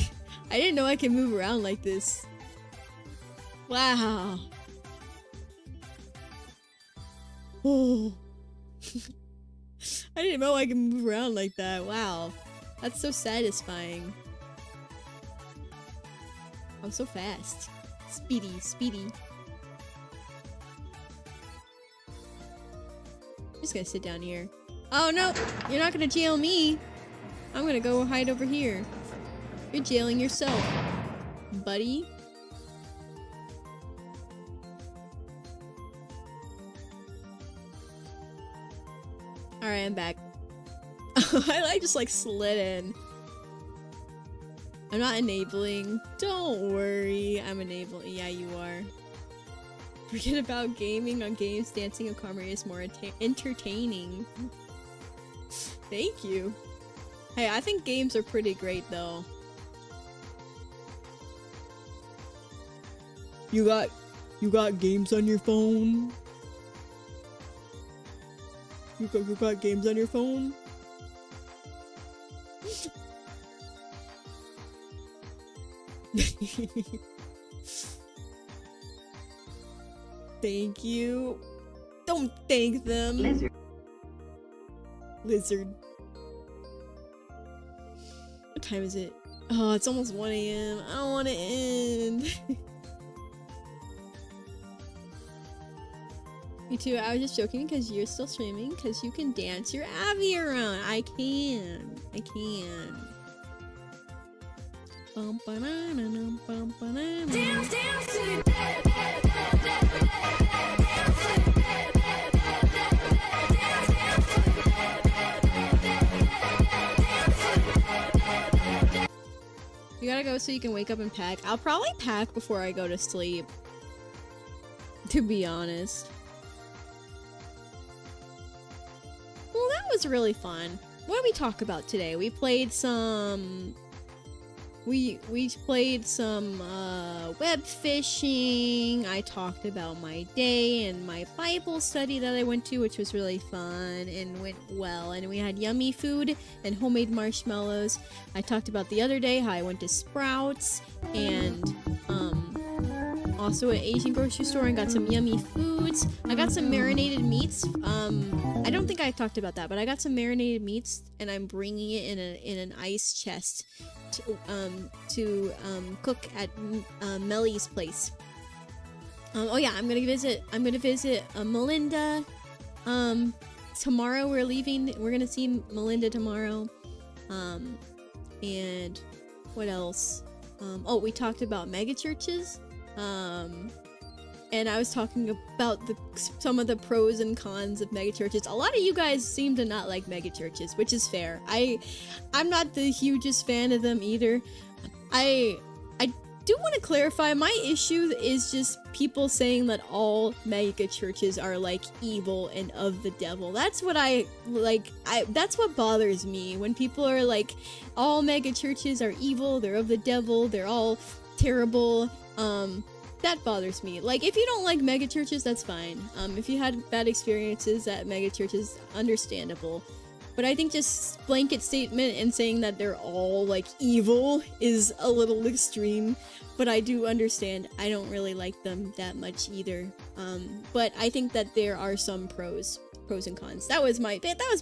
didn't know I could move around like this. Wow. Oh. I didn't know I could move around like that. Wow. That's so satisfying. I'm so fast. Speedy, speedy. I'm just gonna sit down here. Oh no! You're not gonna jail me! I'm gonna go hide over here. You're jailing yourself, buddy. Alright, I'm back. I just like slid in. I'm not enabling. Don't worry, I'm enabling. Yeah, you are. Forget about gaming on games. Dancing and comedy is more entertaining. Thank you. Hey, I think games are pretty great though. You got games on your phone? You got games on your phone? Thank you. Don't thank them. Lizard. Lizard. What time is it? Oh, it's almost 1 AM. I don't want to end. Me too. I was just joking because you're still streaming, because you can dance your Abby around. I can. I can. Bum, ba-na-na-na, bum, ba-na-na. Dance, dance to the dead, dead, dead, dead, dead, dead, dance to the dead, dead, dead, dead, dead, dance to the dead, dead, dead, dead, dance to the dead, dead, dead. You gotta go so you can wake up and pack. I'll probably pack before I go to sleep, to be honest. was really fun. What did we talk about today? We played some... We played some web fishing. I talked about my day and my Bible study that I went to, which was really fun and went well. And we had yummy food and homemade marshmallows. I talked about the other day how I went to Sprouts and also an Asian grocery store and got some yummy foods. I got some marinated meats. I don't think I talked about that, but I got some marinated meats and I'm bringing it in an ice chest to cook at Melly's place. Oh yeah, I'm gonna visit Melinda. Tomorrow we're leaving. We're gonna see Melinda tomorrow. And what else? Oh, we talked about megachurches. And I was talking about some of the pros and cons of megachurches. A lot of you guys seem to not like megachurches, which is fair. I'm not the hugest fan of them either. I do want to clarify, my issue is just people saying that all megachurches are like evil and of the devil. That's what that's what bothers me when people are like, all megachurches are evil, they're of the devil, they're all terrible. That bothers me. Like, if you don't like megachurches, that's fine. If you had bad experiences at megachurches, understandable. But I think just blanket statement and saying that they're all, like, evil is a little extreme. But I do understand. I don't really like them that much either. But I think that there are some pros and cons. That was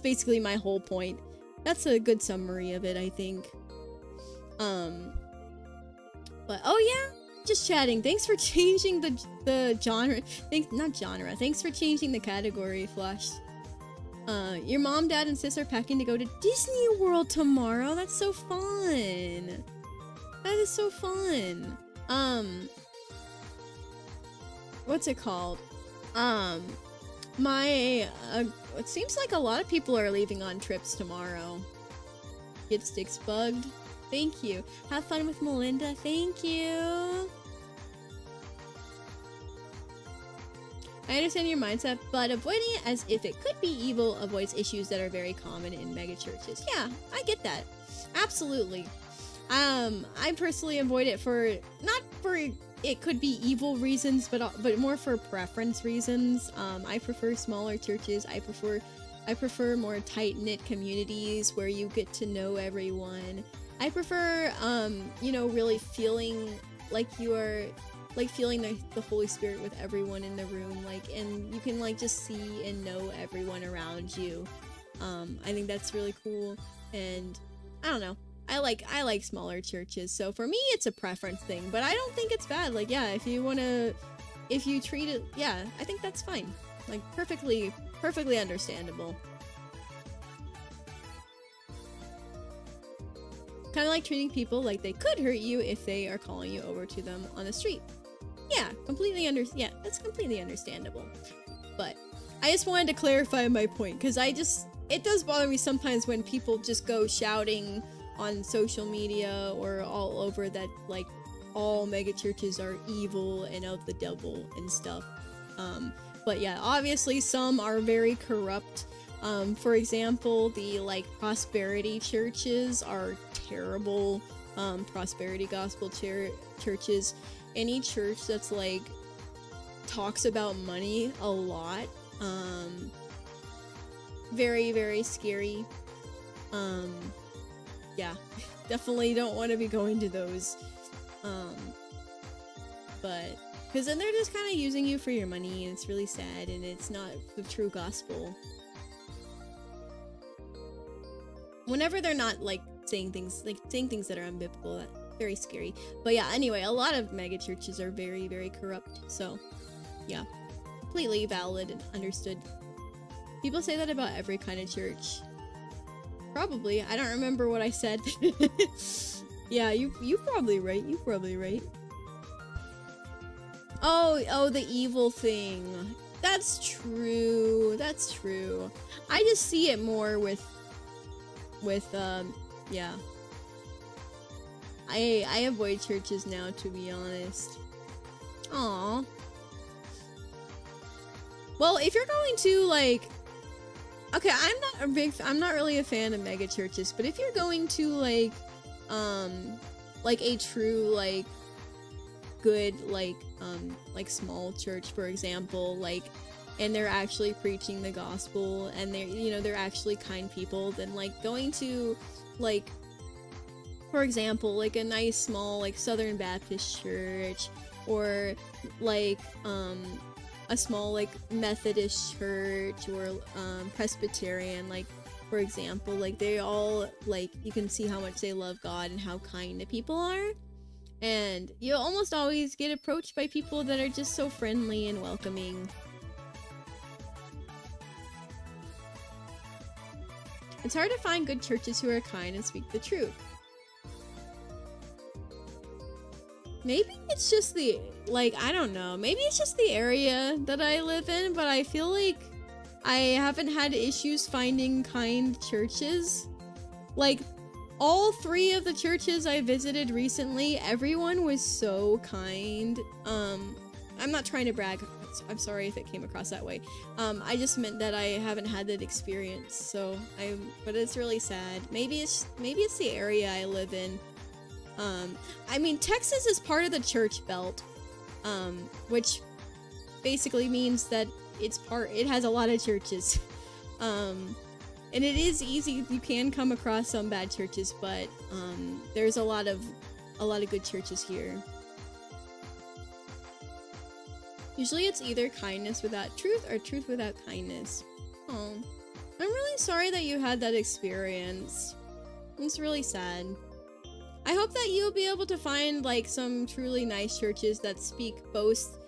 basically my whole point. That's a good summary of it, I think. But, oh yeah! Just chatting. Thanks for changing the genre. Thanks for changing the category, Flash. Your mom, dad, and sis are packing to go to Disney World tomorrow. That's so fun. That is so fun. What's it called? It seems like a lot of people are leaving on trips tomorrow. Get sticks bugged. Thank you. Have fun with Melinda. Thank you. I understand your mindset, but avoiding it as if it could be evil avoids issues that are very common in megachurches. Yeah, I get that. Absolutely. I personally avoid it not for it could be evil reasons, but more for preference reasons. I prefer smaller churches. I prefer more tight-knit communities where you get to know everyone. I prefer, really feeling like you are, like, feeling the Holy Spirit with everyone in the room, like, and you can, like, just see and know everyone around you. I think that's really cool, and I don't know. I like smaller churches, so for me, it's a preference thing, but I don't think it's bad. Like, yeah, if you treat it, yeah, I think that's fine. Like, perfectly understandable. Kind of like treating people like they could hurt you if they are calling you over to them on the street. Yeah, that's completely understandable. But I just wanted to clarify my point, because it does bother me sometimes when people just go shouting on social media or all over that, like, all megachurches are evil and of the devil and stuff. But yeah, obviously some are very corrupt. For example, the, like, prosperity churches are terrible. Prosperity gospel churches. Any church that's, like, talks about money a lot. Very, very scary. Yeah, definitely don't want to be going to those. But, because then they're just kind of using you for your money, and it's really sad, and it's not the true gospel. Whenever they're not, like, saying things that are unbiblical, that's very scary. But yeah, anyway, a lot of mega churches are very, very corrupt, so yeah, completely valid and understood. People say that about every kind of church. Probably. I don't remember what I said. Yeah, you probably right. You probably right. Oh, the evil thing. That's true. That's true. I just see it more with yeah. I avoid churches now, to be honest. Aww. Well, if you're going to, like, Okay, I'm not really a fan of mega churches, but if you're going to like a true like good like small church, for example, like, and they're actually preaching the gospel and they're actually kind people, then like going to like, for example, like a nice small like Southern Baptist church, or like a small like Methodist church, or Presbyterian, like, for example, like they all, like, you can see how much they love God and how kind the people are, and you almost always get approached by people that are just so friendly and welcoming. It's hard to find good churches who are kind and speak the truth. Maybe it's just the, like, I don't know. Maybe it's just the area that I live in, but I feel like I haven't had issues finding kind churches. Like, all 3 of the churches I visited recently, everyone was so kind. I'm not trying to brag. I'm sorry if it came across that way. I just meant that I haven't had that experience. So but it's really sad. Maybe it's the area I live in. I mean, Texas is part of the church belt, which basically means that it has a lot of churches. And it is easy, you can come across some bad churches, but there's a lot of good churches here. Usually it's either kindness without truth or truth without kindness. Oh, I'm really sorry that you had that experience. It's really sad. I hope that you'll be able to find like some truly nice churches that speak both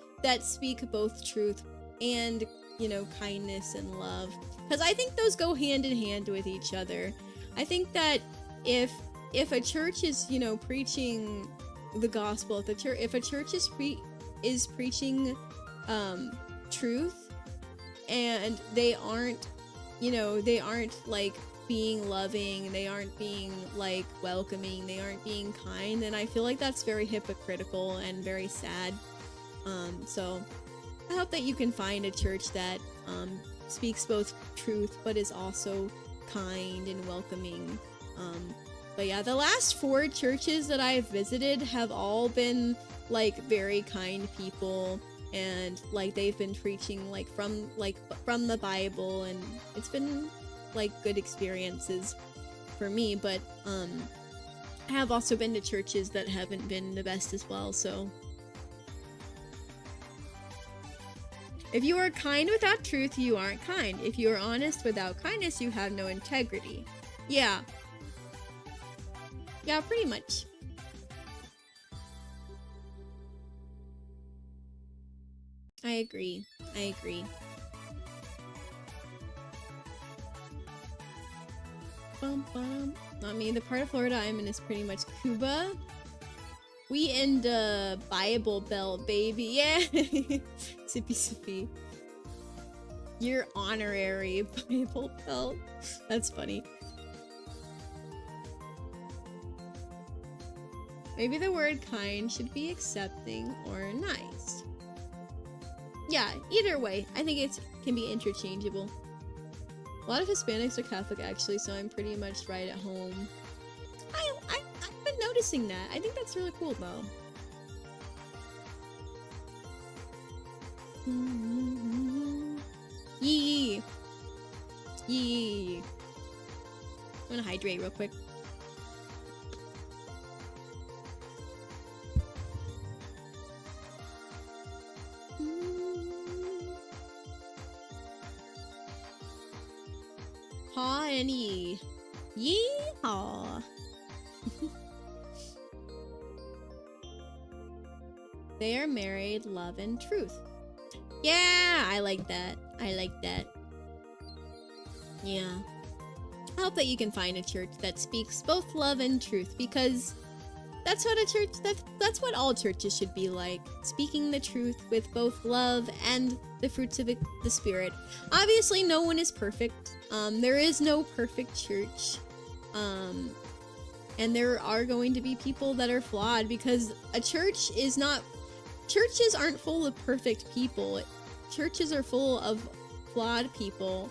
truth and, you know, kindness and love, because I think those go hand in hand with each other. I think that if a church is, you know, preaching the gospel, if a church is preaching truth, and they aren't like being loving, they aren't being like welcoming, they aren't being kind, then I feel like that's very hypocritical and very sad. So I hope that you can find a church that speaks both truth but is also kind and welcoming. But yeah, the last 4 churches that I've visited have all been like very kind people, and like they've been preaching like from the Bible, and it's been like good experiences for me. But I have also been to churches that haven't been the best as well. So if you are kind without truth, you aren't kind. If you are honest without kindness, you have no integrity. Yeah, pretty much. I agree. I mean, the part of Florida I'm in is pretty much Cuba. We in the Bible Belt, baby. Yeah. Sippy. Your honorary Bible Belt. That's funny. Maybe the word kind should be accepting or nice. Yeah, either way, I think it can be interchangeable. A lot of Hispanics are Catholic, actually, so I'm pretty much right at home. I've been noticing that. I think that's really cool, though. Yee. I'm gonna hydrate real quick. Haw and yee. Yee-haw. They are married, love, and truth. Yeah, I like that. Yeah. I hope that you can find a church that speaks both love and truth, because that's what all churches should be like. Speaking the truth with both love and the fruits of the Spirit. Obviously, no one is perfect. There is no perfect church. And there are going to be people that are flawed, because churches aren't full of perfect people. Churches are full of flawed people.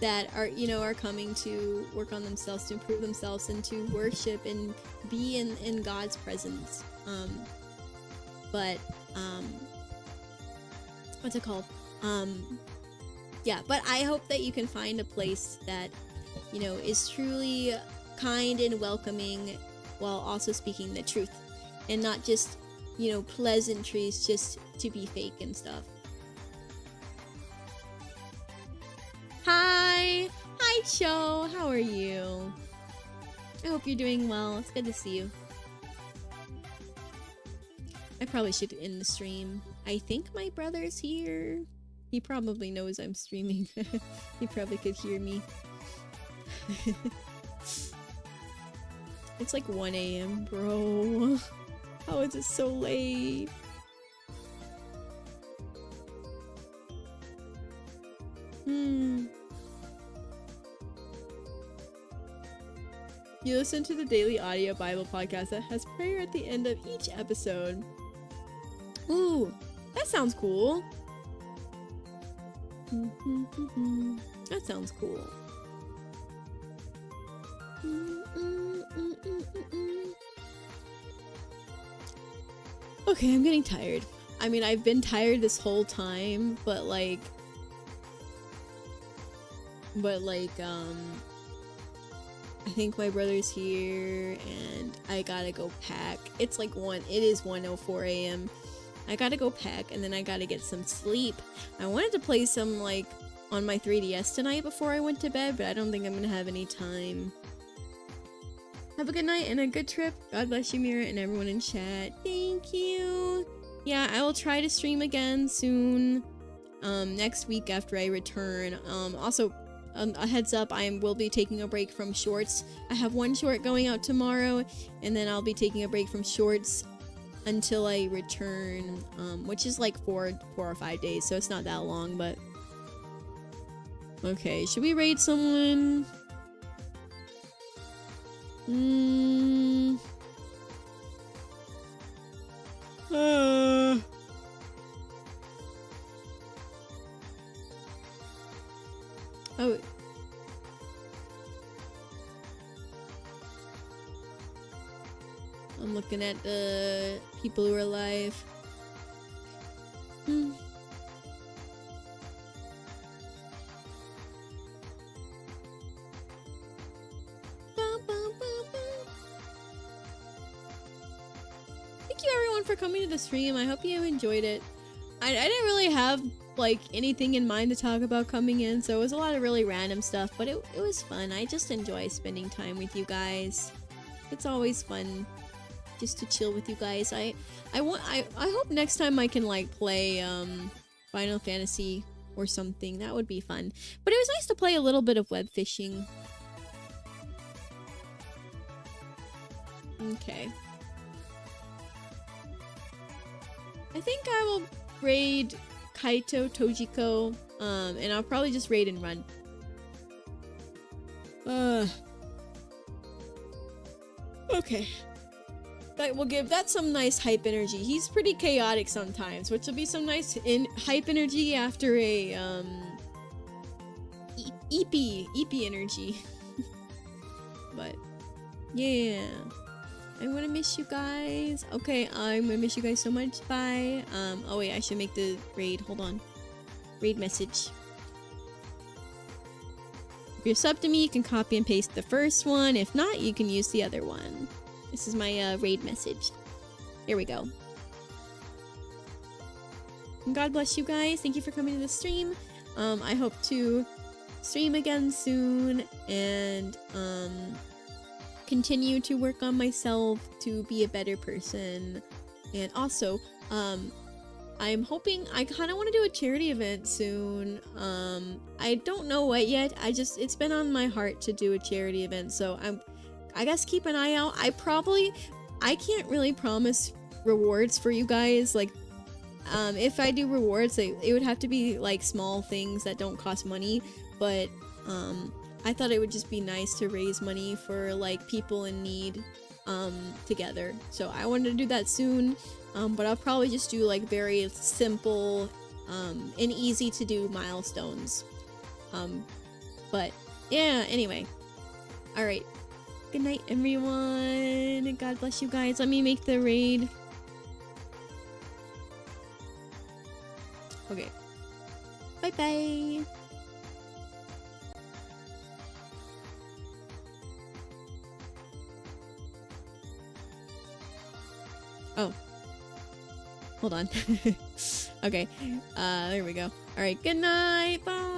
that are coming to work on themselves, to improve themselves, and to worship and be in God's presence. But what's it called? Yeah, but I hope that you can find a place that, is truly kind and welcoming while also speaking the truth, and not just, pleasantries just to be fake and stuff. Hi Cho, how are you? I hope you're doing well. It's good to see you. I probably should end the stream. I think my brother's here. He probably knows I'm streaming. He probably could hear me. It's like 1 a.m, bro. How is it so late? You listen to the daily audio Bible podcast that has prayer at the end of each episode. Ooh, that sounds cool. That sounds cool. Okay, I'm getting tired. I mean, I've been tired this whole time, but like, I think my brother's here and I gotta go pack. It is 1:04 a.m. I gotta go pack and then I gotta get some sleep. I wanted to play some on my 3DS tonight before I went to bed, but I don't think I'm gonna have any time. Have a good night and a good trip. God bless you, Mira, and everyone in chat. Thank you. Yeah, I will try to stream again soon. Next week after I return. Also, a heads up, I will be taking a break from shorts. I have one short going out tomorrow, and then I'll be taking a break from shorts until I return, which is like 4 or 5 days, so it's not that long, but... Okay, should we raid someone? Oh. I'm looking at the people who are alive. Thank you everyone for coming to the stream. I hope you enjoyed it. I didn't really have anything in mind to talk about coming in, so it was a lot of really random stuff, but it was fun. I just enjoy spending time with you guys. It's always fun just to chill with you guys. I hope next time I can play Final Fantasy or something. That would be fun. But it was nice to play a little bit of web fishing. Okay. I think I will raid Kaito Tojiko, and I'll probably just raid and run. Okay. That's some nice hype energy. He's pretty chaotic sometimes, which will be some nice hype energy after a EP energy. But yeah, I'm gonna miss you guys. Okay, I'm gonna miss you guys so much. Bye. Oh wait, I should make the raid. Hold on. Raid message. If you're sub to me, you can copy and paste the first one. If not, you can use the other one. This is my raid message. Here we go. And God bless you guys. Thank you for coming to the stream. I hope to stream again soon and continue to work on myself to be a better person. And also, I'm hoping, I kind of want to do a charity event soon. I don't know what yet. It's been on my heart to do a charity event, so I guess keep an eye out. I can't really promise rewards for you guys. If I do rewards, it would have to be small things that don't cost money, but I thought it would just be nice to raise money for people in need together. So I wanted to do that soon, but I'll probably just do very simple and easy to do milestones. But yeah, anyway. Alright. Good night, everyone. God bless you guys. Let me make the raid. Okay. Bye-bye. Oh. Hold on. Okay. There we go. Alright, good night. Bye.